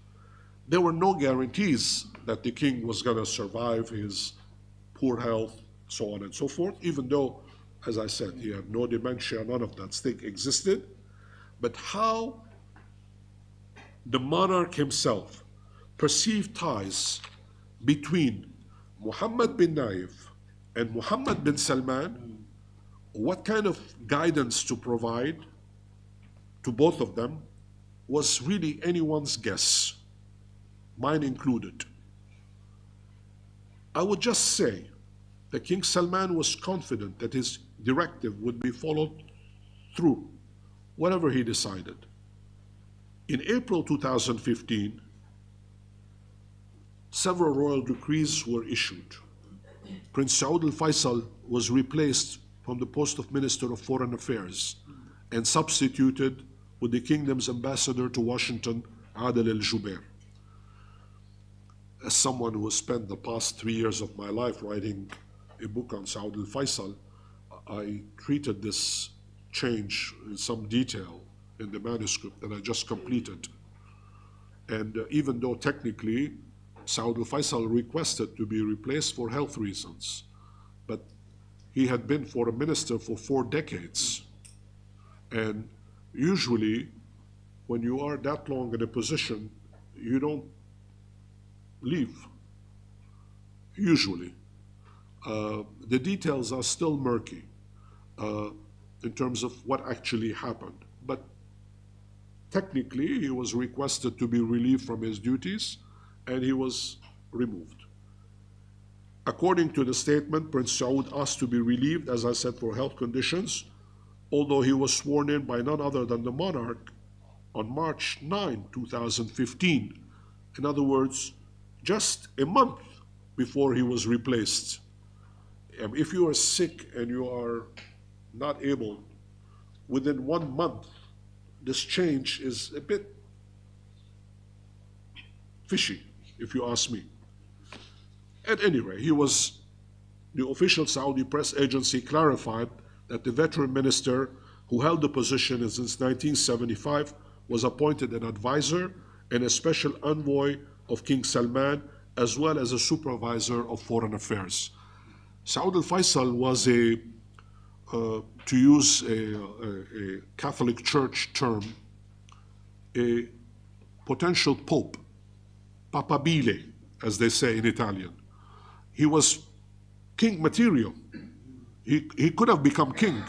There were no guarantees that the king was going to survive his poor health, so on and so forth, even though, as I said, he had no dementia, none of that thing existed. But how the monarch himself perceived ties between Mohammed bin Nayef and Mohammed bin Salman, what kind of guidance to provide to both of them, was really anyone's guess, mine included. I would just say that King Salman was confident that his directive would be followed through, whatever he decided. In April 2015, several royal decrees were issued. Prince Saud al-Faisal was replaced from the post of Minister of Foreign Affairs and substituted with the kingdom's ambassador to Washington, Adel al-Jubair. As someone who has spent the past 3 years of my life writing a book on Saud al-Faisal, I treated this change in some detail in the manuscript that I just completed. And even though technically Saud al-Faisal requested to be replaced for health reasons, but he had been foreign minister for 4 decades. And usually, when you are that long in a position, you don't leave, usually. The details are still murky in terms of what actually happened. But technically, he was requested to be relieved from his duties, and he was removed. According to the statement, Prince Saud asked to be relieved, as I said, for health conditions, although he was sworn in by none other than the monarch on March 9, 2015. In other words, just a month before he was replaced. If you are sick and you are not able, within 1 month, this change is a bit fishy, if you ask me. At any rate, the official Saudi press agency clarified that the veteran minister who held the position since 1975 was appointed an advisor and a special envoy of King Salman, as well as a supervisor of foreign affairs. Saud al-Faisal was to use a Catholic Church term, a potential pope, papabile, as they say in Italian. He was king material. He could have become king,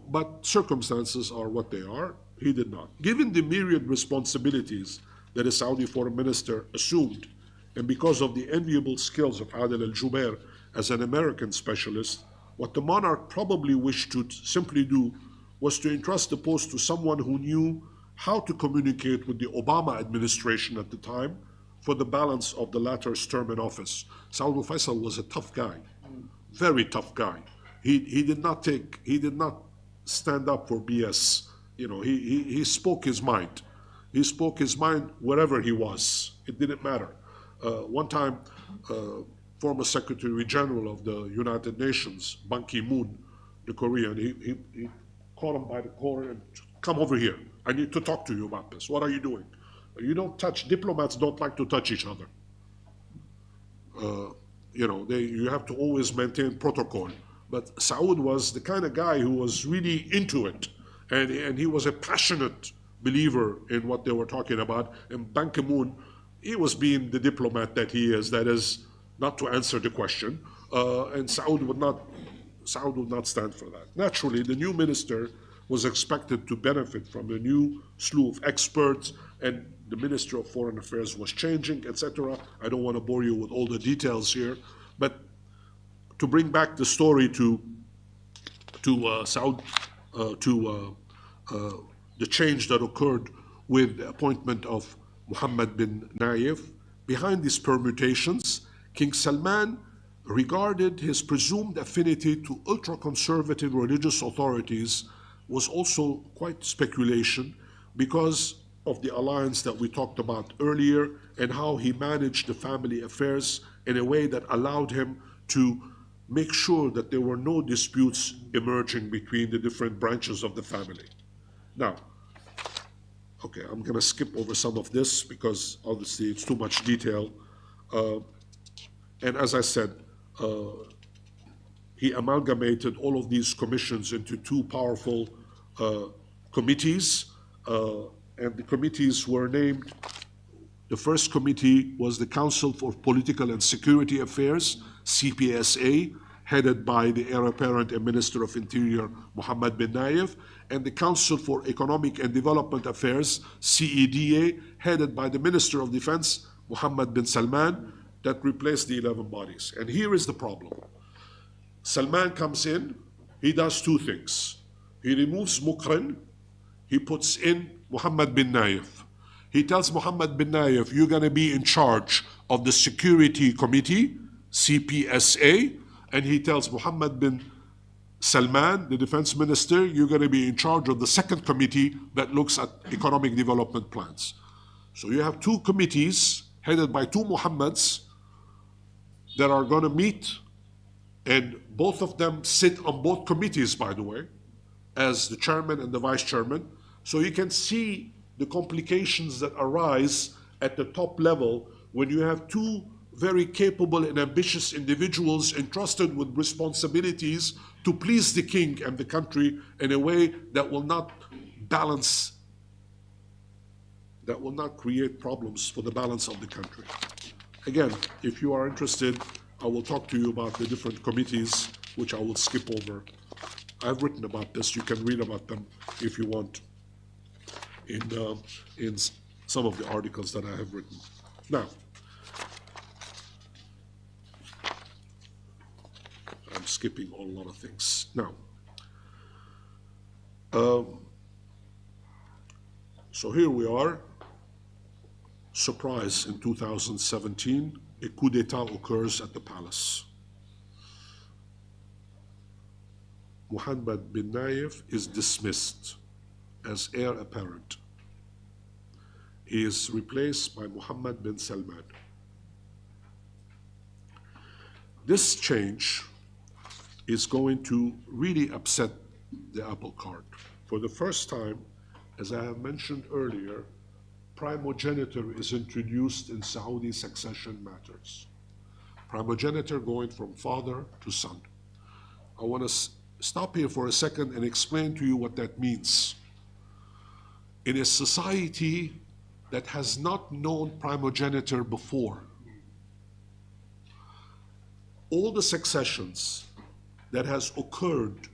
but circumstances are what they are. He did not. Given the myriad responsibilities that a Saudi foreign minister assumed, and because of the enviable skills of Adel al-Jubair as an American specialist, what the monarch probably wished to simply do was to entrust the post to someone who knew how to communicate with the Obama administration at the time for the balance of the latter's term in office. Saud al-Faisal was a tough guy, very tough guy. He did not stand up for BS. He spoke his mind. He spoke his mind wherever he was. It didn't matter. One time, former Secretary General of the United Nations, Ban Ki-moon, the Korean, he called him by the collar and come over here. I need to talk to you about this. What are you doing? You don't touch, diplomats don't like to touch each other. You have to always maintain protocol. But Saud was the kind of guy who was really into it. And he was a passionate believer in what they were talking about. And Ban Ki-moon, he was being the diplomat that he is, that is, not to answer the question. And Saud would not stand for that. Naturally, the new minister was expected to benefit from a new slew of experts, and the Minister of Foreign Affairs was changing, etc. I don't want to bore you with all the details here, but to bring back the story to the change that occurred with the appointment of Mohammed bin Nayef, behind these permutations, King Salman regarded his presumed affinity to ultra-conservative religious authorities was also quite speculation because of the alliance that we talked about earlier and how he managed the family affairs in a way that allowed him to make sure that there were no disputes emerging between the different branches of the family. Now, okay, I'm going to skip over some of this because obviously it's too much detail. And as I said, he amalgamated all of these commissions into two powerful committees, and the committees were named. The first committee was the Council for Political and Security Affairs, CPSA, headed by the heir apparent and Minister of Interior, Mohammed bin Nayef, and the Council for Economic and Development Affairs, CEDA, headed by the Minister of Defense, Mohammed bin Salman, that replaced the 11 bodies. And here is the problem. Salman comes in, he does two things. He removes Mukran, he puts in Mohammed bin Nayef. He tells Mohammed bin Nayef, you're going to be in charge of the Security Committee, CPSA, and he tells Mohammed bin Salman, the defense minister, you're going to be in charge of the second committee that looks at economic development plans. So you have two committees headed by two Mohammeds that are going to meet, and both of them sit on both committees, by the way, as the chairman and the vice chairman. So you can see the complications that arise at the top level when you have two very capable and ambitious individuals entrusted with responsibilities to please the king and the country in a way that will not balance, that will not create problems for the balance of the country. Again, if you are interested, I will talk to you about the different committees, which I will skip over. I've written about this. You can read about them if you want in some of the articles that I have written. Now, I'm skipping a lot of things. Now, so here we are. Surprise, in 2017, a coup d'etat occurs at the palace. Mohammed bin Nayef is dismissed as heir apparent. He is replaced by Mohammed bin Salman. This change is going to really upset the apple cart. For the first time, as I have mentioned earlier, primogeniture is introduced in Saudi succession matters. Primogeniture going from father to son. I want to stop here for a second and explain to you what that means. In a society that has not known primogeniture before, all the successions that has occurred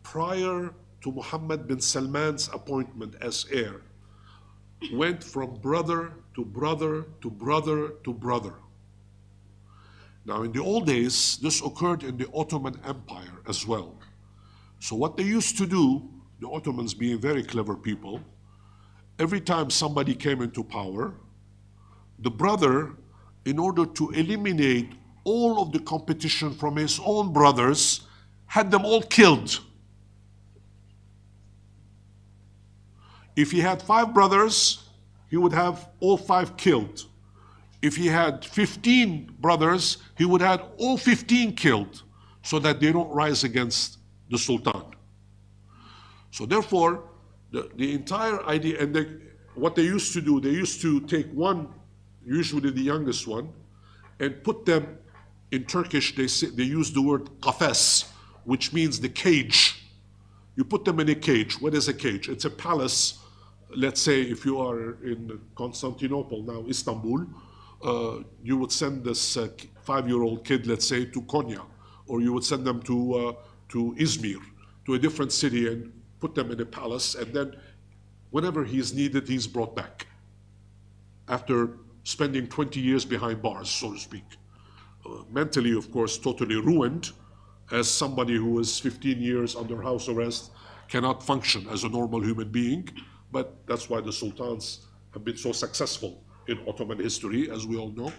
prior to Mohammed bin Salman's appointment as heir went from brother to brother to brother to brother. Now, in the old days, this occurred in the Ottoman Empire as well. So what they used to do, the Ottomans being very clever people, every time somebody came into power, the brother, in order to eliminate all of the competition from his own brothers, had them all killed. If he had 5 brothers, he would have all 5 killed. If he had 15 brothers, he would have all 15 killed so that they don't rise against the Sultan. So therefore, the entire idea, and what they used to do, they used to take one, usually the youngest one, and put them in Turkish, they use the word kafes, which means the cage. You put them in a cage. What is a cage? It's a palace. Let's say if you are in Constantinople, now Istanbul, you would send this 5-year-old kid, let's say, to Konya, or you would send them to Izmir, to a different city, and put them in a palace, and then whenever he is needed, he's brought back after spending 20 years behind bars, so to speak. Mentally, of course, totally ruined, as somebody who is 15 years under house arrest cannot function as a normal human being, but that's why the sultans have been so successful in Ottoman history, as we all know.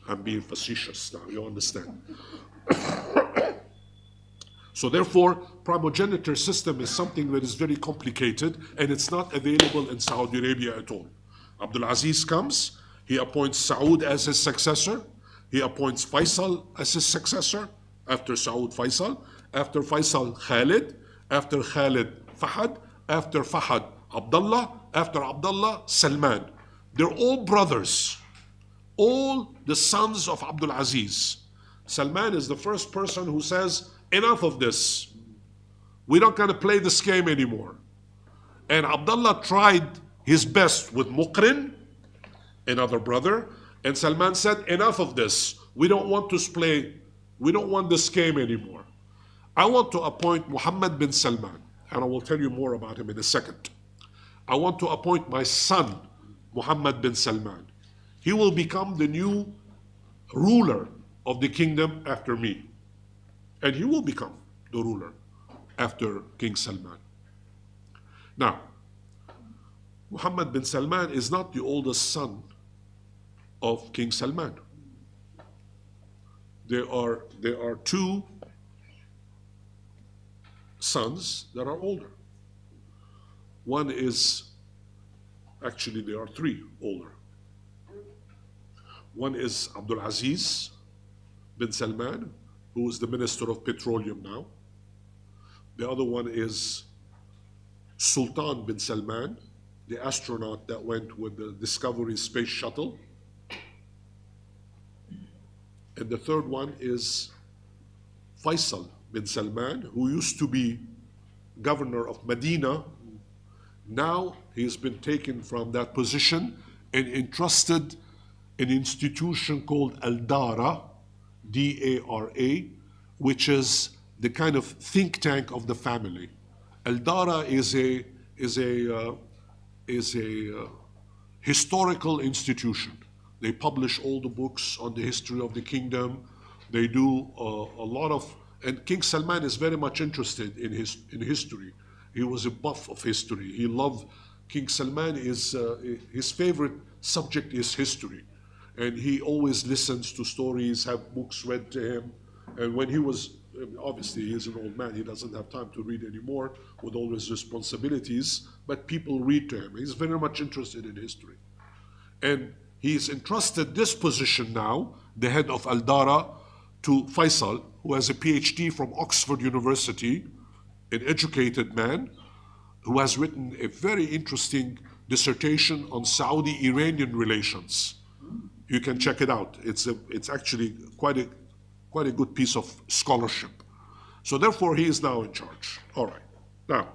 I'm being facetious now, you understand. So therefore, primogeniture system is something that is very complicated, and it's not available in Saudi Arabia at all. Abdul Aziz comes, he appoints Saud as his successor, he appoints Faisal as his successor, after Saud Faisal, after Faisal Khalid, after Khalid Fahad, after Fahad Abdullah, after Abdullah Salman. They're all brothers, all the sons of Abdul Aziz. Salman is the first person who says, enough of this. We're not going to play this game anymore. And Abdullah tried his best with Muqrin, another brother, and Salman said, enough of this. We don't want this game anymore. I want to appoint Muhammad bin Salman, and I will tell you more about him in a second. I want to appoint my son, Muhammad bin Salman. He will become the new ruler of the kingdom after me. And he will become the ruler after King Salman. Now, Muhammad bin Salman is not the oldest son of King Salman. There are two sons that are older. One is, actually there are three older. One is Abdul Aziz bin Salman, who is the Minister of Petroleum now. The other one is Sultan bin Salman, the astronaut that went with the Discovery space shuttle. And the third one is Faisal bin Salman, who used to be governor of Medina. Now he has been taken from that position and entrusted an institution called Al-Dara, D-A-R-A, which is the kind of think tank of the family. Al-Dara is a historical institution. They publish all the books on the history of the kingdom. They do a lot of, and King Salman is very much interested in history. He was a buff of history. He loved, King Salman is, his favorite subject is history. And he always listens to stories, have books read to him. And when he was, obviously he's an old man, he doesn't have time to read anymore with all his responsibilities, but people read to him. He's very much interested in history. And he's entrusted this position now, the head of Al-Dara, to Faisal, who has a PhD from Oxford University, an educated man, who has written a very interesting dissertation on Saudi-Iranian relations. You can check it out. It's actually quite a good piece of scholarship. So therefore, he is now in charge. All right. Now,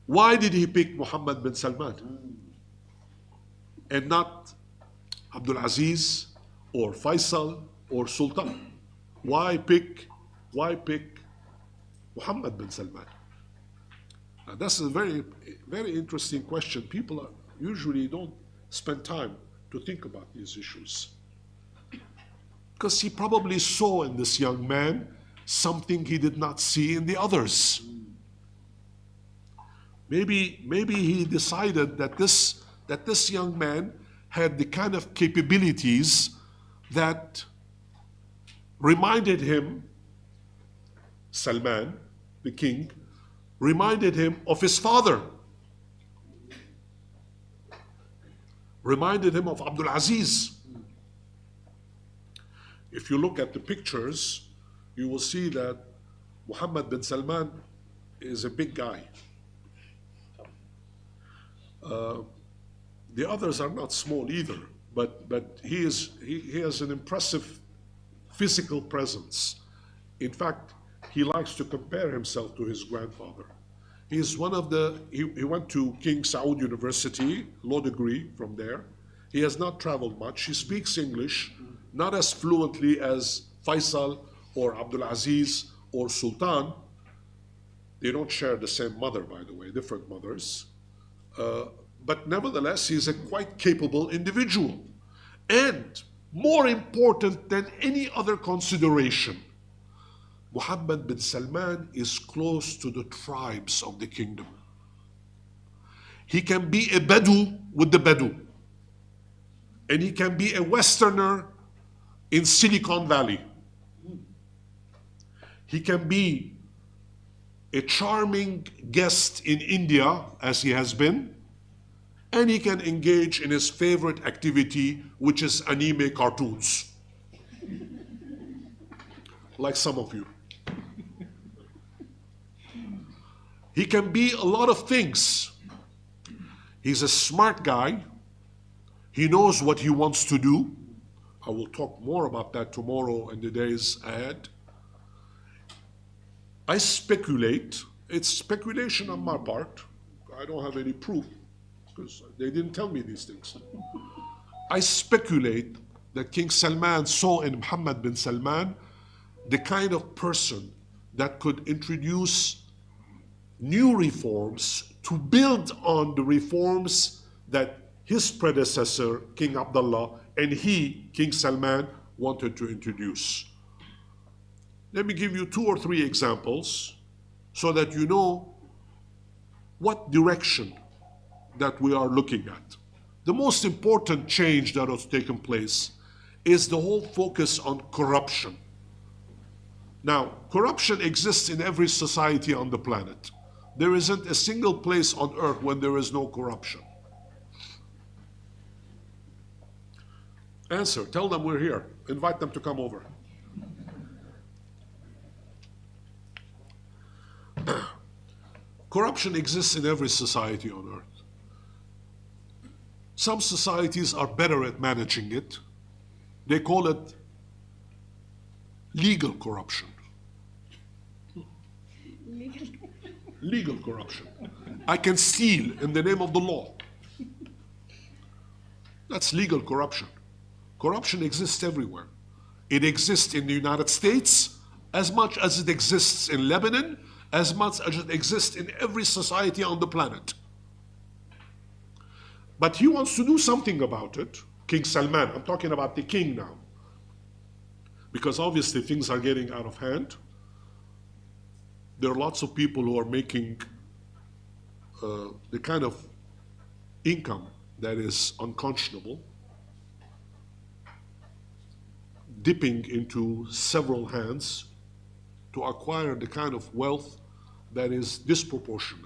why did he pick Muhammad bin Salman and not Abdul Aziz or Faisal or Sultan? Why pick Muhammad bin Salman? Now, that's a very, very interesting question. People usually don't spend time to think about these issues. Because he probably saw in this young man something he did not see in the others. Maybe he decided that this young man had the kind of capabilities that reminded him, Salman, the king, reminded him of his father, reminded him of Abdul Aziz. If you look at the pictures, you will see that Muhammad bin Salman is a big guy. The others are not small either, but he has an impressive physical presence. In fact, he likes to compare himself to his grandfather. He's one of the, he went to King Saud University, law degree from there. He has not traveled much. He speaks English, not as fluently as Faisal or Abdul Aziz or Sultan, They don't share the same mother, by the way, different mothers. But nevertheless, he's a quite capable individual. And more important than any other consideration, Muhammad bin Salman is close to the tribes of the kingdom. He can be a Badu with the Badu. And he can be a Westerner in Silicon Valley. He can be a charming guest in India, as he has been, and he can engage in his favorite activity, which is anime cartoons, like some of you. He can be a lot of things. He's a smart guy. He knows what he wants to do. I will talk more about that tomorrow and the days ahead. I speculate, it's speculation on my part. I don't have any proof because they didn't tell me these things. I speculate that King Salman saw in Muhammad bin Salman the kind of person that could introduce new reforms to build on the reforms that his predecessor, King Abdullah, and he, King Salman, wanted to introduce. Let me give you 2 or 3 examples so that you know what direction that we are looking at. The most important change that has taken place is the whole focus on corruption. Now, corruption exists in every society on the planet. There isn't a single place on earth when there is no corruption. Answer, tell them we're here. Invite them to come over. Corruption exists in every society on earth. Some societies are better at managing it. They call it legal corruption. Legal corruption. I can steal in the name of the law. That's legal corruption. Corruption exists everywhere. It exists in the United States as much as it exists in Lebanon, as much as it exists in every society on the planet. But he wants to do something about it. King Salman, I'm talking about the king now. Because obviously things are getting out of hand. There are lots of people who are making the kind of income that is unconscionable, dipping into several hands to acquire the kind of wealth that is disproportionate.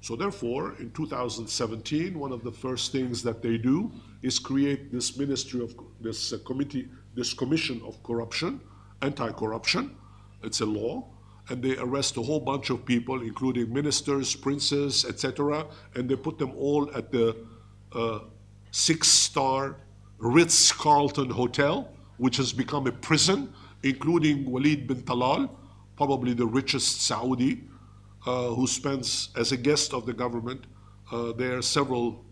So therefore, in 2017, one of the first things that they do is create this ministry of this committee, this commission of corruption, anti-corruption. It's a law, and they arrest a whole bunch of people, including ministers, princes, etc., and they put them all at the 6-star Ritz-Carlton Hotel, which has become a prison, including Walid bin Talal, probably the richest Saudi, who spends as a guest of the government there several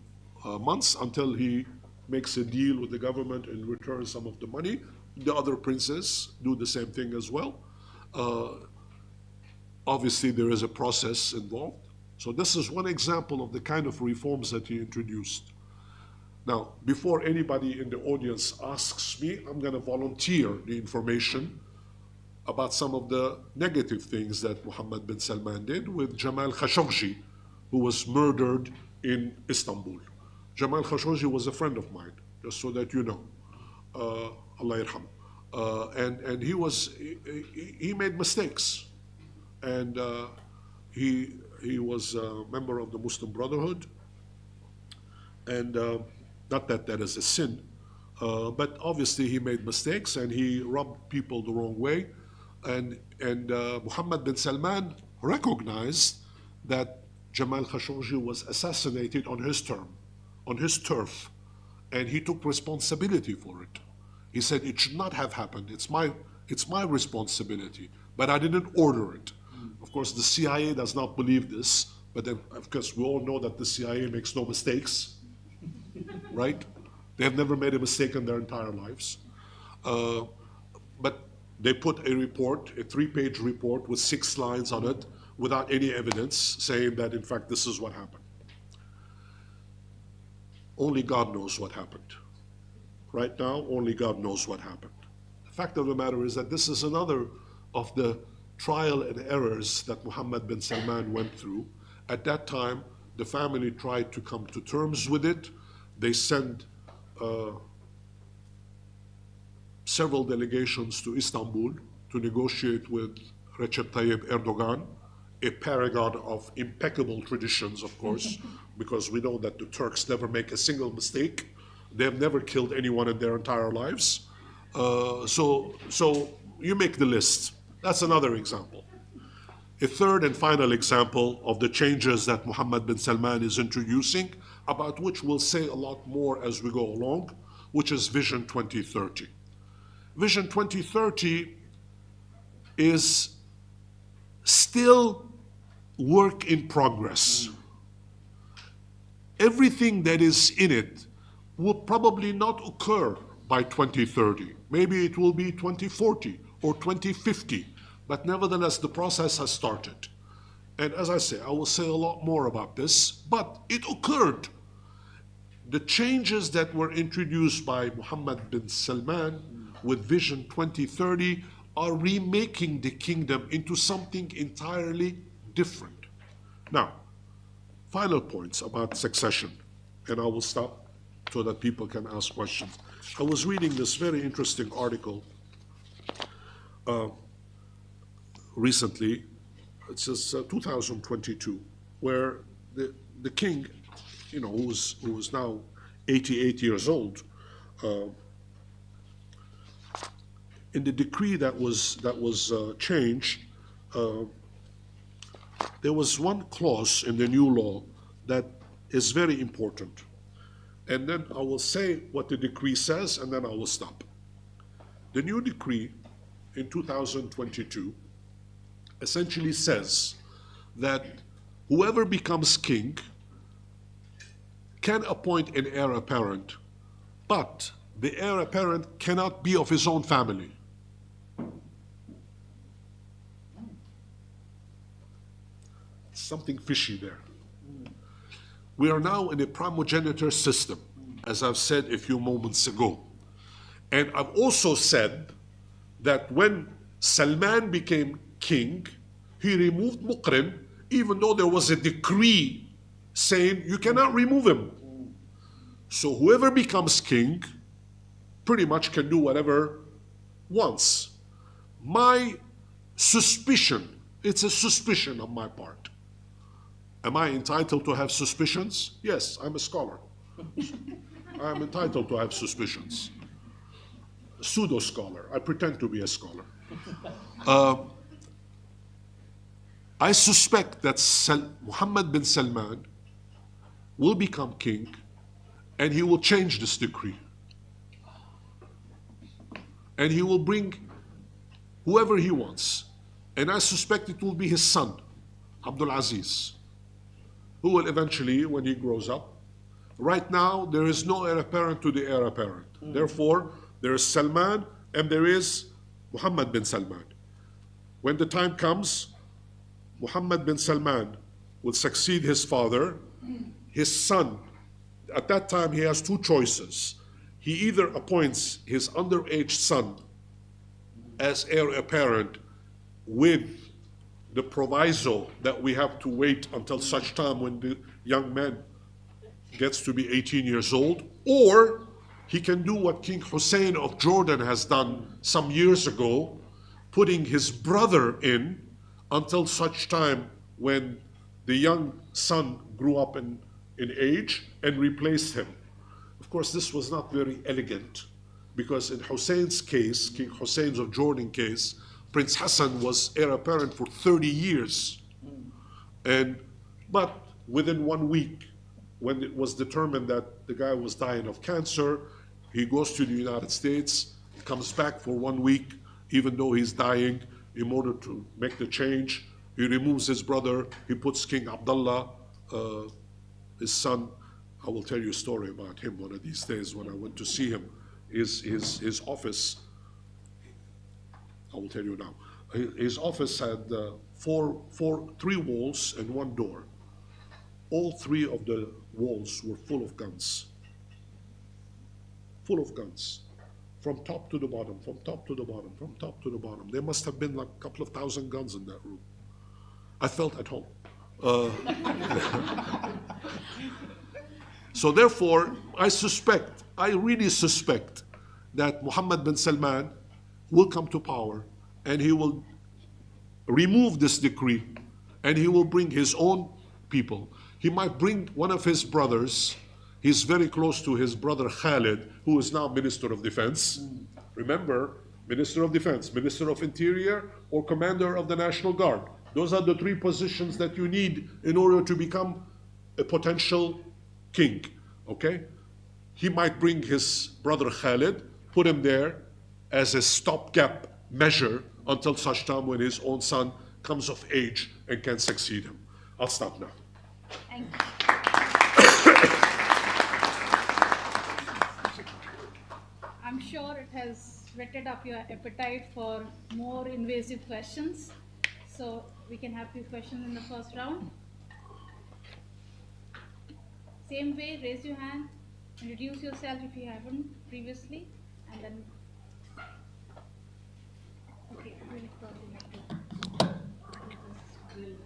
months until he makes a deal with the government and returns some of the money. The other princes do the same thing as well. Obviously, there is a process involved. So this is one example of the kind of reforms that he introduced. Now, before anybody in the audience asks me, I'm going to volunteer the information about some of the negative things that Mohammed bin Salman did with Jamal Khashoggi, who was murdered in Istanbul. Jamal Khashoggi was a friend of mine, just so that you know. Allah yarham. And he made mistakes. And he was a member of the Muslim Brotherhood. And not that that is a sin, but obviously he made mistakes and he rubbed people the wrong way. And Mohammed bin Salman recognized that Jamal Khashoggi was assassinated on his turf, and he took responsibility for it. He said it should not have happened. It's my responsibility, but I didn't order it. Of course, the CIA does not believe this, but then, of course, we all know that the CIA makes no mistakes. Right? They have never made a mistake in their entire lives. But they put a report, a 3-page report with 6 lines on it, without any evidence saying that, in fact, this is what happened. Only God knows what happened. Right now, only God knows what happened. The fact of the matter is that this is another of the trial and errors that Mohammed bin Salman went through. At that time, the family tried to come to terms with it. They sent several delegations to Istanbul to negotiate with Recep Tayyip Erdogan, a paragon of impeccable traditions, of course, because we know that the Turks never make a single mistake. They have never killed anyone in their entire lives. So you make the list. That's another example. A third and final example of the changes that Mohammed bin Salman is introducing, about which we'll say a lot more as we go along, which is Vision 2030. Vision 2030 is still work in progress. Everything that is in it will probably not occur by 2030. Maybe it will be 2040 or 2050, but nevertheless, the process has started. And as I say, I will say a lot more about this, but it occurred. The changes that were introduced by Mohammed bin Salman with Vision 2030 are remaking the kingdom into something entirely different. Now, final points about succession, and I will stop so that people can ask questions. I was reading this very interesting article recently. It says 2022, where the king, you know, who is now 88 years old, in the decree that was changed, there was one clause in the new law that is very important. And then I will say what the decree says, and then I will stop. The new decree in 2022 essentially says that whoever becomes king can appoint an heir apparent, but the heir apparent cannot be of his own family. Something fishy there. We are now in a primogeniture system, as I've said a few moments ago. And I've also said that when Salman became king, he removed Muqrin, even though there was a decree saying you cannot remove him. So whoever becomes king pretty much can do whatever wants. My suspicion, it's a suspicion on my part. Am I entitled to have suspicions? Yes, I'm a scholar. I'm entitled to have suspicions. Pseudo-scholar. I pretend to be a scholar. I suspect that Mohammed bin Salman will become king and he will change this decree. And he will bring whoever he wants. And I suspect it will be his son, Abdul Aziz, who will eventually, when he grows up. Right now, there is no heir apparent to the heir apparent. Therefore, there is Salman and there is Mohammed bin Salman. When the time comes, Mohammed bin Salman will succeed his father. His son, at that time, he has two choices. He either appoints his underage son as heir apparent with the proviso that we have to wait until such time when the young man gets to be 18 years old, or he can do what King Hussein of Jordan has done some years ago, putting his brother in until such time when the young son grew up in age and replaced him. Of course, this was not very elegant, because in Hussein's case, King Hussein's of Jordan case, Prince Hassan was heir apparent for 30 years. But within 1 week, when it was determined that the guy was dying of cancer, he goes to the United States, comes back for 1 week, even though he's dying, in order to make the change. He removes his brother, he puts King Abdullah, his son. I will tell you a story about him one of these days when I went to see him. His office, I will tell you now. His office had three walls and one door. All three of the walls were full of guns. Full of guns. From top to the bottom, from top to the bottom, from top to the bottom. There must have been like a couple of thousand guns in that room. I felt at home. So therefore, I really suspect that Mohammed bin Salman will come to power and he will remove this decree and he will bring his own people. He might bring one of his brothers. He's very close to his brother Khalid, who is now Minister of Defense. Remember, Minister of Defense, Minister of Interior, or Commander of the National Guard. Those are the three positions that you need in order to become a potential king, okay? He might bring his brother Khalid, put him there as a stopgap measure until such time when his own son comes of age and can succeed him. I'll stop now. Thank you. I'm sure it has whetted up your appetite for more invasive questions. So we can have few questions in the first round. Same way, raise your hand, introduce yourself if you haven't previously, and then, okay, we'll probably have to do this.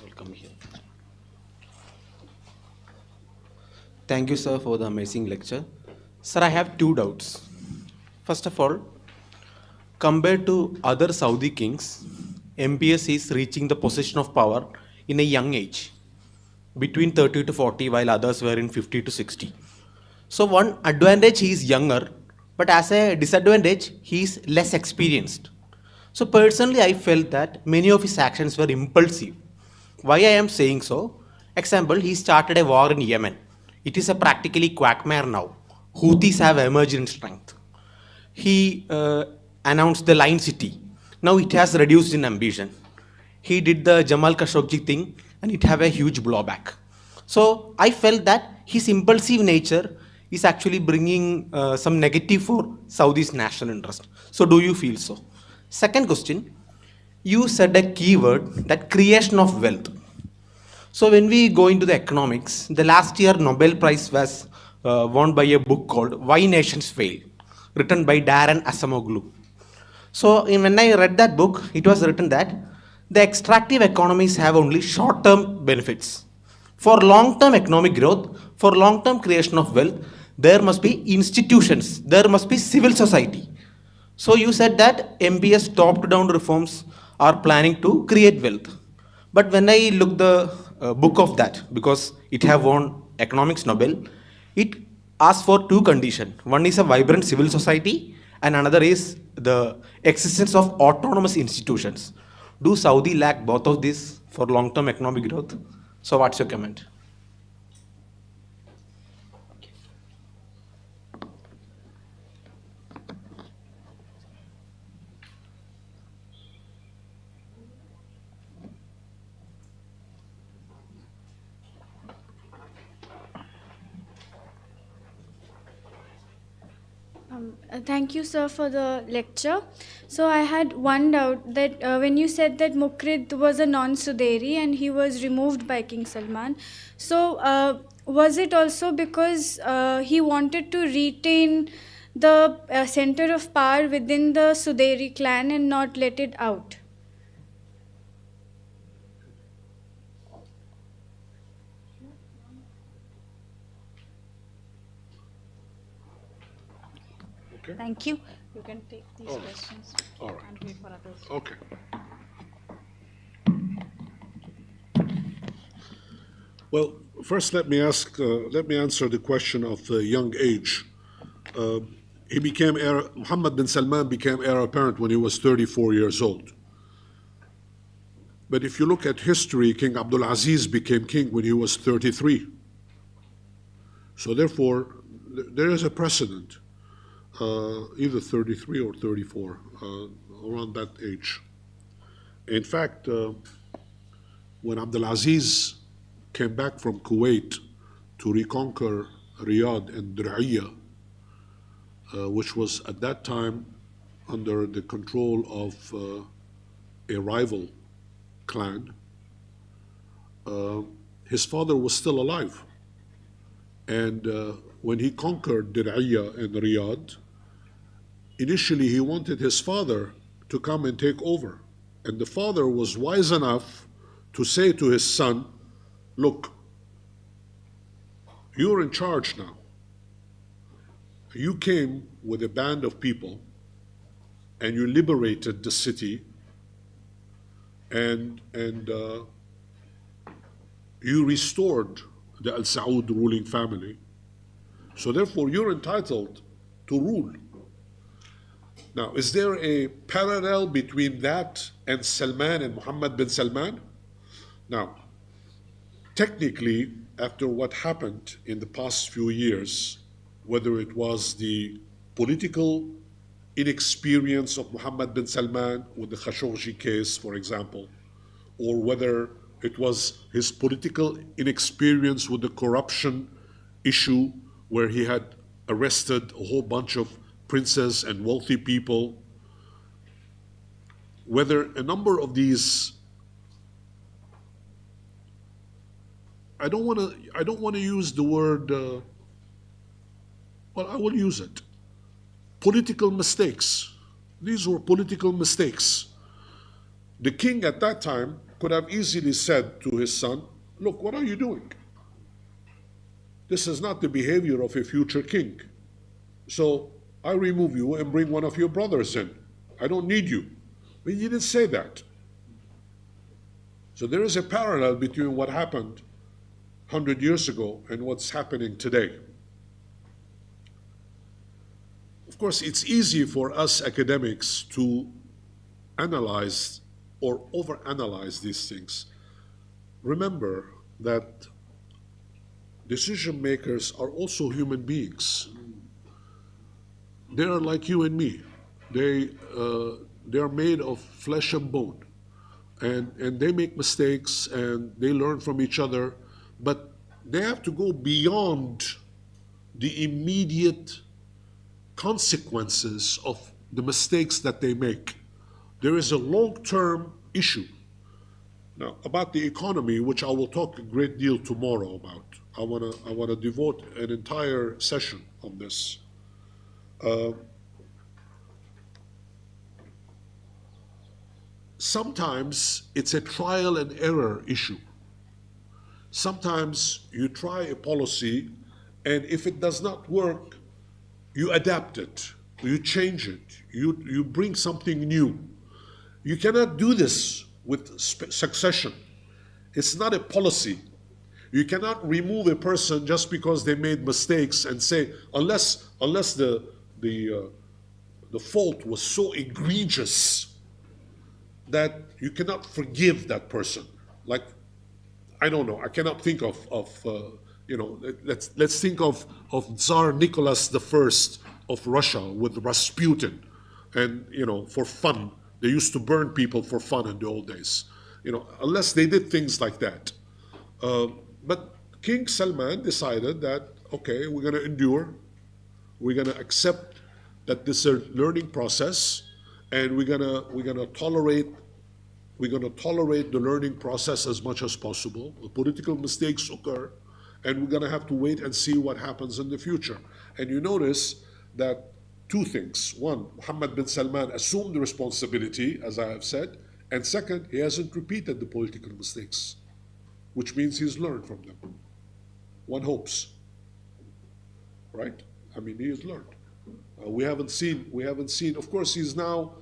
Welcome here. Thank you, sir, for the amazing lecture. Sir, I have two doubts. First of all, compared to other Saudi kings, MBS is reaching the position of power in a young age, between 30 to 40, while others were in 50 to 60. So one advantage, he is younger, but as a disadvantage, he is less experienced. So personally, I felt that many of his actions were impulsive. Why I am saying so? Example, he started a war in Yemen. It is a practically quagmire now. Houthis have emerged in strength. He announced the Lion City. Now it has reduced in ambition. He did the Jamal Khashoggi thing and it have a huge blowback. So I felt that his impulsive nature is actually bringing some negative for Saudi's national interest. So do you feel so? Second question, you said a keyword, that creation of wealth. So when we go into the economics, the last year Nobel Prize was won by a book called Why Nations Fail, written by Darren Acemoglu. So when I read that book, it was written that the extractive economies have only short-term benefits. For long-term economic growth, for long-term creation of wealth, there must be institutions, there must be civil society. So you said that MBS top-down reforms are planning to create wealth. But when I look the book of that, because it have won economics Nobel, it asks for two conditions. One is a vibrant civil society and another is the existence of autonomous institutions. Do Saudi lack both of these for long-term economic growth? So what's your comment? Thank you, sir, for the lecture. So I had one doubt that when you said that Mukrid was a non-Suderi and he was removed by King Salman, so was it also because he wanted to retain the center of power within the Suderi clan and not let it out? Okay? Thank you. You can take these All right. questions All right. and wait for others. Okay. Well, first let me answer the question of young age. Mohammed bin Salman became heir apparent when he was 34 years old. But if you look at history, King Abdul Aziz became king when he was 33. So therefore, there is a precedent, either 33 or 34, around that age. In fact, when Abdul Aziz came back from Kuwait to reconquer Riyadh and Diriyah which was at that time under the control of a rival clan, his father was still alive. And when he conquered Dir'iyah in Riyadh, initially he wanted his father to come and take over. And the father was wise enough to say to his son, look, you're in charge now. You came with a band of people and you liberated the city, and you restored the Al Saud ruling family. So therefore you're entitled to rule. Now, is there a parallel between that and Salman and Mohammed bin Salman? Now, technically, after what happened in the past few years, whether it was the political inexperience of Mohammed bin Salman with the Khashoggi case, for example, or whether it was his political inexperience with the corruption issue where he had arrested a whole bunch of princes and wealthy people, whether a number of these, I don't want to use the word, well, I will use it. Political mistakes. These were political mistakes. The king at that time could have easily said to his son, look, what are you doing? This is not the behavior of a future king. So I remove you and bring one of your brothers in. I don't need you. But he didn't say that. So there is a parallel between what happened 100 years ago and what's happening today. Of course, it's easy for us academics to analyze or overanalyze these things. Remember that decision makers are also human beings. They are like you and me. They are made of flesh and bone, and they make mistakes and they learn from each other, but they have to go beyond the immediate consequences of the mistakes that they make. There is a long-term issue. Now, about the economy, which I will talk a great deal tomorrow about. I want to devote an entire session on this. Sometimes it's a trial and error issue. Sometimes you try a policy, and if it does not work, you adapt it, you change it, you bring something new. You cannot do this with succession. It's not a policy. You cannot remove a person just because they made mistakes and say, unless the fault was so egregious that you cannot forgive that person. Like, I don't know, I cannot think of let's think of Tsar Nicholas I of Russia with Rasputin, and for fun. They used to burn people for fun in the old days, unless they did things like that. But King Salman decided that, okay, we're going to endure, we're going to accept that this is a learning process, and we're going to tolerate the learning process as much as possible. The political mistakes occur, and we're going to have to wait and see what happens in the future. And you notice that two things. One, Mohammed bin Salman assumed the responsibility, as I have said, and second, he hasn't repeated the political mistakes, which means he's learned from them. One hopes, right? I mean, he has learned. We haven't seen, of course, he's now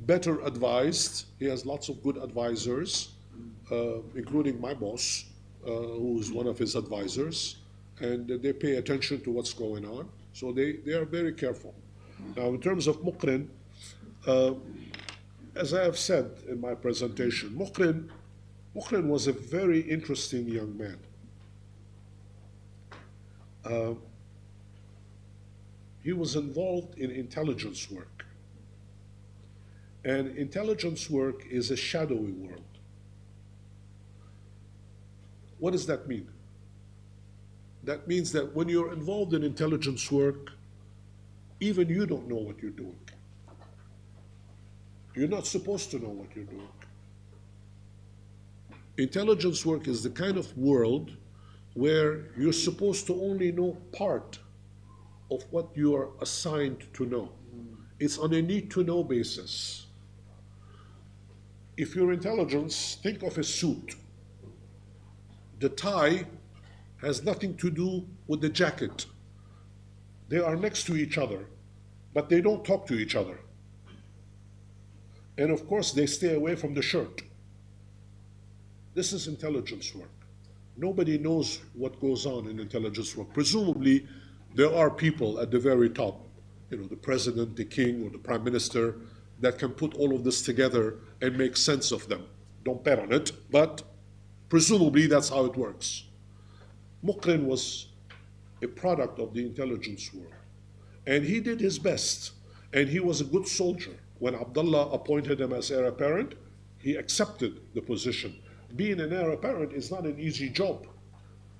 better advised. He has lots of good advisors, including my boss, who is one of his advisors, and they pay attention to what's going on. So they are very careful. Now, in terms of Muqrin, as I have said in my presentation, Muqrin was a very interesting young man. He was involved in intelligence work. And intelligence work is a shadowy world. What does that mean? That means that when you're involved in intelligence work, even you don't know what you're doing. You're not supposed to know what you're doing. Intelligence work is the kind of world where you're supposed to only know part of what you are assigned to know. It's on a need to know basis. If you're intelligence, think of a suit. The tie has nothing to do with the jacket. They are next to each other, but they don't talk to each other. And of course, they stay away from the shirt. This is intelligence work. Nobody knows what goes on in intelligence work. Presumably, there are people at the very top, the president, the king, or the prime minister, that can put all of this together and make sense of them. Don't bet on it, but presumably that's how it works. Muqrin was a product of the intelligence world. And he did his best. And he was a good soldier. When Abdullah appointed him as heir apparent, he accepted the position. Being an heir apparent is not an easy job.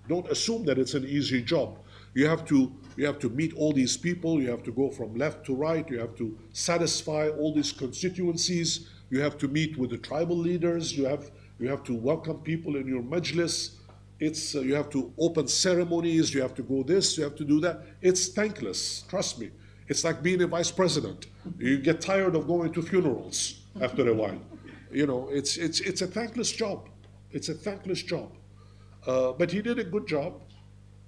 Don't assume that it's an easy job. You have to meet all these people. You have to go from left to right. You have to satisfy all these constituencies. You have to meet with the tribal leaders. You have to welcome people in your majlis. You have to open ceremonies. You have to go this. You have to do that. It's thankless. Trust me. It's like being a vice president. You get tired of going to funerals after a while. It's a thankless job. It's a thankless job. But he did a good job.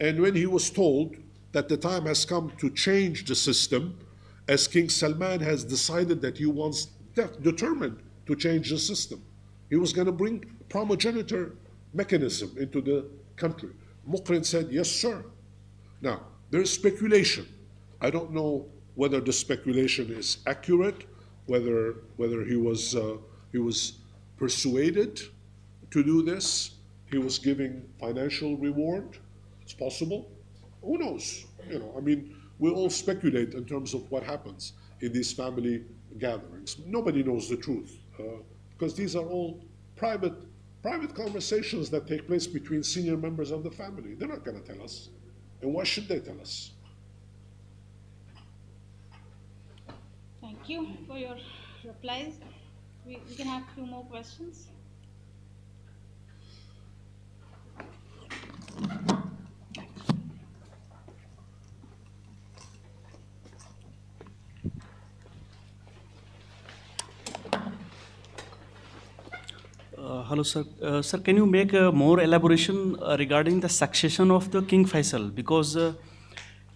And when he was told that the time has come to change the system, as King Salman has decided that he wants, determined to change the system, he was going to bring primogeniture mechanism into the country. Muqrin said, yes, sir. Now, there's speculation. I don't know whether the speculation is accurate, whether he was persuaded to do this. He was giving financial reward. It's possible. Who knows? We all speculate in terms of what happens in these family gatherings. Nobody knows the truth because these are all private conversations that take place between senior members of the family. They're not going to tell us. And why should they tell us? Thank you for your replies. We can have 2 more questions. Hello, sir. Sir, can you make more elaboration regarding the succession of the King Faisal? Because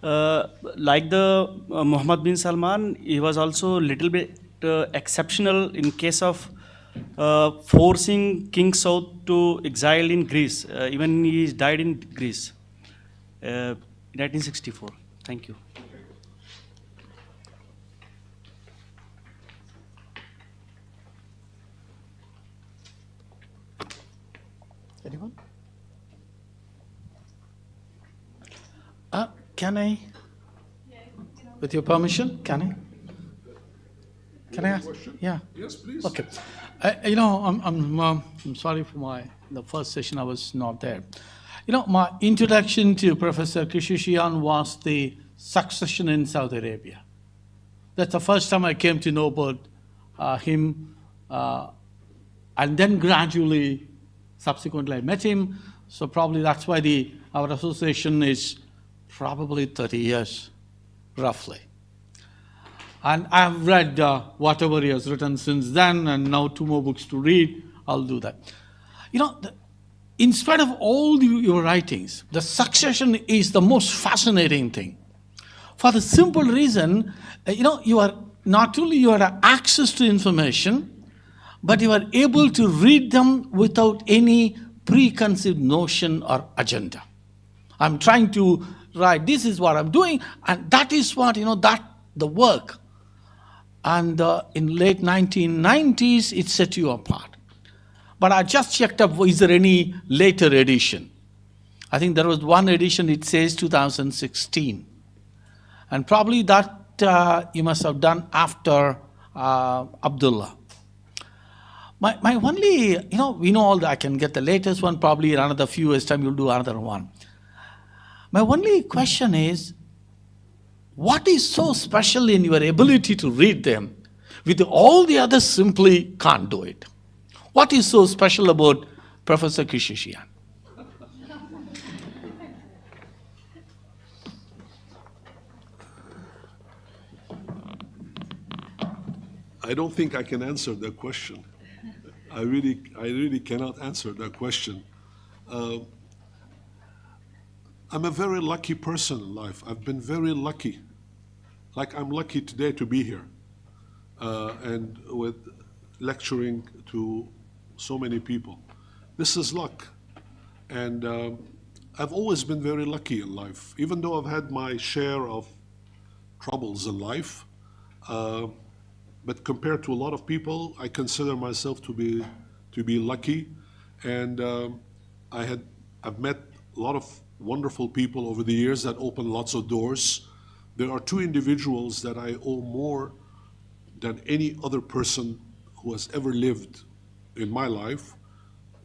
like the Muhammad bin Salman, he was also a little bit exceptional in case of forcing King Saud to exile in Greece. Even he died in Greece in 1964. Thank you. Anyone? Can I, with your permission, can I ask? Yeah. Yes, please. Okay. I'm sorry for the first session I was not there. My introduction to Professor Kechichian was the succession in Saudi Arabia. That's the first time I came to know about him, and then gradually, subsequently I met him. So probably that's why our association is probably 30 years, roughly. And I've read whatever he has written since then, and now 2 more books to read. I'll do that. In spite of all your writings, the succession is the most fascinating thing. For the simple reason, you are not only you have access to information, but you are able to read them without any preconceived notion or agenda. I'm trying to write, this is what I'm doing, and that is what, the work. And in late 1990s, it set you apart. But I just checked up, is there any later edition? I think there was one edition, it says 2016. And probably that you must have done after Abdullah. My only, we know all that, I can get the latest one, probably in another few years' time you'll do another one. My only question is, what is so special in your ability to read them with all the others simply can't do it? What is so special about Professor Kechichian? I don't think I can answer that question. I really cannot answer that question. I'm a very lucky person in life. I've been very lucky. Like I'm lucky today to be here and with lecturing to so many people. This is luck. And I've always been very lucky in life, even though I've had my share of troubles in life. But compared to a lot of people, I consider myself to be lucky, and I've met a lot of wonderful people over the years that opened lots of doors. There are two individuals that I owe more than any other person who has ever lived in my life.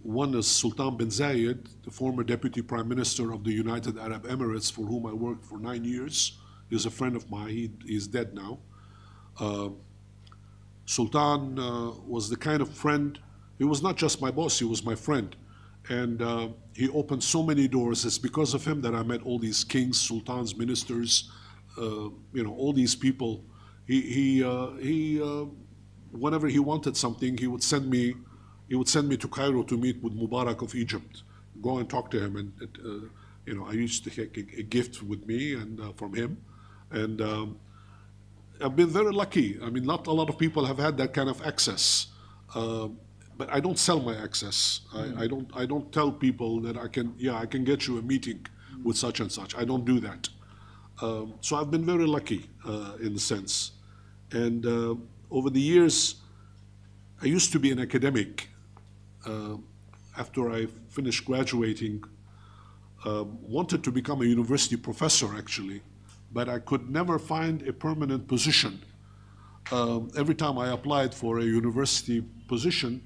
One is Sultan bin Zayed, the former Deputy Prime Minister of the United Arab Emirates, for whom I worked for 9 years. He's a friend of mine. He's dead now. Sultan was the kind of friend, he was not just my boss, he was my friend. And he opened so many doors. It's because of him that I met all these kings, sultans, ministers, all these people. Whenever he wanted something, he would send me to Cairo to meet with Mubarak of Egypt, go and talk to him. And I used to take a gift with me and from him. And I've been very lucky. I mean, not a lot of people have had that kind of access. But I don't sell my access. I don't tell people that I can get you a meeting with such and such. I don't do that. So I've been very lucky in a sense. And over the years, I used to be an academic. After I finished graduating, wanted to become a university professor actually, but I could never find a permanent position. Every time I applied for a university position,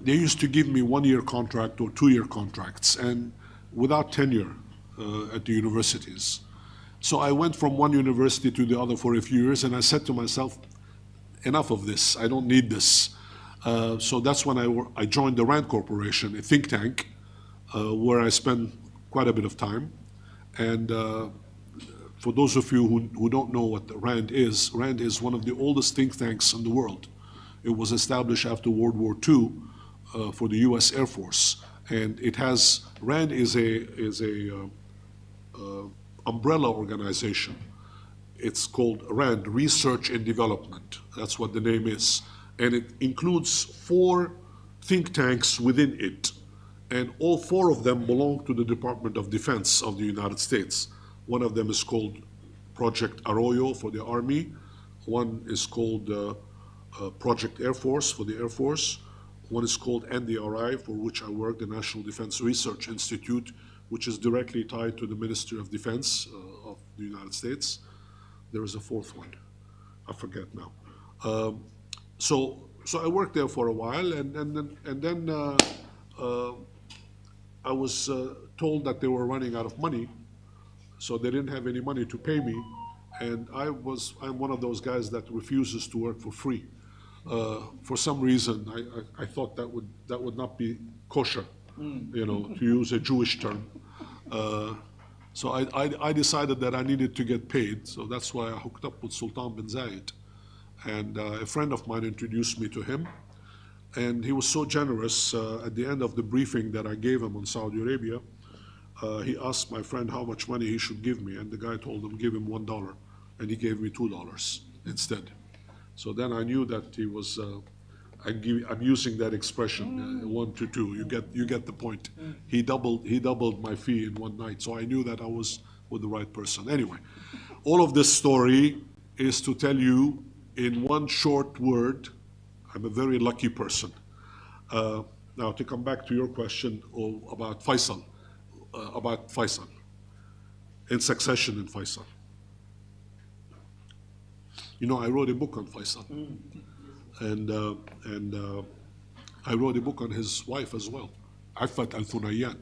they used to give me 1-year contract or 2-year contracts, and without tenure at the universities. So I went from one university to the other for a few years, and I said to myself, enough of this, I don't need this. So that's when I joined the RAND Corporation, a think tank, where I spent quite a bit of time. And for those of you who don't know what the RAND is one of the oldest think tanks in the world. It was established after World War II for the U.S. Air Force, and it has RAND is a umbrella organization. It's called RAND, Research and Development. That's what the name is, and it includes 4 think tanks within it, and all 4 of them belong to the Department of Defense of the United States. One of them is called Project Arroyo for the Army. One is called Project Air Force for the Air Force. One is called NDRI, for which I work, the National Defense Research Institute, which is directly tied to the Ministry of Defense of the United States. There is a 4th one, I forget now. So I worked there for a while, and then I was told that they were running out of money, so they didn't have any money to pay me, and I'm one of those guys that refuses to work for free. For some reason, I thought that would not be kosher, to use a Jewish term. So I decided that I needed to get paid, so that's why I hooked up with Sultan bin Zayed. And a friend of mine introduced me to him, and he was so generous. At the end of the briefing that I gave him on Saudi Arabia, he asked my friend how much money he should give me, and the guy told him, give him $1, and he gave me $2 instead. So then I knew that he was, I'm using that expression, 1 to 2, you get the point. He doubled my fee in one night, so I knew that I was with the right person. Anyway, all of this story is to tell you in one short word, I'm a very lucky person. Now to come back to your question about Faisal, in succession in Faisal. I wrote a book on Faisal, and I wrote a book on his wife as well, Affat al-Thunayyan.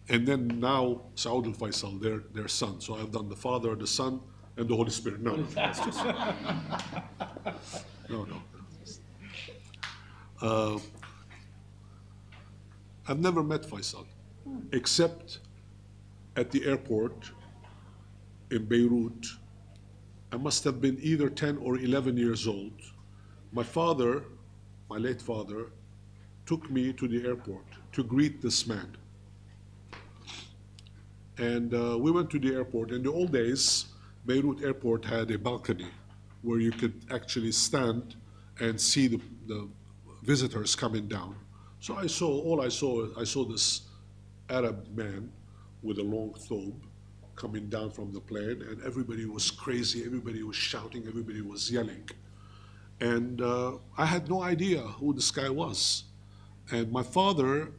and then now Saud al-Faisal, their son. So I've done the Father, the Son, and the Holy Spirit. No, no, that's just, no. I've never met Faisal, except at the airport in Beirut. I must have been either 10 or 11 years old. My father, my late father, took me to the airport to greet this man. And we went to the airport. In the old days, Beirut airport had a balcony where you could actually stand and see the visitors coming down. So I saw this Arab man with a long thobe coming down from the plane, and everybody was crazy, everybody was shouting, everybody was yelling. And I had no idea who this guy was. And my father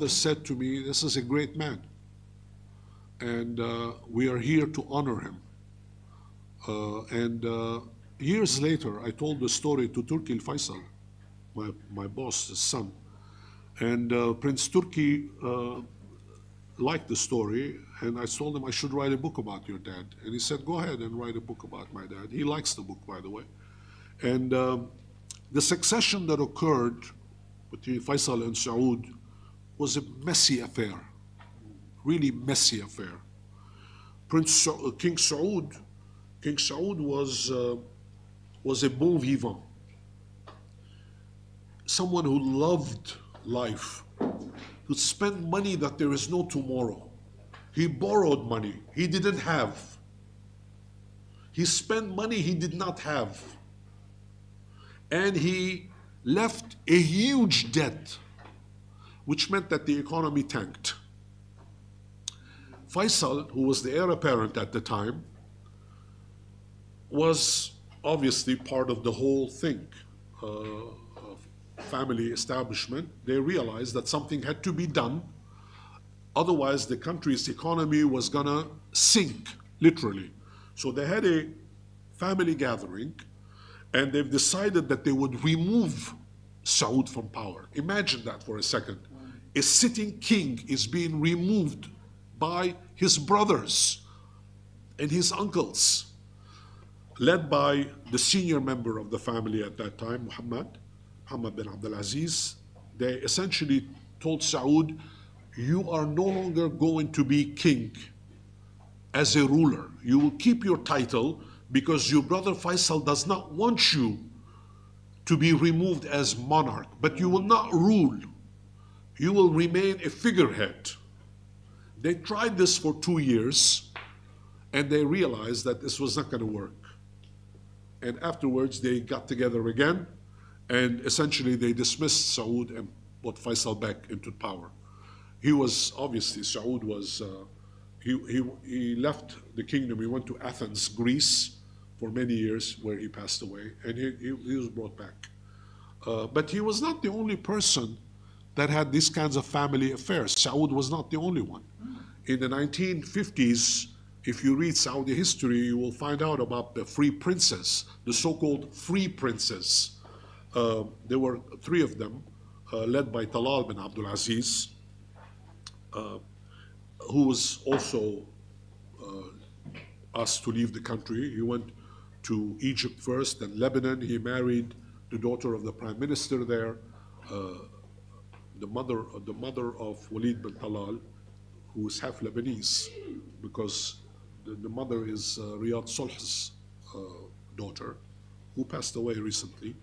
said to me, "This is a great man, and we are here to honor him." Years later, I told the story to Turki al-Faisal, my boss's son. And Prince Turki liked the story, and I told him I should write a book about your dad. And he said, "Go ahead and write a book about my dad." He likes the book, by the way. And the succession that occurred between Faisal and Saud was a messy affair, really messy affair. King Saud was a bon vivant, someone who loved life, who spent money that there is no tomorrow. He borrowed money he didn't have. He spent money he did not have. And he left a huge debt, which meant that the economy tanked. Faisal, who was the heir apparent at the time, was obviously part of the whole thing. Family establishment, they realized that something had to be done. Otherwise, the country's economy was gonna sink, literally. So they had a family gathering, and they've decided that they would remove Saud from power. Imagine that for a second. A sitting king is being removed by his brothers and his uncles, led by the senior member of the family at that time, Muhammad bin Abdul Aziz. They essentially told Saud, "You are no longer going to be king as a ruler. You will keep your title because your brother Faisal does not want you to be removed as monarch, but you will not rule. You will remain a figurehead." They tried this for 2 years, and they realized that this was not going to work. And afterwards, they got together again, and essentially they dismissed Saud and put Faisal back into power. He was, obviously, Saud was, he left the kingdom. He went to Athens, Greece, for many years, where he passed away, and he was brought back. But he was not the only person that had these kinds of family affairs. Saud was not the only one. In the 1950s, if you read Saudi history, you will find out about the free princes, the so-called free princes. There were 3 of them, led by Talal bin Abdul Aziz, who was also asked to leave the country. He went to Egypt first, then Lebanon. He married the daughter of the prime minister there, the mother of Walid bin Talal, who is half Lebanese, because the mother is Riyadh Solh's daughter, who passed away recently.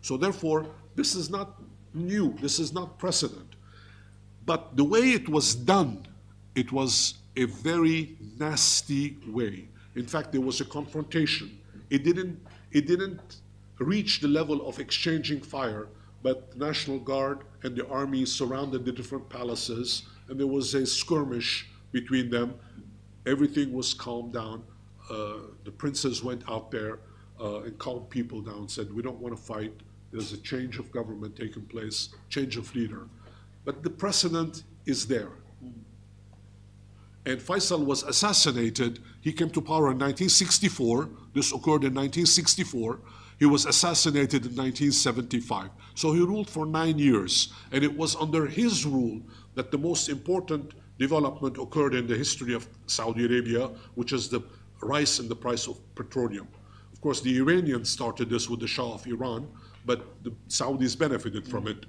So therefore, this is not new, this is not precedent. But the way it was done, it was a very nasty way. In fact, there was a confrontation. It didn't reach the level of exchanging fire, but the National Guard and the army surrounded the different palaces, and there was a skirmish between them. Everything was calmed down. The princes went out there and calmed people down, said, "We don't want to fight. There's a change of government taking place, change of leader." But the precedent is there. And Faisal was assassinated. He came to power in 1964. This occurred in 1964. He was assassinated in 1975. So he ruled for 9 years. And it was under his rule that the most important development occurred in the history of Saudi Arabia, which is the rise in the price of petroleum. Of course, the Iranians started this with the Shah of Iran, but the Saudis benefited from it.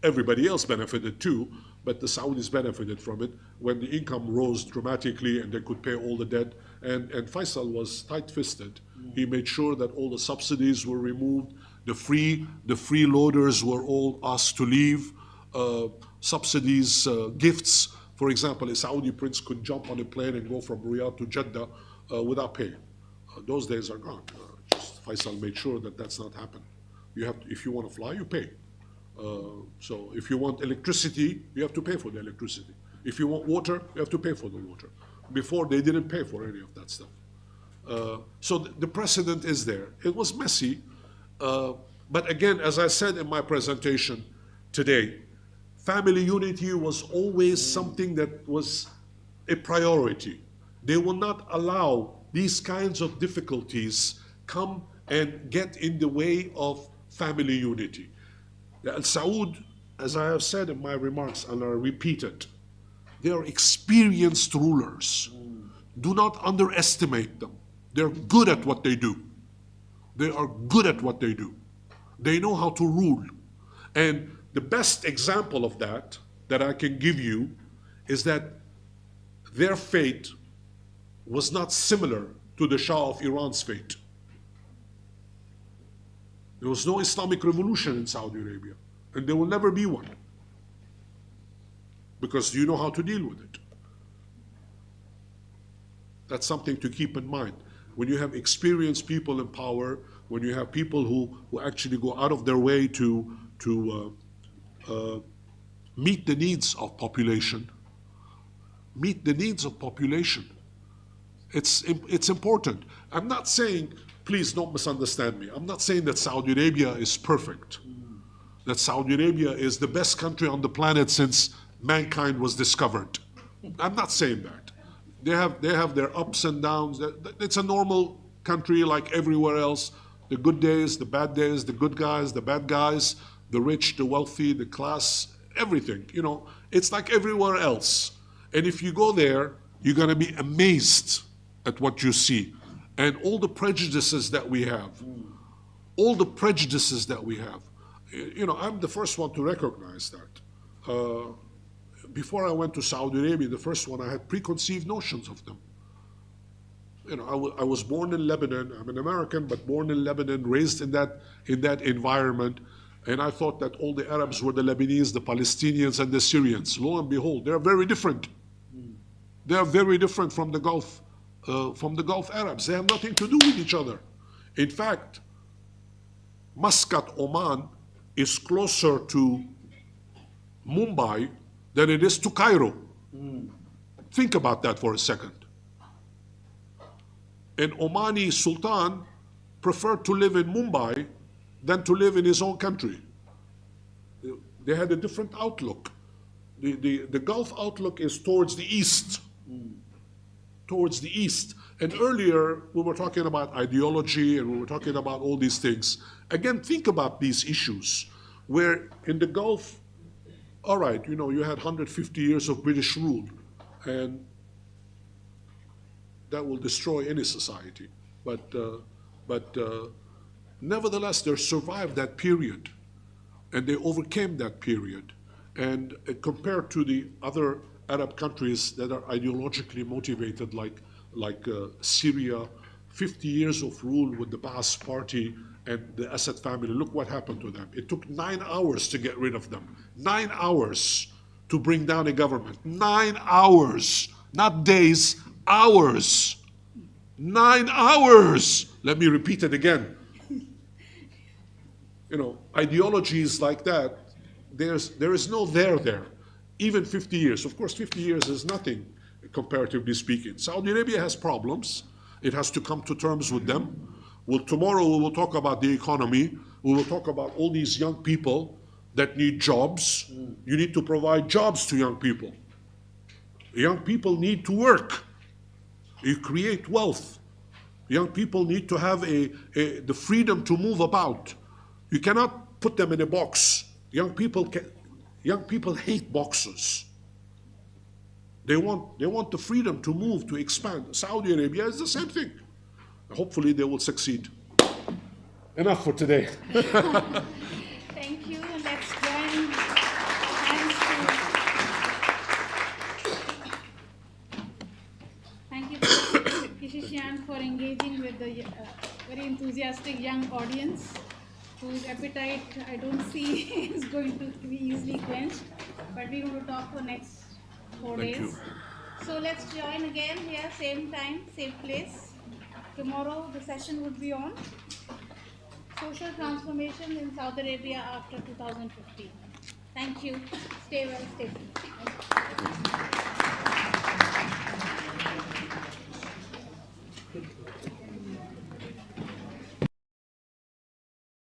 Everybody else benefited too, but the Saudis benefited from it when the income rose dramatically and they could pay all the debt. And Faisal was tight-fisted. He made sure that all the subsidies were removed. The freeloaders were all asked to leave. Subsidies, gifts. For example, a Saudi prince could jump on a plane and go from Riyadh to Jeddah without pay. Those days are gone. Just Faisal made sure that that's not happened. You have to, if you want to fly, you pay. So if you want electricity, you have to pay for the electricity. If you want water, you have to pay for the water. Before, they didn't pay for any of that stuff. So the precedent is there. It was messy. But again, as I said in my presentation today, family unity was always something that was a priority. They will not allow these kinds of difficulties come and get in the way of family unity. Al Saud, as I have said in my remarks, and I repeat it, they are experienced rulers. Do not underestimate them. They're good at what they do. They are good at what they do. They know how to rule. And the best example of that I can give you is that their fate was not similar to the Shah of Iran's fate. There was no Islamic revolution in Saudi Arabia, and there will never be one, because you know how to deal with it. That's something to keep in mind. When you have experienced people in power, when you have people who actually go out of their way to meet the needs of population, it's important. I'm not saying, please don't misunderstand me, I'm not saying that Saudi Arabia is perfect, that Saudi Arabia is the best country on the planet since mankind was discovered. I'm not saying that. They have their ups and downs. It's a normal country like everywhere else. The good days, the bad days, the good guys, the bad guys, the rich, the wealthy, the class, everything. You know, it's like everywhere else. And if you go there, you're going to be amazed at what you see. And all the prejudices that we have. You know, I'm the first one to recognize that. Before I went to Saudi Arabia, the first one, I had preconceived notions of them. You know, I was born in Lebanon. I'm an American, but born in Lebanon, raised in that environment. And I thought that all the Arabs were the Lebanese, the Palestinians, and the Syrians. Lo and behold, they're very different. They are very different from the Gulf Arabs. They have nothing to do with each other. In fact, Muscat, Oman, is closer to Mumbai than it is to Cairo. Think about that for a second. An Omani Sultan preferred to live in Mumbai than to live in his own country. They had a different outlook. The Gulf outlook is towards the east. Towards the east. And earlier, we were talking about ideology and we were talking about all these things. Again, think about these issues, where in the Gulf, all right, you know, you had 150 years of British rule, and that will destroy any society. But nevertheless, they survived that period, and they overcame that period. And compared to the other Arab countries that are ideologically motivated, like Syria, 50 years of rule with the Baas party and the Assad family, look what happened to them. It took 9 hours to get rid of them. 9 hours to bring down a government. 9 hours, not days, hours. 9 hours. Let me repeat it again. You know, ideologies like that, there is no there. Even 50 years. Of course, 50 years is nothing, comparatively speaking. Saudi Arabia has problems. It has to come to terms with them. Well, tomorrow we will talk about the economy. We will talk about all these young people that need jobs. You need to provide jobs to young people. Young people need to work. You create wealth. Young people need to have the freedom to move about. You cannot put them in a box. Young people hate boxes. They want the freedom to move, to expand. Saudi Arabia is the same thing. Hopefully they will succeed. Enough for today. Thank you. Let's join hands to... Thank you, Professor Kechichian, for engaging with the very enthusiastic young audience whose appetite I don't see is going to be easily quenched. But we're going to talk for next 4 days. Thank you. So let's join again here, same time, same place. Tomorrow the session would be on social transformation in Saudi Arabia after 2015. Thank you. Stay well, stay safe.